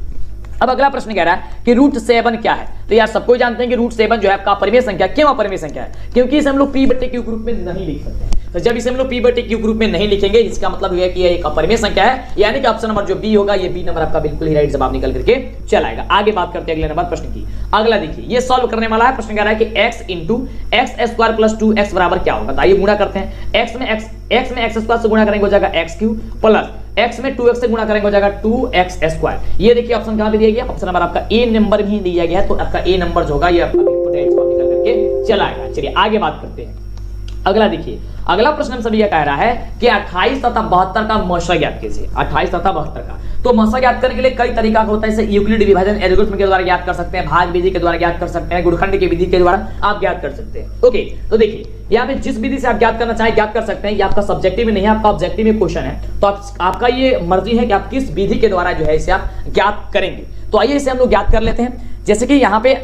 अब अगला प्रश्न कह रहा है कि √7 क्या है। तो यार सबको जानते हैं कि √7 जो है आपका अपरिमेय संख्या। क्यों अपरिमेय संख्या है, क्योंकि इसे हम लोग p बटे q ग्रुप में नहीं लिख सकते। तो जब इसे हम लोग p बटे q ग्रुप में नहीं लिखेंगे, इसका मतलब यह है कि यह एक अपरिमेय संख्या है, यानी कि ऑप्शन नंबर जो बी होगा ये बी नंबर आपका बिल्कुल ही राइट जवाब निकल करके चलाएगा। आगे बात करते हैं अगले नंबर प्रश्न की। अगला देखिए, ये सॉल्व करने वाला है। प्रश्न कह रहा है कि x into x square plus 2x बराबर क्या होगा। आइए गुणा करते हैं। x में x स्क्वायर से गुणा करेंगे हो जाएगा x क्यूब, प्लस x में 2x से गुणा करेंगे हो जाएगा 2x स्क्वायर। ये देखिए ऑप्शन कहां पे दिया गया, ऑप्शन नंबर आपका ए नंबर भी दिया गया है, तो आपका ए नंबर जो होगा ये आपका बिल्कुल राइट जवाब निकल करके चलाएगा। चलिए आगे बात करते हैं। अगला देखिए, अगला प्रश्न हम सभी यह कह रहा है कि 28 तथा 72 का मौसा ज्ञात कीजिए। 28 तथा 72 का तो मौसा ज्ञात करने के लिए कई तरीका होता है। इसे यूक्लिड विभाजन एल्गोरिथम के द्वारा ज्ञात कर सकते हैं, भाग विधि के द्वारा ज्ञात कर सकते हैं, गुणखंड की विधि के द्वारा आप ज्ञात कर सकते हैं। ओके, तो देखिए यहाँ पे जिस विधि से आप ज्ञात करना चाहें ज्ञात कर सकते हैं। ये आपका सब्जेक्टिव में नहीं है, आपका ऑब्जेक्टिव में क्वेश्चन है, तो आपका ये मर्जी है कि आप किस विधि के द्वारा जो है इसे आप ज्ञात करेंगे। तो आइए इसे हम लोग ज्ञात कर लेते हैं। जैसे कि यहाँ पे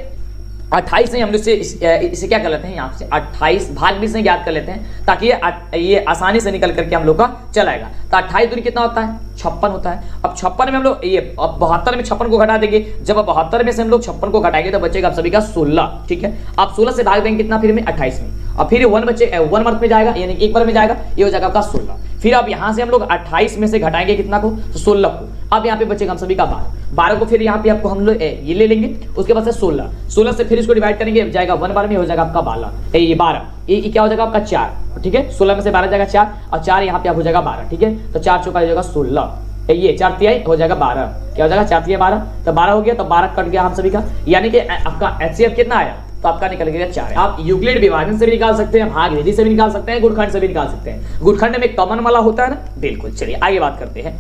28 से हम लोग इसे क्या कर लेते हैं, यहाँ से 28 भाग 20 से ज्ञात कर लेते हैं, ताकि ये आसानी से निकल करके हम लोग का चलाएगा। तो 28 दूनी कितना होता है, 56 होता है। अब 56 में हम लोग ये 72 में 56 को घटा देंगे। जब 72 में से हम लोग 56 को घटाएंगे तो बचेगा आप सभी का 16, ठीक है। आप 16 से भाग देंगे कितना, फिर में 28 में, और फिर 1 बचे 1 वर्ग में जाएगा, यानी 1 वर्ग में जाएगा, ये हो जाएगा आपका 16। फिर अब यहाँ से हम लोग 28 में से घटाएंगे कितना को, तो 16 को। अब यहाँ पे बचेगा हम सभी का 12 को, फिर यहाँ पे आपको हम लोग ये ले लेंगे, उसके बाद से 16 से फिर इसको डिवाइड करेंगे, जाएगा 1 बार में, हो जाएगा आपका 12, ये 12, ये क्या हो जाएगा आपका 4, ठीक है। 16 में से 12 जाएगा 4, और 4 यहाँ पे आप हो जाएगा 12, ठीक है। तो 4 चौका हो जाएगा 16, ये 4 तिहाई हो जाएगा 12, क्या हो जाएगा 4 तिहाई 12, तो 12 हो गया, तो 12 कट गया हम सभी का, यानी कि आपका HCF कितना आया, तो आपका निकल गया 4। आप यूक्लिड विभाजन से भी निकाल सकते हैं, भाग विधि से भी निकाल सकते हैं, गुणखंड से भी निकाल सकते हैं। गुणखंड में कॉमन वाला होता है ना, बिल्कुल। चलिए आगे बात करते हैं।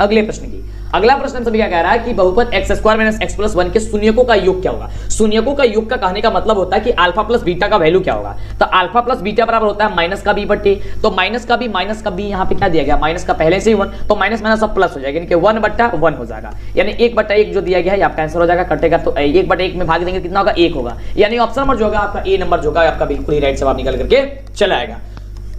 अगले प्रश्न की। अगला प्रश्न हम सभी क्या कह रहा है कि बहुपद x square minus x plus 1 के शून्यकों का योग क्या होगा। शून्यकों का योग का कहने का मतलब होता है कि अल्फा प्लस बीटा का वैल्यू क्या होगा। तो अल्फा प्लस बीटा बराबर होता है माइनस का बी बट्टे, तो माइनस का बी यहाँ पे क्या दिया गया, माइनस का पहले से ही 1, तो माइनस माइनस सब प्लस हो जाएगा, यानी कि 1/1 हो जाएगा, यानी 1/1 जो दिया गया है आपका आंसर हो जाएगा, कटेगा तो 1/1 में भाग देंगे कितना होगा, 1 होगा, यानी ऑप्शन नंबर जो होगा आपका ए नंबर जो होगा आपका बिल्कुल ही राइट जवाब निकल करके चला आएगा।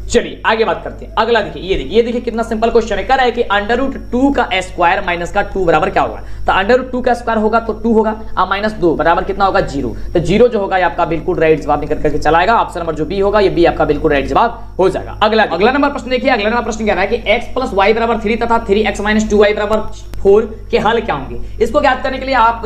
चलिए आगे बात करते हैं। अगला देखिए, ये देखिए कितना सिंपल क्वेश्चन है। कह रहा है कि √2 का स्क्वायर माइनस का 2 बराबर क्या होगा। तो √2 का स्क्वायर होगा तो 2 होगा, और -2 बराबर कितना होगा, 0। तो 0 जो होगा ये आपका बिल्कुल राइट जवाब निकल करके चलाएगा। ऑप्शन नंबर जो बी होगा ये बी आपका बिल्कुल राइट जवाब हो जाएगा। अगला नंबर प्रश्न देखिए। अगला नंबर प्रश्न कह रहा है कि x + y = 3 तथा 3x - 2y = 4 के हल क्या होंगे। इसको ज्ञात करने के लिए आप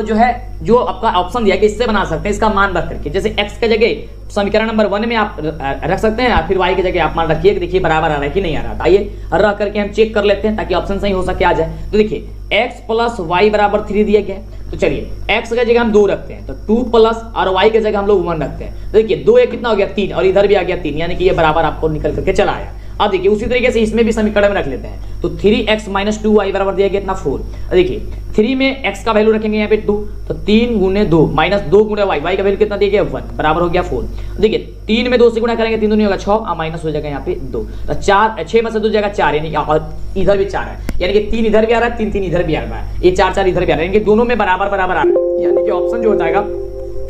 जो आपका ऑप्शन दिया कि इससे बना सकते हैं, इसका मान रख करके, जैसे x के जगह समीकरण नंबर 1 में आप रख सकते हैं, फिर y की जगह आप मान रखिए, देखिए बराबर आ रहा है कि नहीं आ रहा। आइए रख करके हम चेक कर लेते हैं ताकि ऑप्शन सही हो सके, आ जाए। तो देखिए x + y = 3 दिया गया है, तो चलिए x की जगह हम 2 रखते हैं, तो 2 प्लस और y की जगह हम लोग 1 रखते हैं। तो देखिए 2 कितना हो गया, 3, और इधर भी आ गया 3, यानी कि ये बराबर आपको निकल करके चला आया। अब देखिए उसी तरीके से इसमें भी समीकरण में रख लेते हैं, तो 3x - 2y बराबर दिया गया इतना 4। देखिए 3 में x का वैल्यू रखेंगे यहाँ पे 2, तो 3 × 2 -2 × y का वैल्यू कितना दिया गया 1 बराबर हो गया 4। देखिए 3 में 2 से गुणा करेंगे 3 दूनी होगा 6, और माइनस हो जाएगा यहाँ पे 2, तो 6 में से 2 जाएगा 4, यानी और इधर भी 4 है, यानी कि 3 इधर भी आ रहा है, 3 इधर भी आ रहा है, ये 4 इधर भी आ रहा है, यानी कि दोनों में बराबर आ रहा है, यानी कि ऑप्शन जो हो जाएगा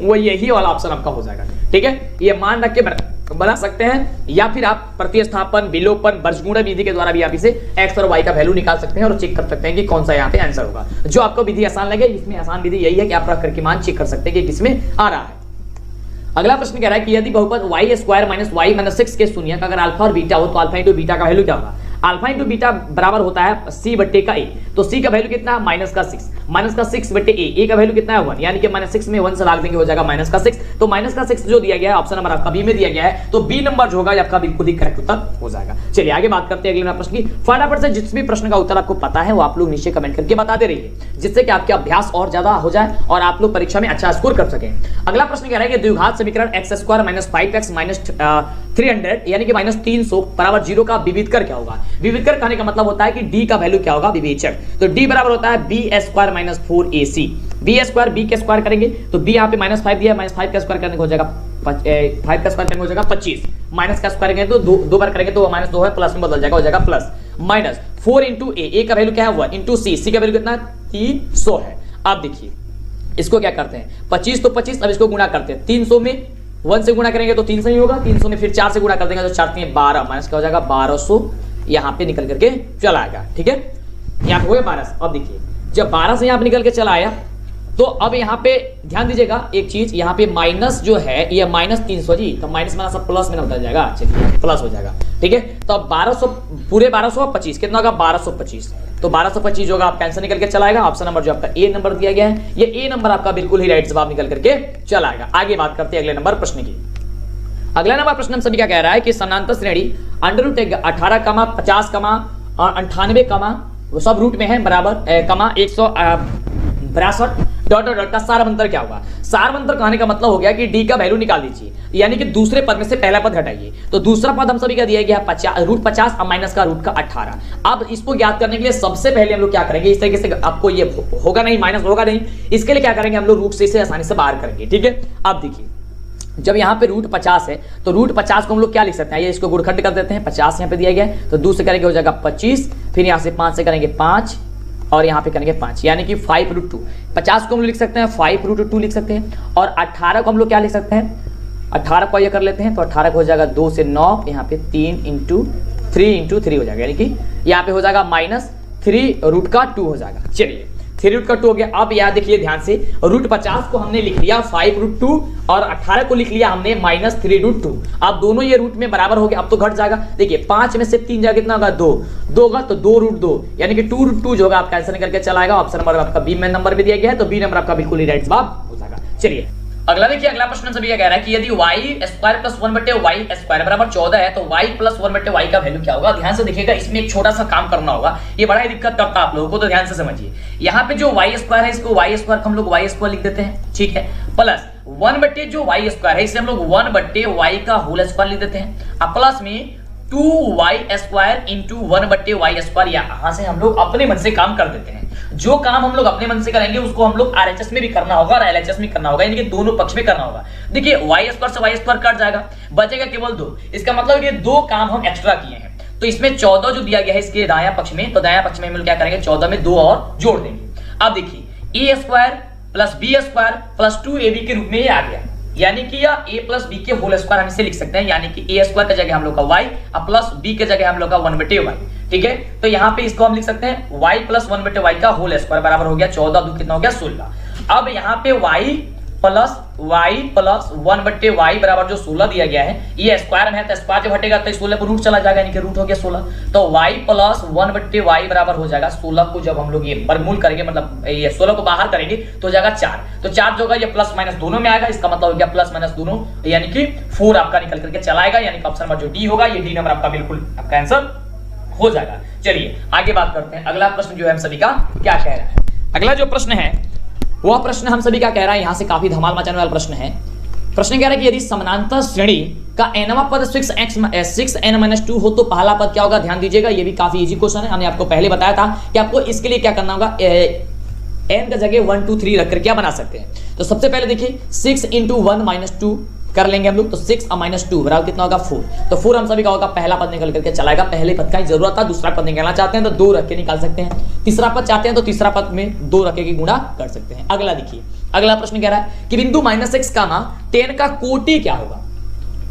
वो यही वाला ऑप्शन आपका हो जाएगा। ठीक है, ये मान रख के बना सकते हैं, या फिर आप प्रतिस्थापन, विलोपन, वर्गमूल विधि के द्वारा भी आप इसे x और y का वैल्यू निकाल सकते हैं और चेक कर सकते हैं कि कौन सा यहाँ पे आंसर होगा। जो आपको विधि आसान लगे, इसमें आसान विधि यही है कि आप रख करके मान चेक कर सकते हैं कि किसमें आ रहा है। अगला प्रश्न कह रहा है कि यदि बहुपद y² - y - 6 के शून्यक अगर अल्फा और बीटा हो तो अल्फा × बीटा का वैल्यू क्या होगा। अल्फा × बीटा बराबर होता है c/a, तो c का वैल्यू कितना है, -6/a का वैल्यू कितना है 1, यानी कि -6 में 1 से भाग देंगे हो जाएगा -6, तो -6 जो दिया गया है ऑप्शन नंबर आपका बी में दिया गया है, तो बी नंबर जो होगा आपका बिल्कुल ही करेक्ट उत्तर हो जाएगा। चलिए आगे बात करते हैं अगले प्रश्न की। फटाफट से जिस भी प्रश्न का उत्तर आपको पता है वो आप लोग नीचे कमेंट करके बताते रहिए, जिससे कि आपका अभ्यास और ज्यादा हो जाए और आप लोग परीक्षा में अच्छा स्कोर कर सकें। अगला प्रश्न कह रहा है कि द्विघात समीकरण x² - 5x - 300 यानी कि -300 = 0 का विविधकर क्या होगा। विविधकर कहने का मतलब होता है कि d का वैल्यू क्या होगा, विवेचक। तो d बराबर होता है b² - 4ac, b के स्क्वायर करेंगे तो b यहाँ पे -5 दिया, -5 का स्क्वायर करने को हो जाएगा 5 का स्क्वायर करने को हो जाएगा 25, माइनस का स्क्वायर करेंगे तो 2 बार करेंगे तो -2 है, प्लस में बदल जाएगा, हो जाएगा प्लस, -4 × a का वैल्यू क्या है 1 × c का वैल्यू कितना 300 है। अब देखिए इसको क्या करते हैं, 25 तो 25, अब इसको गुणा करते हैं, 300 में 1 से गुणा करेंगे तो 300 ही होगा, 300 में फिर 4 से गुणा कर देंगे तो 4 × 12, माइनस का हो जाएगा 1200, यहाँ पे निकल करके चला आएगा। ठीक है, यहाँ पे हो गया 1200। अब देखिए जब 12 से यहाँ पे निकल के चला आया, तो अब यहाँ पे ध्यान दीजिएगा एक चीज, यहाँ पे माइनस जो है ये -300 जी, तो माइनस में सब प्लस में उतर जाएगा, चलिए प्लस हो जाएगा। ठीक है, तो अब 1200 पूरे 1225 कितना होगा 1225, तो 1225 होगा आपका आंसर निकल के चलाएगा। ऑप्शन नंबर जो आपका ए नंबर दिया गया है, ये ए नंबर आपका बिल्कुल ही राइट जवाब निकल करके चलाएगा। आगे बात करते हैं अगले नंबर प्रश्न की। अगला नंबर प्रश्न हम सभी क्या कह रहा है कि समानांतर श्रेणी √18, 50, 98, वो सब रूट में है बराबर 162 का सारवंतर क्या होगा। सारवंतर कहने का मतलब हो गया कि डी का वैल्यू निकाल दीजिए, यानी कि दूसरे पद में से पहला पद हटाइए, तो दूसरा पद हम सभी का दिया गया √50 और माइनस का √18। अब इसको ज्ञात करने के लिए सबसे पहले हम लोग क्या करेंगे, इस तरीके से आपको ये होगा नहीं, माइनस होगा नहीं, इसके लिए क्या करेंगे हम लोग रूट से इसे आसानी से बाहर करेंगे। ठीक है, अब देखिए जब यहाँ पे √50 है तो √50 को हम लोग क्या लिख सकते हैं, ये इसको गुणखंड कर देते हैं, 50 यहाँ पे दिया गया है तो 2 से करेंगे हो जाएगा 25, फिर यहाँ से 5 से करेंगे 5 और यहाँ पे करेंगे 5, यानी कि 5√2। 50 को हम लिख सकते हैं 5√2 लिख सकते हैं, और 18 को हम लोग क्या लिख सकते हैं, 18 को ये कर लेते हैं तो 18 को हो जाएगा 2 से 9, यहाँ पे 3 × 3 हो जाएगा, यानी कि यहाँ पे हो जाएगा -3√2 हो जाएगा। चलिए 3√2 हो गया। अब याद देखिए ध्यान से, √50 को हमने लिख लिया 5√2 और 18 को लिख लिया हमने -3√2। अब दोनों ये रूट में बराबर हो गया, अब तो घट जाएगा। देखिए 5 में से 3 जाएगा कितना होगा 2 होगा, तो 2√2 यानी कि 2√2 जो होगा आपका आंसर निकल के चला आएगा। ऑप्शन नंबर आपका बी में नंबर भी दिया गया है, तो बी नंबर आपका बिल्कुल ही राइट जवाब हो जाएगा। चलिए अगला देखिए, अगला प्रश्न सभी क्या कह रहा है कि यदि y² + 1/y² बराबर 14 है तो y + 1/y का वैल्यू क्या होगा। ध्यान से देखिएगा, इसमें एक छोटा सा काम करना होगा, ये बड़ा ही दिक्कत करता है आप लोगों को, तो ध्यान से समझिए। यहाँ पे जो y² है इसको y² हम लोग y² लिख देते हैं, ठीक है, प्लस 1/जो y² है इसे हम लोग 1/y का होल स्क्वायर लिख देते हैं, अब प्लस में 2y² इंटू 1/y²। यहां से हम लोग अपने मन से काम कर देते हैं। जो काम हम लोग अपने मन से करेंगे उसको हम लोग RHS में भी करना होगा और LHS में करना होगा, यानी कि दोनों पक्ष में करना होगा। देखिए y² से y² कट जाएगा, बचेगा केवल 2। इसका मतलब ये 2 काम हम एक्स्ट्रा किए हैं। तो इसमें 14 जो दिया गया है इसके दायां पक्ष में, तो दायां पक्ष में हम लोग क्या करेंगे, 14 में 2 और जोड़ देंगे। अब देखिए a² plus b² plus 2ab के रूप में ये आ गया, यानी कि यह a प्लस b के होल स्क्वायर हम इसे लिख सकते हैं, यानी कि a² की जगह हम लोग का y और प्लस b की जगह हम लोग का 1/y। ठीक है, तो यहाँ पे इसको हम लिख सकते हैं y प्लस 1/y का होल स्क्वायर बराबर हो गया 14 दूनी कितना हो गया 16। अब यहाँ पे y प्लस 1/y बराबर जो 16 दिया गया है, ये स्क्वायर में है तो स्क्वायर जब हटेगा तो 16 पर रूट चला जाएगा, यानी कि रूट हो गया 16। तो y प्लस 1/y बराबर हो जाएगा 16 को जब हम लोग ये वर्गमूल करेंगे, मतलब ये 16 को बाहर करेंगे तो हो जाएगा 4। तो 4 जो होगा ये प्लस माइनस दोनों में आएगा, इसका मतलब हो गया प्लस माइनस दोनों, यानी कि 4 आपका निकल करके चलाएगा, यानी कि ऑप्शन नंबर जो डी होगा ये डी नंबर आपका बिल्कुल आपका आंसर हो जाएगा। चलिए आगे बात करते हैं। अगला प्रश्न जो है हम सभी का क्या कह रहा है। अगला जो प्रश्न है वह प्रश्न हम सभी का कह रहा है, यहां से काफी धमाल मचाने वाला प्रश्न है। प्रश्न कह रहा है कि यदि समानांतर श्रेणी का nवां पद 6n-2 हो तो पहला पद क्या होगा। ध्यान दीजिएगा, ये भी काफी इजी क्वेश्चन है। हमने आपको पहले बताया था कि आपको इसके लिए क्या करना होगा, n का जगह 1 2 3 रखकर क्या बना सकते हैं। तो सबसे पहले देखिए 6 × 1 - 2 कर लेंगे हम लोग, तो 6 - 2 बराबर कितना होगा 4। तो 4 हम सभी का होगा, पहला पद निकल करके चलाएगा। पहले पद का ही जरूरत था, दूसरा पद निकालना चाहते हैं तो 2 रख के निकाल सकते हैं। तीसरा पद चाहते हैं तो तीसरा पद में 2 रख के गुणा कर सकते हैं। अगला देखिए, अगला प्रश्न कह रहा है कि बिंदु -x, 10 का कोटि क्या होगा।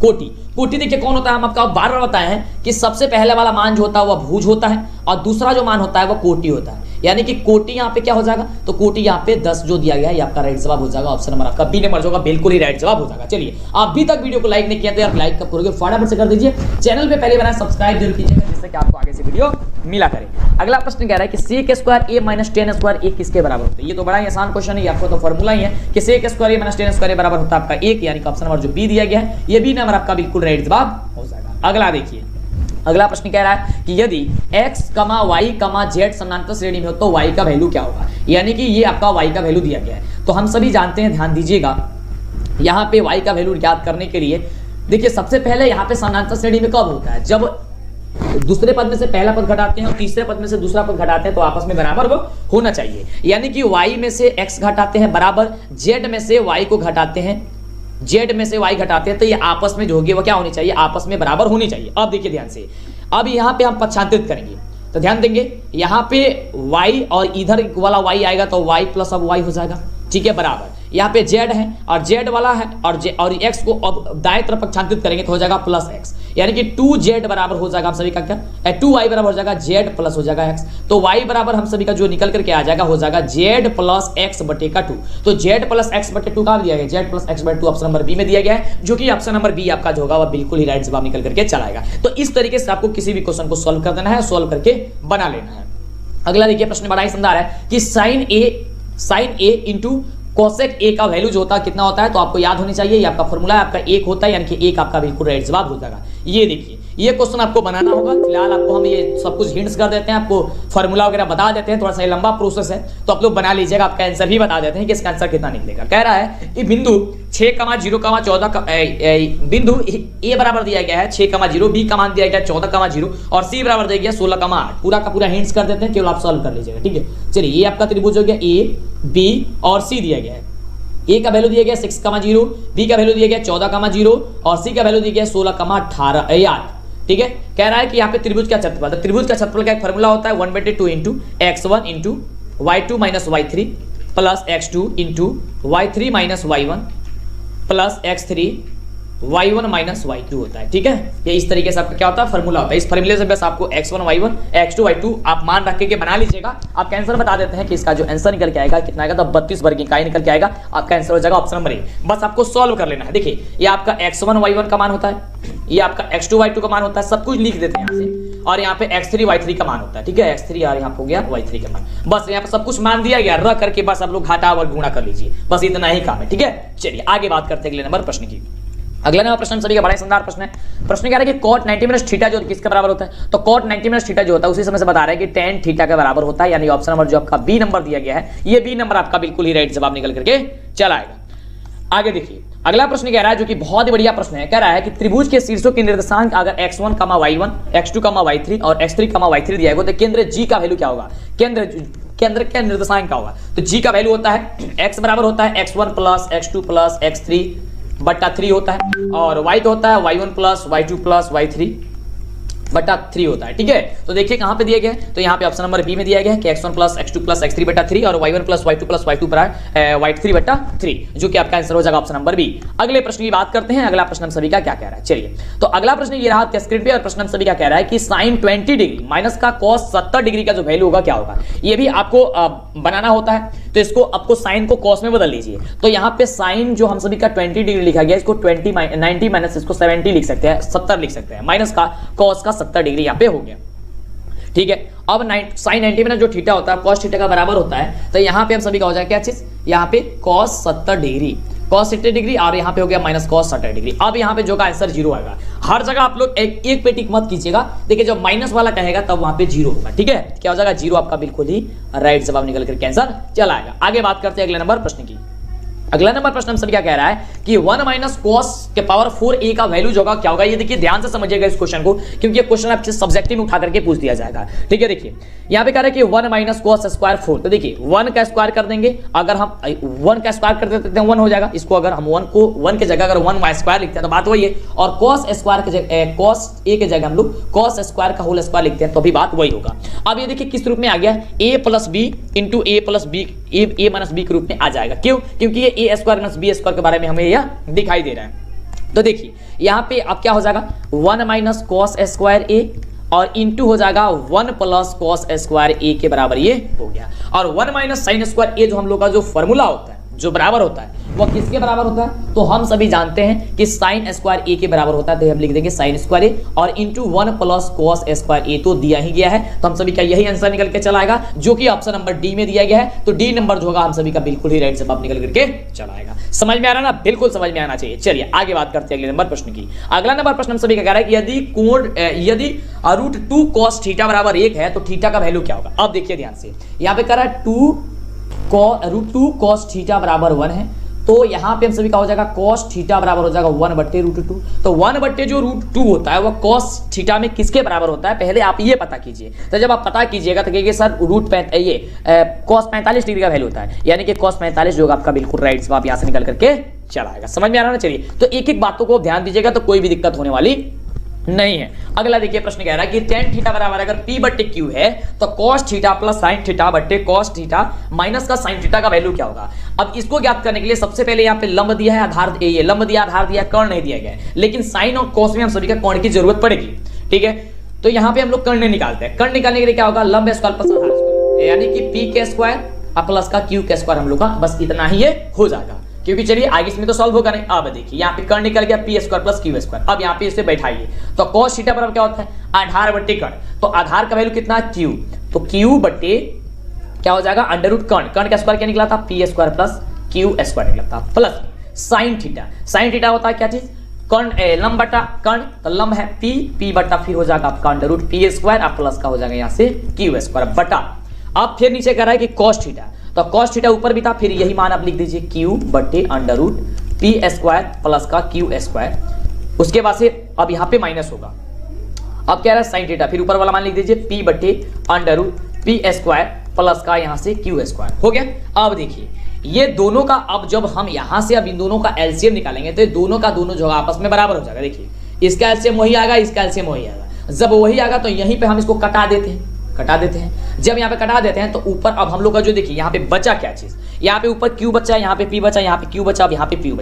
कोटि देखिए कौन होता है, हम आपका बार बार बताए हैं कि सबसे पहले वाला मान जो होता है वह भुज होता है और दूसरा जो मान होता है वह कोटि होता है, यानी कि कोटि यहाँ पे क्या हो जाएगा, तो कोटि यहाँ पे 10 जो दिया गया है ये आपका राइट जवाब हो जाएगा। ऑप्शन नंबर आपका बी नंबर जो होगा बिल्कुल ही राइट जवाब हो जाएगा। चलिए अभी तक वीडियो को लाइक नहीं किया तो यार लाइक कब करोगे, फटाफट से कर दीजिए। चैनल पे पहले बनाए सब्सक्राइब जरूर कीजिएगा जिससे कि आपको आगे से वीडियो मिला करे। अगला प्रश्न कह रहा है कि sec² a - 10² 1 किसके बराबर होता है। ये तो बड़ा ही आसान क्वेश्चन है, आपको तो फॉर्मूला ही है कि sec² a - 10² बराबर होता है आपका 1, यानी कि ऑप्शन नंबर जो बी दिया गया है ये बी नंबर आपका बिल्कुल राइट जवाब हो जाएगा। अगला देखिए, अगला प्रश्न कह रहा है कि यदि x, y, z समानांतर श्रेणी में हो तो y का वैल्यू क्या होगा, यानी कि ये आपका y का वैल्यू दिया गया है। तो हम सभी जानते हैं, ध्यान दीजिएगा, यहाँ पे y का वैल्यू ज्ञात करने के लिए देखिए सबसे पहले यहाँ पे समानांतर श्रेणी में कब होता है, जब दूसरे पद में से पहला पद घटाते हैं और तीसरे पद में से दूसरा पद घटाते हैं तो आपस में बराबर वो होना चाहिए, यानी कि y में से x घटाते हैं बराबर z में से y को घटाते हैं, z में से y घटाते हैं, तो ये आपस में जो होगी वो क्या होनी चाहिए, आपस में बराबर होनी चाहिए। अब देखिए ध्यान से, अब यहाँ पे हम पक्षांतरित करेंगे तो ध्यान देंगे, यहाँ पे y और इधर वाला y आएगा तो y प्लस अब y हो जाएगा, ठीक है, बराबर। यहाँ पे z है और z वाला है और x को अब दाएं तरफ पक्षांतरित करेंगे तो हो जाएगा प्लस x, यानी कि 2z बराबर हो जाएगा हम सभी का क्या, 2y बराबर हो जाएगा z प्लस हो जाएगा x। तो y बराबर हम सभी का जो निकल करके आ जाएगा हो जाएगा z प्लस x बटे का 2। तो z प्लस x बटे 2 का दिया गया, z प्लस x बटे 2 ऑप्शन नंबर बी में दिया गया है, जो कि ऑप्शन नंबर बी आपका जो होगा वह बिल्कुल ही राइट जवाब निकल करके चलाएगा। तो इस तरीके से आपको किसी भी क्वेश्चन को सॉल्व कर देना है, सॉल्व करके बना लेना है। अगला देखिए प्रश्न बड़ा ही शानदार है कि sin a into cosec a का वैल्यू जो होता है कितना होता है, तो आपको याद होनी चाहिए, ये आपका फॉर्मूला है, आपका 1 होता है, यानी कि 1 आपका बिल्कुल राइट जवाब हो जाएगा। ये देखिए ये क्वेश्चन आपको बनाना होगा, फिलहाल आपको हम ये सब कुछ हिंट्स कर देते हैं, आपको फॉर्मूला वगैरह बता देते हैं, थोड़ा सा लंबा प्रोसेस है तो आप लोग बना लीजिएगा, आपका आंसर भी बता देते हैं कि इसका आंसर कितना निकलेगा। कह रहा है कि बिंदु 6,0,14 बिंदु a बराबर दिया गया है 6,0, b का मान दिया गया है 14,0 और c बराबर दिया गया 16,8। पूरा का पूरा हिंट्स कर देते हैं, केवल आप सॉल्व कर लीजिएगा, ठीक है। चलिए ये आपका त्रिभुज हो गया a, b और c दिया गया है। a का वैल्यू दिया गया 6,0, b का वैल्यू दिया गया 14,0 और c का वैल्यू दिया गया 16,8, ठीक है। कह रहा है कि यहाँ पे त्रिभुज का क्षेत्रफल, तो त्रिभुज का क्षेत्रफल का एक फॉर्मूला होता है 1/2 into x1 into y2 minus y3 plus x2 into y3 minus y1 plus x3 y1 minus y2 होता है, ठीक है। ये इस तरीके से आपका क्या होता है फॉर्मूला होता है। इस फॉर्मूले से बस आपको x1 y1 x2 y2 आप मान रख के बना लीजिएगा। आपका आंसर बता देते हैं कि इसका जो आंसर निकल के आएगा कितना आएगा, तो 32 वर्ग इकाई निकल के आएगा, आपका आंसर हो जाएगा ऑप्शन नंबर ए। बस आपको सॉल्व कर लेना है। देखिए ये आपका x1 y1 का मान होता है, ये आपका x2 y2 का मान होता है, सब कुछ लिख देते हैं यहाँ से, और यहाँ पे x3 y3 का मान होता है, ठीक है। x3 और यहाँ हो गया y3 का मान, बस यहाँ पे सब कुछ मान दिया गया, रख करके बस आप लोग घाटा और गुणा कर लीजिए, बस इतना ही काम है, ठीक है। चलिए आगे बात करते हैं अगले नंबर प्रश्न की। अगला नंबर प्रश्न सभी का बड़ा शानदार प्रश्न है। प्रश्न कह रहा है कि cot 90 - जो किसके बराबर होता है, तो cot 90 जो होता है उसी समय से बता रहा है कि tan थीटा के बराबर होता है, यानी ऑप्शन नंबर जो आपका बी नंबर दिया गया है ये बी नंबर आपका बिल्कुल ही राइट जवाब निकल करके चला आएगा। आगे देखिए अगला प्रश्न कह रहा है, जो कि बहुत ही बढ़िया प्रश्न है। कह रहा है कि त्रिभुज के शीर्षों के निर्देशांक अगर x1, y1, x2, y3 और x3, y3 दिया है तो केंद्र G का वैल्यू क्या होगा? केंद्र के निर्देशांक क्या होगा? तो G का वैल्यू होता है x बराबर होता है x1 plus x2 plus x3 बटा 3 होता है, और y तो होता है y1 plus y2 plus y3 बटा 3 होता है। ठीक है, तो देखिए कहां पे दिया गया है, तो यहाँ पे ऑप्शन नंबर बी में दिया गया है कि x1 plus x2 plus x3 बटा 3 और y1 plus y2 plus y2 y3 बटा 3, जो कि आपका आंसर हो जाएगा ऑप्शन नंबर बी। अगले प्रश्न की बात करते हैं। अगला प्रश्न हम सभी का क्या कह रहा है, चलिए तो अगला प्रश्न ये रहा आपके स्क्रीन पे, और प्रश्न हम सभी का कह रहा है कि sin 20 डिग्री माइनस का cos 70 डिग्री का जो वैल्यू होगा क्या होगा। ये भी आपको बनाना होता है, तो इसको आपको साइन को cos में बदल लीजिए। तो यहाँ पे साइन जो हम सभी का 20 डिग्री लिखा गया, इसको 90 माइनस इसको 70 लिख सकते हैं, 70 लिख सकते हैं, माइनस का cos का 70 डिग्री यहाँ पे हो गया। ठीक है, अब साइन 90 में जो थीटा होता है cos थीटा का बराबर होता है, तो यहाँ पे हम सभी का हो जाएगा क्या चीज, यहाँ पे cos 70 डिग्री, cos 70 डिग्री, और यहाँ पे हो गया माइनस cos 70 डिग्री। अब यहाँ पे जो का आंसर जीरो आएगा। हर जगह आप लोग एक पे टिक मत कीजिएगा, देखिए जब माइनस वाला कहेगा तब वहां पे जीरो होगा। ठीक है, क्या हो जाएगा, जीरो आपका बिल्कुल ही राइट जवाब निकल करके आंसर चला आएगा। आगे बात करते हैं अगले नंबर प्रश्न की। अगला नंबर प्रश्न हम सभी क्या कह रहा है कि 1 माइनस cos के पावर 4a का वैल्यू जो क्या होगा। ये देखिए ध्यान से समझिएगा इस क्वेश्चन को, क्योंकि ये क्वेश्चन आपके सब्जेक्टिव में उठा करके पूछ दिया जाएगा। ठीक है, देखिए यहाँ पे कह रहा है कि 1 माइनस cos स्क्वायर 4, तो देखिए 1 का स्क्वायर कर देंगे, अगर हम 1 का स्क्वायर कर देते हैं 1 हो जाएगा। इसको अगर हम 1 को 1 की जगह अगर 1 स्क्वायर लिखते हैं तो बात वही है, और cos स्क्वायर के जगह cos a की जगह हम लोग cos स्क्वायर का होल स्क्वायर लिखते हैं तो भी बात वही होगा। अब ये देखिए किस रूप में आ गया, a plus B into a plus B, a minus B के रूप में आ जाएगा। क्यों, क्योंकि ये a square minus B square के बारे में हमें यह दिखाई दे रहा है। तो देखिए यहाँ पे अब क्या हो जाएगा, 1 माइनस cos स्क्वायर a और इंटू हो जाएगा 1 प्लस cos स्क्वायर a के बराबर ये हो गया। और 1 माइनस साइन स्क्वायर a जो हम लोग का जो फॉर्मूला होता है, जो बराबर होता है, वो किसके बराबर होता है, तो हम सभी जानते हैं कि साइन स्क्वायर a के बराबर होता है, तो हम लिख देंगे साइन स्क्वायर a और into 1 plus cos square a, तो दिया ही गया है, तो हम सभी का यही आंसर निकल के चला आएगा, जो कि ऑप्शन नंबर डी में दिया गया है। तो डी नंबर जो होगा हम सभी का बिल्कुल ही राइट जवाब निकल करके चला आएगा। समझ में आ रहा ना, बिल्कुल समझ में आना चाहिए। चलिए आगे बात करते हैं अगले नंबर प्रश्न की। अगला नंबर प्रश्न हम सभी का कह रहा है कि यदि रूट 2 cos थीटा बराबर 1 है तो थीटा का वैल्यू क्या होगा। अब देखिए ध्यान से, यहाँ पे कह रहा है रूट 2 cos थीटा बराबर 1 है, तो यहाँ पे हम सभी का हो जाएगा cos थीटा बराबर हो जाएगा 1 बट्टे रूट 2। तो 1 बट्टे जो रूट 2 होता है वो cos थीटा में किसके बराबर होता है, पहले आप ये पता कीजिए। तो जब आप पता कीजिएगा तो कहिए सर cos 45 डिग्री का वैल्यू होता है, यानी कि cos 45 जो आपका बिल्कुल राइट जवाब यहाँ से निकल करके चला आएगा। समझ में आ रहा है ना। चलिए तो एक एक बातों को ध्यान दीजिएगा तो कोई भी दिक्कत होने वाली नहीं है। अगला देखिए प्रश्न कह रहा है कि tan थीटा बराबर अगर p बट्टे q है तो cos theta plus sin theta बट्टे cos थीटा माइनस का sin थीटा का वैल्यू क्या होगा। अब इसको ज्ञात करने के लिए सबसे पहले यहाँ पे लंब दिया है, आधार ये लंब दिया, आधार दिया, कर्ण नहीं दिया गया है, लेकिन sin और cos में हम सभी का कर्ण की जरूरत पड़ेगी। ठीक है, तो यहाँ पे हम लोग कर्ण निकालते हैं। कर्ण निकालने के लिए क्या होगा, लंब स्क्वायर प्लस आधार स्क्वायर, यानी कि p के स्क्वायर प्लस का q के स्क्वायर हम लोग का, बस इतना ही ये हो जाएगा। क्योंकि चलिए आगे इसमें तो सॉल्व होगा नहीं। अब देखिए यहाँ पे कर्ण निकल गया P square plus Q square. अब यहाँ पे इसे बैठाइए तो cos थीटा बराबर क्या होता है, आधार बट्टे कर्ण, तो आधार का वैल्यू कितना है q, तो q बट्टे क्या हो जाएगा अंडर रूट कर्ण, कर्ण का स्क्वायर क्या निकला था P square plus Q square निकला था, plus sine theta, sine theta होता है क्या चीज, कर्ण लंब बटा कर्ण, तो लंब है p बटा फिर हो जाएगा आपका अंडर रूट पी स्क्वायर, अब प्लस का हो जाएगा यहाँ से क्यू स्क्वायर बटा, अब फिर नीचे कर रहा है कि cos थीटा, तो cos थीटा ऊपर भी था, फिर यही मान आप लिख दीजिए q बट्टे under root P square plus का क्यू स्क्वायर, उसके बाद से अब यहाँ पे माइनस होगा। अब कह रहा है साइन थीटा, फिर ऊपर वाला मान लिख दीजिए p बट्टे under root P square plus का यहाँ से क्यू स्क्वायर हो गया। अब देखिए ये दोनों का, अब जब हम यहाँ से अब इन दोनों का एलसीएम निकालेंगे तो ये दोनों का दोनों जो आपस में बराबर हो जाएगा। देखिए इसका एलसीएम वही आएगा, इसका एलसीएम वही आएगा, जब वही आएगा तो यहीं पे हम इसको कटा देते हैं, जब यहाँ पे कटा देते हैं तो ऊपर अब हम लोग का जो देखिए यहाँ पे बचा क्या चीज, यहाँ पे ऊपर q बचा, यहाँ पे p बचा, यहाँ पे q बचा, अब यहाँ पे p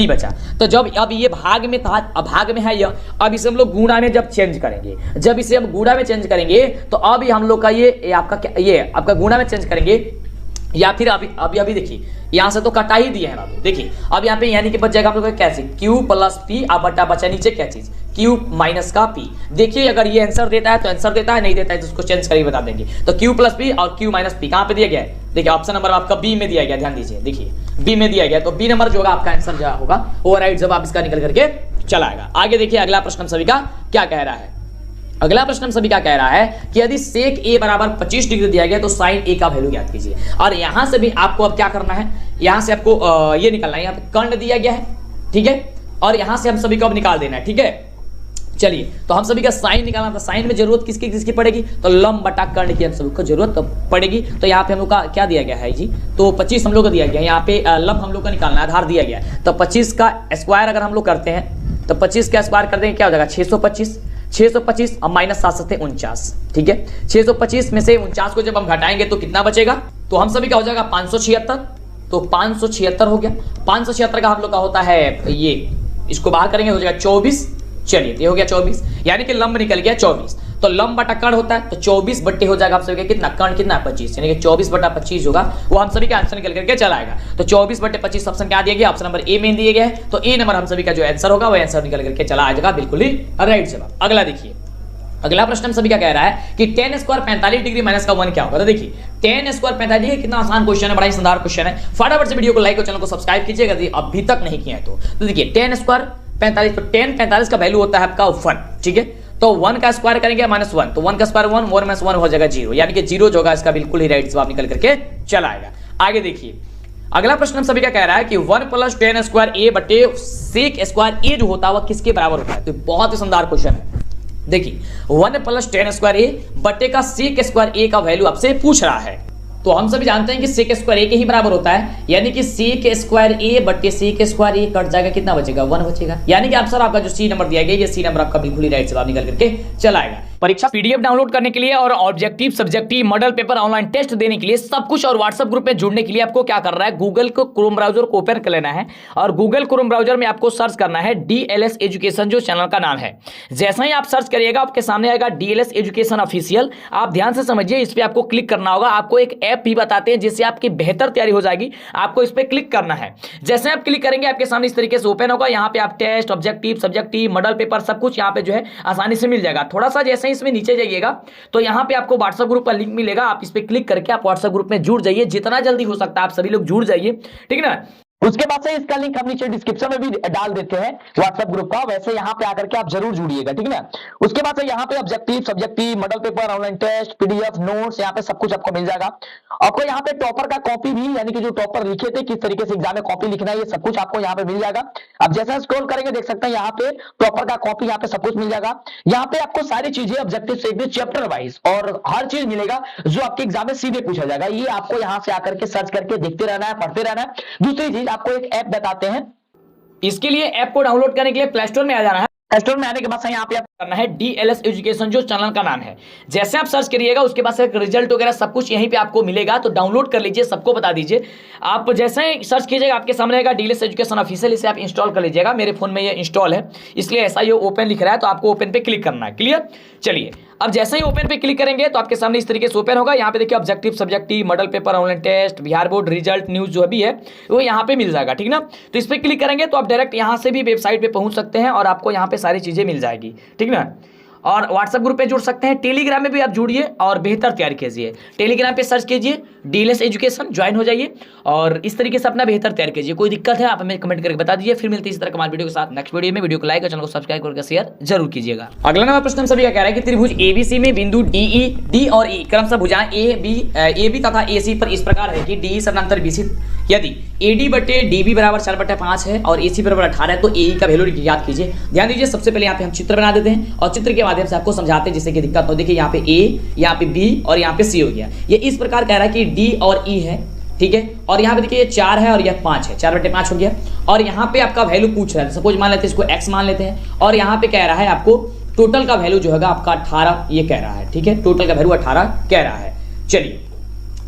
बचा। तो जब अब ये भाग में था, अब भाग में है यह, अब इसे हम लोग गुणा में जब चेंज करेंगे, जब इसे हम गुणा में चेंज करेंगे तो अब हम लोग का ये आपका क्या, ये आपका गुणा में चेंज करेंगे, या फिर अभी देखिए यहाँ से तो कटा ही दिया है बाबू। देखिए अब यहाँ पे यानी कि बच जाएगा आप लोग का कैसे q प्लस p, अब बटा बचा नीचे क्या चीज q माइनस का p। देखिए अगर ये आंसर देता है तो आंसर देता है, नहीं देता है तो उसको चेंज करके बता देंगे। तो q प्लस p और q माइनस p कहाँ पे दिया गया है, देखिए ऑप्शन नंबर आपका बी में दिया गया, ध्यान दीजिए, देखिए बी में दिया गया, तो बी नंबर जो होगा आपका आंसर जो होगा वो राइट जवाब इसका निकल करके चला आएगा। आगे देखिए अगला प्रश्न हम सभी का क्या कह रहा है। अगला प्रश्न हम सभी का कह रहा है कि यदि सेक ए बराबर 25 डिग्री दिया गया तो साइन ए का वैल्यू ज्ञात कीजिए। और यहां से भी आपको अब क्या करना है, यहां से आपको ये निकालना है, यहां पे कर्ण दिया गया है, ठीक है, और यहां से हम सभी को अब निकाल देना है, ठीक है। चलिए, तो हम सभी का साइन निकालना था, साइन में जरूरत किसकी किसकी पड़ेगी, तो लंब बटा कर्ण की हम सभी को जरूरत पड़ेगी। तो यहाँ पे हम लोग का क्या दिया गया है जी, तो 25 हम लोग को दिया गया है, यहाँ पे लंब हम लोग का निकालना है, आधार दिया गया है। तो 25 का स्क्वायर अगर हम लोग करते हैं तो 25 का स्क्वायर कर देंगे क्या हो जाएगा 625 और माइनस 749, ठीक है। 625 में से 49 को जब हम घटाएंगे तो कितना बचेगा, तो हम सभी का हो जाएगा 576। तो 576 हो गया, 576 का हम लोग का होता है ये, इसको बाहर करेंगे हो जाएगा 24। चलिए, ये हो गया 24, यानी कि लंब निकल गया 24। तो लंब बटा कर्ण होता है, तो 24 बट्टे हो जाएगा आप सभी का कितना, कर्ण कितना 25, यानी कि 24 बटा 25 होगा, वो हम सभी का आंसर निकल करके चला आएगा। तो 24 बटे 25 ऑप्शन क्या दिया गया, ऑप्शन नंबर ए में दिया गया है। तो ए नंबर हम सभी का जो आंसर होगा वो आंसर निकल करके चला आ जाएगा, बिल्कुल ही राइट जवाब। अगला देखिए, अगला प्रश्न हम सभी का कह रहा है कि tan स्क्वायर 45 डिग्री माइनस का 1 क्या होगा। तो देखिए, tan स्क्वायर 45 डिग्री कितना आसान क्वेश्चन है, बड़ा ही शानदार क्वेश्चन है। फटाफट से वीडियो को लाइक और चैनल को सब्सक्राइब कीजिएगा यदि अभी तक नहीं किया है तो देखिए tan स्क्वायर 45, तो tan 45 का वैल्यू होता है आपका 1, ठीक है। तो 1 का स्क्वायर करेंगे -1, तो 1 का स्क्वायर 1, 1 - 1 हो जाएगा 0, यानी कि 0 जो होगा इसका बिल्कुल ही राइट जवाब निकल करके चला आएगा। आगे देखिए, अगला प्रश्न हम सभी का कह रहा है कि 1 + tan स्क्वायर a बटे sec स्क्वायर a जो होता है वह किसके बराबर होता है। तो बहुत ही शानदार क्वेश्चन है। देखिए, 1 + tan स्क्वायर a बटे का sec स्क्वायर a का वैल्यू आपसे पूछ रहा है। तो हम सभी जानते हैं कि sec स्क्वायर a के ही बराबर होता है, यानी कि sec स्क्वायर a बटे sec स्क्वायर a कट जाएगा, कितना बचेगा 1 बचेगा, यानी कि आंसर आपका जो सी नंबर दिया गया, ये सी नंबर आपका बिल्कुल ही राइट जवाब निकल करके चला आएगा। परीक्षा पीडीएफ डाउनलोड करने के लिए और objective subjective model paper online test देने के लिए सब कुछ और व्हाट्सएप ग्रुप में जुड़ने के लिए आपको क्या करना है, गूगल को क्रोम ब्राउजर को ओपन कर लेना है और गूगल क्रोम ब्राउजर में आपको सर्च करना है डीएलएस एजुकेशन, जो चैनल का नाम है। जैसा ही आप सर्च करिएगा आपके सामने आएगा डीएलएस एजुकेशन ऑफिशियल। आप ध्यान से समझिए, इस पर आपको क्लिक करना होगा। आपको एक ऐप भी बताते हैं जिससे आपकी बेहतर तैयारी हो जाएगी। आपको इस पर क्लिक करना है, जैसे आप क्लिक करेंगे आपके सामने इस तरीके से ओपन होगा। यहाँ पे आप test, objective, subjective, model paper सब कुछ यहाँ पे जो है आसानी से मिल जाएगा। थोड़ा सा जैसे ही इसमें नीचे जाइएगा तो यहाँ पे आपको व्हाट्सएप ग्रुप का लिंक मिलेगा, आप इस पे क्लिक करके आप व्हाट्सएप ग्रुप में जुड़ जाइए। जितना जल्दी हो सकता है आप सभी लोग जुड़ जाइए, ठीक है ना। उसके बाद से इसका लिंक हम नीचे डिस्क्रिप्शन में भी डाल देते हैं व्हाट्सएप ग्रुप का, वैसे यहाँ पे आकर के आप जरूर जुड़िएगा, ठीक है ना। उसके बाद से यहाँ पे objective, subjective, model paper, online test, PDF, notes, यहाँ पे सब कुछ आपको मिल जाएगा। आपको यहाँ पे टॉपर का कॉपी भी, यानी कि जो टॉपर लिखे थे किस तरीके से एग्जाम में कॉपी लिखना है, ये सब कुछ आपको यहाँ पे मिल जाएगा। आप जैसा स्क्रॉल करेंगे देख सकते हैं यहाँ पे टॉपर का कॉपी, यहाँ पे सब कुछ मिल जाएगा। यहाँ पे आपको सारी चीजें ऑब्जेक्टिव से एकदम चैप्टर वाइज और हर चीज मिलेगा जो आपके एग्जाम में सीधे पूछा जाएगा। ये आपको यहाँ से आकर के सर्च करके देखते रहना है, पढ़ते रहना है। दूसरी चीज, आपको एक ऐप बताते हैं। इसके लिए ऐप को डाउनलोड करने के लिए प्ले स्टोर में आ जाना है। प्ले स्टोर में आने के बाद यहाँ पे करना है डीएलएस एजुकेशन, जो चैनल का नाम है। जैसे आप सर्च करिएगा उसके बाद से रिजल्ट वगैरह सब कुछ यहीं पे आपको मिलेगा, तो डाउनलोड कर लीजिए, सबको बता दीजिए। आप जैसे ही सर्च कीजिएगा आपके सामने आएगा डीएलएस एजुकेशन ऑफिशियल, इसे आप इंस्टॉल कर लीजिएगा। मेरे फोन में ये इंस्टॉल है इसलिए ऐसा ये ओपन लिख रहा है, तो आपको ओपन पे क्लिक करना है। क्लियर। चलिए, अब जैसे ही ओपन पे क्लिक करेंगे तो आपके सामने इस तरीके से ओपन होगा। यहाँ पे देखिए objective, subjective, model paper, online test, Bihar board result, news जो भी है वो यहाँ पे मिल जाएगा, ठीक ना। तो इस पर क्लिक करेंगे तो आप डायरेक्ट यहाँ से भी वेबसाइट पे पहुंच सकते हैं और आपको यहाँ पे सारी चीजें मिल जाएगी, ठीक ना। और व्हाट्सएप ग्रुप पे जुड़ सकते हैं, टेलीग्राम में भी आप जुड़िए और बेहतर तैयारी कीजिए। टेलीग्राम पे सर्च कीजिए डीएलएस एजुकेशन, ज्वाइन हो जाइए और इस तरीके से अपना बेहतर तैयारी कीजिए। कोई दिक्कत है आप हमें कमेंट करके बता दीजिए। फिर मिलते हैं इस तरह कमाल वीडियो के साथ नेक्स्ट वीडियो में। वीडियो को लाइक और चैनल को सब्सक्राइब करके शेयर जरूर कीजिएगा। अगला नंबर प्रश्न हम सभी का कह रहा है कि त्रिभुज एबीसी में बिंदु डीई, डी और ई क्रमशः भुजाएं ए बी तथा एसी पर इस प्रकार है कि डी समानांतर बीसी, यदि एडी बटे डीबी बराबर 4/5 है और एसी बराबर 18 है तो एई का वैल्यू ज्ञात कीजिए। ध्यान दीजिए, सबसे पहले यहाँ पे हम चित्र बना देते हैं और चित्र के माध्यम से आपको समझाते हैं जिससे कि दिक्कत हो। देखिए यहाँ पे ए, यहाँ पे बी और यहाँ पे सी हो गया। ये इस प्रकार कह रहा है कि डी और ई है, ठीक है। और यहाँ पे देखिए ये 4 है और यह 5 है, 4/5 हो गया। और यहाँ पे आपका वैल्यू पूछ रहा है, सपोज मान लेते हैं इसको x मान लेते हैं और यहाँ पे कह रहा है आपको टोटल का वैल्यू जो होगा आपका 18 ये कह रहा है, ठीक है। टोटल का वैल्यू 18 कह रहा है। चलिए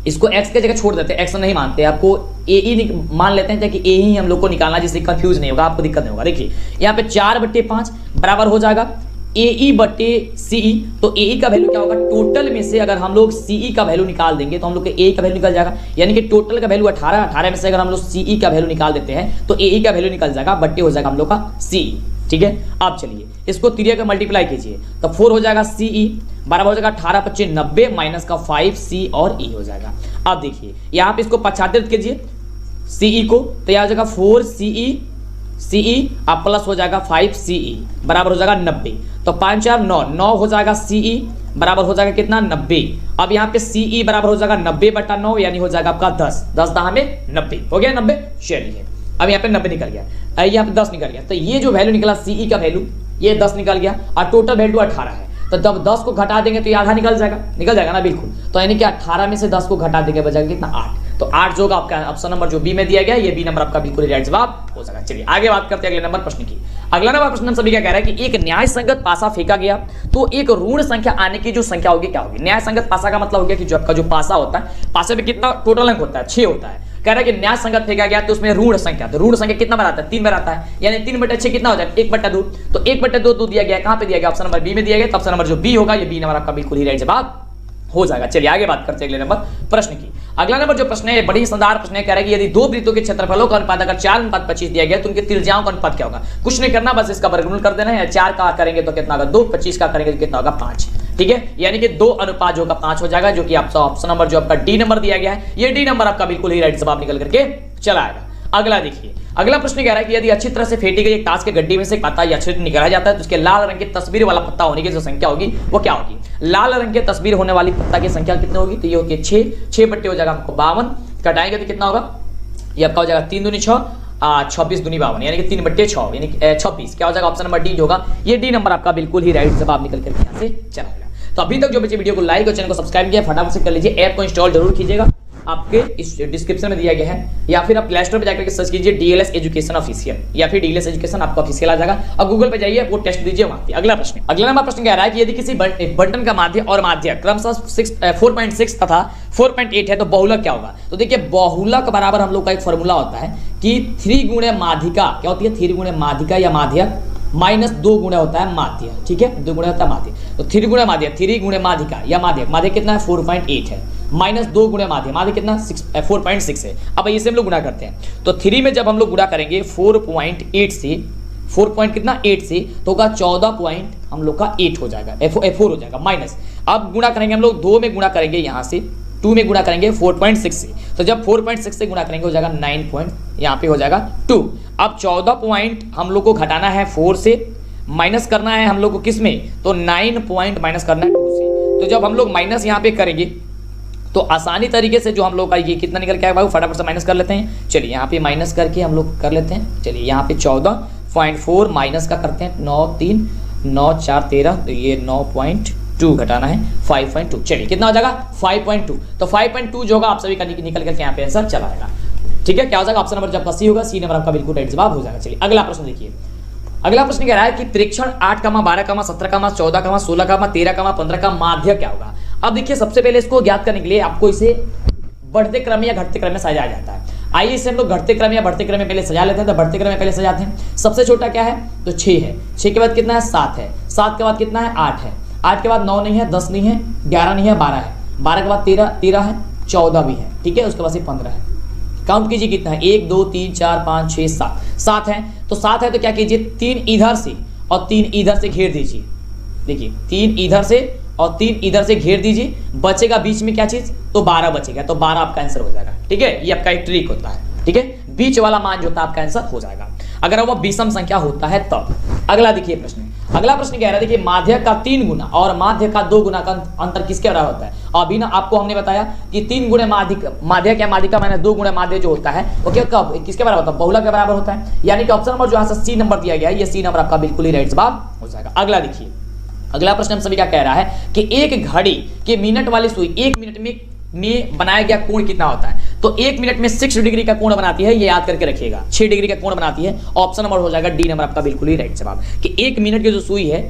इसको x के जगह छोड़ देते हैं, x नहीं मानते, आपको ए मान लेते हैं ताकि ए ही हम लोग को निकालना, जिससे कंफ्यूज नहीं होगा, आपको दिक्कत नहीं होगा। देखिए यहाँ पे 4/5 बराबर हो जाएगा ए बटे सी। तो ए का वैल्यू क्या होगा, टोटल में से अगर हम लोग सी का वैल्यू निकाल देंगे तो हम लोग ए का वैल्यू निकल जाएगा, यानी कि टोटल का वैल्यू 18 में से अगर हम लोग सी का वैल्यू निकाल देते हैं तो ए का वैल्यू निकल जाएगा, बट्टे हो जाएगा हम लोग का सी, ठीक है। अब चलिए इसको तिरिया का मल्टीप्लाई कीजिए तो 4 हो जाएगा सी बराबर हो जाएगा 18×5 90 माइनस का 5 सी और ई हो जाएगा। अब देखिए यहाँ पे इसको 75 कीजिए सी को, तो यह हो जाएगा 4 सी CE अब प्लस हो जाएगा 5 CE बराबर हो जाएगा 90। तो 5 4 9 9 हो जाएगा CE बराबर हो जाएगा कितना 90। अब यहाँ पे CE बराबर हो जाएगा 90/9 यानी हो जाएगा आपका 10 10 10 में 90 हो गया 90। चलिए अब यहाँ पे 90 निकल गया, यहाँ पे 10 निकल गया। तो ये जो वैल्यू निकला CE का वैल्यू ये 10 निकल गया और टोटल वैल्यू 18 है। तो जब 10 को घटा देंगे तो ये आधा निकल जाएगा ना बिल्कुल। तो यानी कि 18 में से 10 को घटा देंगे बचेगा कितना 8। तो 8 जो आपका ऑप्शन नंबर जो बी में दिया गया ये बी नंबर आपका बिल्कुल राइट जवाब हो जाएगा। चलिए आगे बात करते हैं अगले नंबर प्रश्न की। अगला नंबर प्रश्न हम सभी क्या कह रहा है कि एक न्याय संगत पासा फेंका गया तो एक ऋण संख्या आने की जो संख्या होगी क्या होगी। न्याय संगत पासा का मतलब हो गया कि जो आपका जो पासा होता है पासे में कितना टोटल अंक होता है 6 होता है। कह रहा है कि न्याय संगत फेंका गया तो उसमें ऋण संख्या, तो ऋण संख्या कितना बनाता है 3 बनाता है यानी 3/6 कितना हो जाएगा 1/2। तो 1/2 दिया गया, कहां पे दिया गया ऑप्शन नंबर बी में दिया गया। तो ऑप्शन नंबर जो बी होगा ये बी नंबर आपका बिल्कुल ही राइट जवाब हो जाएगा। चलिए आगे बात करते हैं अगले नंबर प्रश्न की। अगला नंबर जो प्रश्न है बड़ी शानदार प्रश्न है। कह रहा है कि यदि दो वृत्तों के क्षेत्रफलों का अनुपात अगर 4:25 दिया गया तो उनके त्रिज्याओं का अनुपात क्या होगा। कुछ नहीं करना, बस इसका वर्गमूल कर देना है। 4 का करेंगे तो कितना होगा 2, 25 का करेंगे तो कितना होगा 5। ठीक है, यानी कि 2 अनुपात जो होगा 5 हो जाएगा, जो कि आपका ऑप्शन नंबर जो आपका डी नंबर दिया गया है ये डी नंबर आपका बिल्कुल ही राइट जवाब निकल करके चला आएगा। अगला देखिए, अगला प्रश्न कह रहा है कि यदि अच्छी तरह से फेंटी गई एक ताश के गड्ढे में से एक पत्ता या छिद्र निकाला जाता है तो उसके लाल रंग की तस्वीर वाला पत्ता होने की जो संख्या होगी वो क्या होगी। लाल रंग की तस्वीर होने वाली पत्ता की संख्या कितनी होगी। तो ये होगी 6 बट्टे हो जाएगा आपको 52, कटाएंगे तो कितना होगा ये आपका हो जाएगा 3 दूनी 6 26 दूनी 52 यानी कि 3/6 यानी 26 क्या हो जाएगा ऑप्शन नंबर डी जो होगा ये डी नंबर आपका बिल्कुल ही राइट जवाब निकल करके यहाँ से चलाएगा। तो अभी तक जो बच्चे वीडियो को लाइक और चैनल को सब्सक्राइब किया फटाफट से कर लीजिए। ऐप को इंस्टॉल जरूर कीजिएगा, आपके इस डिस्क्रिप्शन में दिया गया है, या फिर आप प्ले स्टोर पे जाकर के सर्च कीजिए DLS एजुकेशन ऑफिशियल या फिर DLS एजुकेशन आपका ऑफिशियल आ जाएगा और गूगल पे जाइए वो टेस्ट दीजिए वहां पे। अगला नंबर प्रश्न कह रहा है कि यदि किसी बटन का माध्य और माध्य क्रमशः 4.6 तथा 4.8 है तो बहुलक क्या होगा। तो देखिए बहुलक बराबर हम लोग का एक फॉर्मूला होता है कि 3 गुणे माध्यिका क्या होती है 3 गुणे माध्यिका या माध्यक माइनस 2 गुणे होता है माध्य। ठीक है, 2 गुणे होता है माध्य। तो 3 गुणे माध्य 3 गुणे माध्यिका या माध्यक, माध्यक कितना है 4.8 है माइनस 2 गुणे माध्य, माध्य कितना 4.6 है। अब इसे हम लोग गुणा करते हैं तो 3 में जब हम लोग गुणा करेंगे 4.8 से 4.8 से तो होगा 14 हम लोग का 8 हो जाएगा 4 हो जाएगा माइनस। अब गुणा करेंगे हम लोग 2 में गुणा करेंगे यहाँ से 2 में गुणा करेंगे 4.6 से, तो जब 4.6 से गुणा करेंगे हो जाएगा 9 यहाँ पे हो जाएगा 2। अब 14 पॉइंट हम लोग को घटाना है 4 से, माइनस करना है हम लोग को किस में तो 9 पॉइंट माइनस करना है 2 से। तो जब हम लोग माइनस यहाँ पे करेंगे तो आसानी तरीके से जो हम लोग का ये कितना निकल के आएगा फटाफट से माइनस कर लेते हैं। चलिए यहाँ पे माइनस करके हम लोग कर लेते हैं। चलिए यहाँ पे 14.4 माइनस का करते हैं 9 3 9 4 13 तो ये 9.2 घटाना है 5.2। चलिए कितना हो जाएगा 5.2। तो 5.2 जो होगा आप सभी का निकल करके यहाँ पे आंसर चला आएगा। ठीक है, क्या हो जाएगा ऑप्शन नंबर जब सी होगा सी नंबर आपका बिल्कुल राइट जवाब हो जाएगा। चलिए अगला प्रश्न देखिए। अगला प्रश्न कह रहा है कि परीक्षण 8, 12, 17, 14, 16, 13, 15 का माध्य क्या होगा। अब देखिए सबसे पहले इसको ज्ञात करने के लिए आपको इसे बढ़ते क्रम या घटते क्रम में सजाया जाता है। आइए इसे हम लोग घटते क्रम या बढ़ते क्रम में पहले सजा लेते हैं। तो बढ़ते क्रम में पहले सजाते हैं। सबसे छोटा क्या है तो 6 है, 6 के बाद कितना है 7 है, 7 के बाद कितना है 8 है, 8 के बाद 9 नहीं है, 10 नहीं है, 11 नहीं है, 12 है, 12 के बाद 13 है, 14 भी है। ठीक है, उसके बाद 15 है। काउंट कीजिए कितना है 1 2 3 4 5 6 7 है। तो 7 है तो क्या कीजिए 3 इधर से और 3 इधर से घेर दीजिए। देखिए 3 इधर से और 3 इधर से घेर दीजिए, बचेगा बीच में क्या चीज तो 12 बचेगा। तो 12 आपका आंसर हो जाएगा। ठीक है, ये आपका एक ट्रिक होता है। ठीक है, बीच वाला मान जो होता है आपका आंसर हो जाएगा अगर वो विषम संख्या होता है तब। अगला देखिए प्रश्न, अगला प्रश्न कह रहा है देखिए माध्य का 3 गुना और माध्य का 2 गुना का अंतर किसके बराबर होता है। अभी ना आपको हमने बताया कि 3 गुणे माध्य क्या माध्यिका माइनस 2 गुणे माध्य जो होता है वो क्या कब किसके बराबर होता है बहुलक के बराबर होता है। यानी कि ऑप्शन नंबर जो यहाँ से सी नंबर दिया गया है ये सी नंबर आपका बिल्कुल ही राइट जवाब हो जाएगा। अगला देखिए, अगला प्रश्न हम सभी क्या कह रहा है कि एक घड़ी के मिनट वाली सुई 1 मिनट में बनाया गया कोण कितना होता है। तो 1 मिनट में 6 डिग्री का कोण बनाती है, ये याद करके रखिएगा 6 डिग्री का कोण बनाती है। ऑप्शन नंबर हो जाएगा डी नंबर आपका बिल्कुल ही राइट जवाब कि 1 मिनट की जो सुई है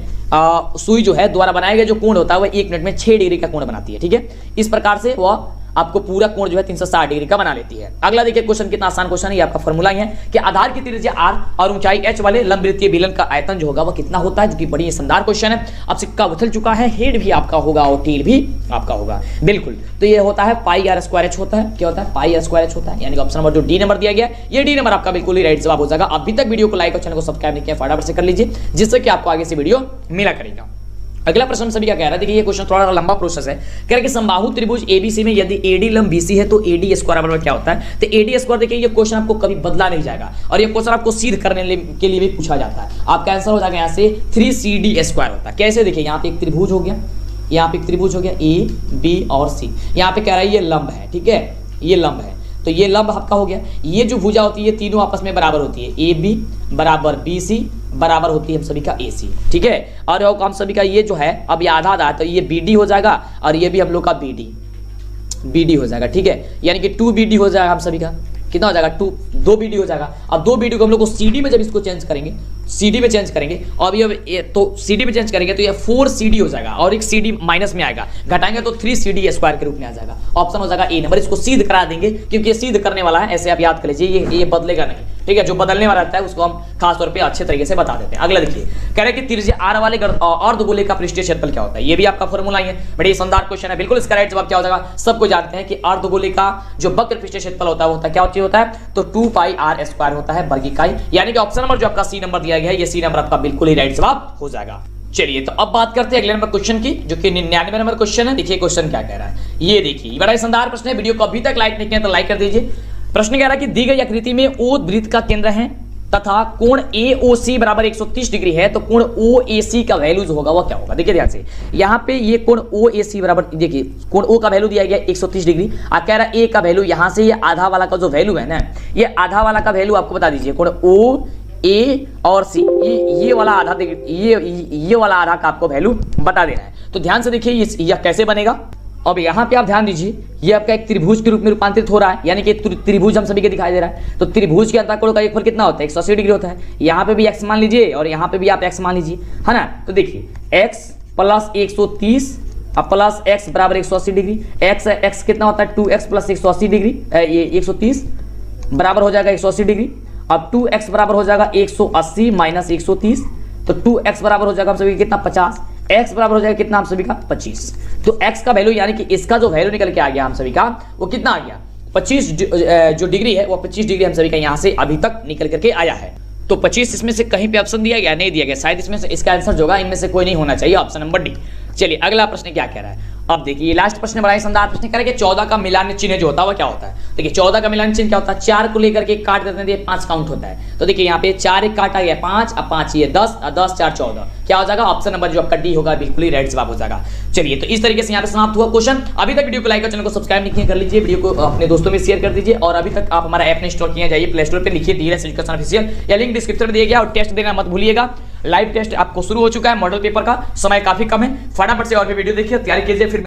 सुई जो है द्वारा बनाया गया जो कोण होता है वह 1 मिनट में 6 डिग्री का कोण बनाती है। ठीक है, इस प्रकार से वह आपको पूरा कोण जो है 360 डिग्री का बना लेती है। अगला देखिए क्वेश्चन कितना आसान क्वेश्चन है, ये आपका फॉर्मूला ही है कि आधार की त्रिज्या r और ऊंचाई h वाले लंबवृत्तीय बेलन का आयतन जो होगा वह कितना होता है, जो कि बड़ी शानदार क्वेश्चन है। अब सिक्का उछल चुका है, हेड भी आपका होगा और टेल भी आपका होगा बिल्कुल। तो ये होता है पाई r स्क्वायर h होता है। क्या होता है पाई r स्क्वायर h होता है, यानी कि ऑप्शन नंबर जो डी नंबर दिया गया ये डी नंबर आपका बिल्कुल ही राइट जवाब हो जाएगा। अभी तक वीडियो को लाइक और चैनल को सब्सक्राइब नहीं किया फटाफट से कर लीजिए जिससे कि आपको आगे से वीडियो मिला करेगा। अगला प्रश्न सभी क्या कह रहा है, देखिए ये क्वेश्चन थोड़ा लंबा प्रोसेस है। कह रहा है कि समबाहु त्रिभुज एबीसी में यदि एडी लंब बीसी है तो एडी स्क्वायर बराबर क्या होता है। तो एडी स्क्वायर देखिए ये क्वेश्चन आपको कभी बदला नहीं जाएगा और ये क्वेश्चन आपको सिद्ध करने के लिए भी पूछा जाता है। आपका आंसर हो जाएगा यहाँ से 3CD स्क्वायर होता है। कैसे, देखिए यहाँ पे एक त्रिभुज हो गया, यहाँ पे एक त्रिभुज हो गया ए बी और सी, यहाँ पे कह रहा है ये लंब है, ठीक है, ये लंब है, तो ये लंब आपका हो गया। ये जो भुजा होती है तीनों आपस में बराबर होती है, ए बी बराबर बी सी बराबर होती है हम सभी का ए सी, ठीक है। और हम सभी का ये जो है अब ये आधा आधा है तो ये बी डी हो जाएगा और ये भी हम लोग का बी डी हो जाएगा, ठीक है, यानी कि 2BD हो जाएगा हम सभी का। कितना हो जाएगा 2 BD हो जाएगा। अब 2 BD को हम लोग को CD में जब इसको चेंज करेंगे, CD में चेंज करेंगे और ये तो CD में चेंज करेंगे तो ये 4CD हो जाएगा और एक CD माइनस में आएगा, घटाएंगे तो 3CD स्क्वायर के रूप में आ जाएगा। ऑप्शन हो जाएगा ए नंबर। इसको सिद्ध करा देंगे क्योंकि ये सिद्ध करने वाला है, ऐसे आप याद कर लीजिए, ये बदलेगा नहीं, ठीक है। जो बदलने वाला रहता है उसको हम खास तौर पे अच्छे तरीके से बता देते हैं। अगला देखिए, कह रहे हैं कि त्रिज्या r वाले अर्धगोले का पृष्ठीय क्षेत्रफल क्या होता है। ये भी आपका फॉर्मूला ही है, बड़ी शानदार क्वेश्चन है। बिल्कुल इसका राइट जवाब क्या हो जाएगा, सबको जानते हैं कि अर्धगोले का जो वक्र पृष्ठीय क्षेत्रफल होता है वो क्या होता है, तो 2πr स्क्वायर होता है वर्ग इकाई, यानी कि ऑप्शन नंबर जो आपका सी नंबर दिया गया है, ये सी नंबर आपका बिल्कुल ही राइट जवाब हो जाएगा। चलिए तो अब बात करते हैं अगले नंबर क्वेश्चन की, जो कि 99 नंबर क्वेश्चन है। देखिए क्वेश्चन क्या कह रहा है, ये देखिए बड़ा शानदार प्रश्न है। वीडियो को अभी तक लाइक नहीं किया तो लाइक कर दीजिए। प्रश्न कह रहा है कि दी गई आकृति में O वृत्त का केंद्र है तथा कोण AOC बराबर 130 डिग्री है, तो कोण OAC का वैल्यू जो होगा वो क्या होगा। देखिए ध्यान से, यहाँ पे ये कोण OAC बराबर, देखिए कोण O का वैल्यू दिया गया 130 डिग्री, आप कह रहा है A का वैल्यू, यहाँ से ये आधा वाला का जो वैल्यू है ना, ये आधा वाला का वैल्यू आपको बता दीजिए। कोण O A और C, ये वाला आधा, ये वाला आधा का आपको वैल्यू बता देना है। तो ध्यान से देखिए यह कैसे बनेगा। अब यहाँ पे आप ध्यान दीजिए, ये आपका एक त्रिभुज के रूप में रूपांतरित हो रहा है, यानी कि त्रिभुज हम सभी के दिखाई दे रहा है। तो त्रिभुज के अंतःकोण का एक कितना होता है, 180 डिग्री होता है। यहाँ पे भी x मान लीजिए और यहाँ पे भी आप x मान लीजिए, है ना। तो देखिए x प्लस 130 अब प्लस x बराबर 180 डिग्री, x कितना होता है 2x प्लस 180 डिग्री, ये 130 बराबर हो जाएगा 180 डिग्री। अब 2x बराबर हो जाएगा 180 माइनस 130, तो 2x बराबर हो जाएगा हम सभी कितना 50, x बराबर हो जाएगा कितना हम सभी का 25। तो x का वैल्यू यानी कि इसका जो वैल्यू निकल के आ गया हम सभी का वो कितना आ गया 25, जो डिग्री है वो 25 डिग्री हम सभी का यहाँ से अभी तक निकल करके आया है। तो 25 इसमें से कहीं पे ऑप्शन दिया गया, नहीं दिया गया, शायद इसमें से इसका आंसर जो होगा इनमें से कोई नहीं होना चाहिए, ऑप्शन नंबर डी। चलिए अगला प्रश्न क्या कह रहा है। अब देखिए लास्ट प्रश्न बड़ा ही शानदार प्रश्न कह रहा है कि 14 का मिलान चिन्ह जो होता है वो क्या होता है। देखिए 14 का मिलान चिन्ह क्या होता है, 4 को लेकर के काट देते हैं 5 काउंट होता है। तो देखिए यहाँ पे 4 एक काटा गया 5, अब 5 ये 10, 10 4 14, क्या हो जाएगा ऑप्शन नंबर जो आपका डी होगा बिल्कुल ही राइट जवाब हो जाएगा। चलिए तो इस तरीके से यहाँ पे समाप्त हुआ क्वेश्चन। अभी तक वीडियो को लाइक और चैनल को सब्सक्राइब नहीं किया कर लीजिए, वीडियो को अपने दोस्तों में शेयर कर दीजिए और अभी तक आप हमारा ऐप ने इंस्टॉल किया, जाइए प्ले स्टोर पर लिखिए धीरज एजुकेशन ऑफिशियल, या लिंक डिस्क्रिप्शन में दिया गया। और टेस्ट देना मत भूलिएगा, लाइव टेस्ट आपको शुरू हो चुका है, मॉडल पेपर का समय काफी कम है, फटाफट से और भी वीडियो देखिए, तैयारी कीजिए। फिर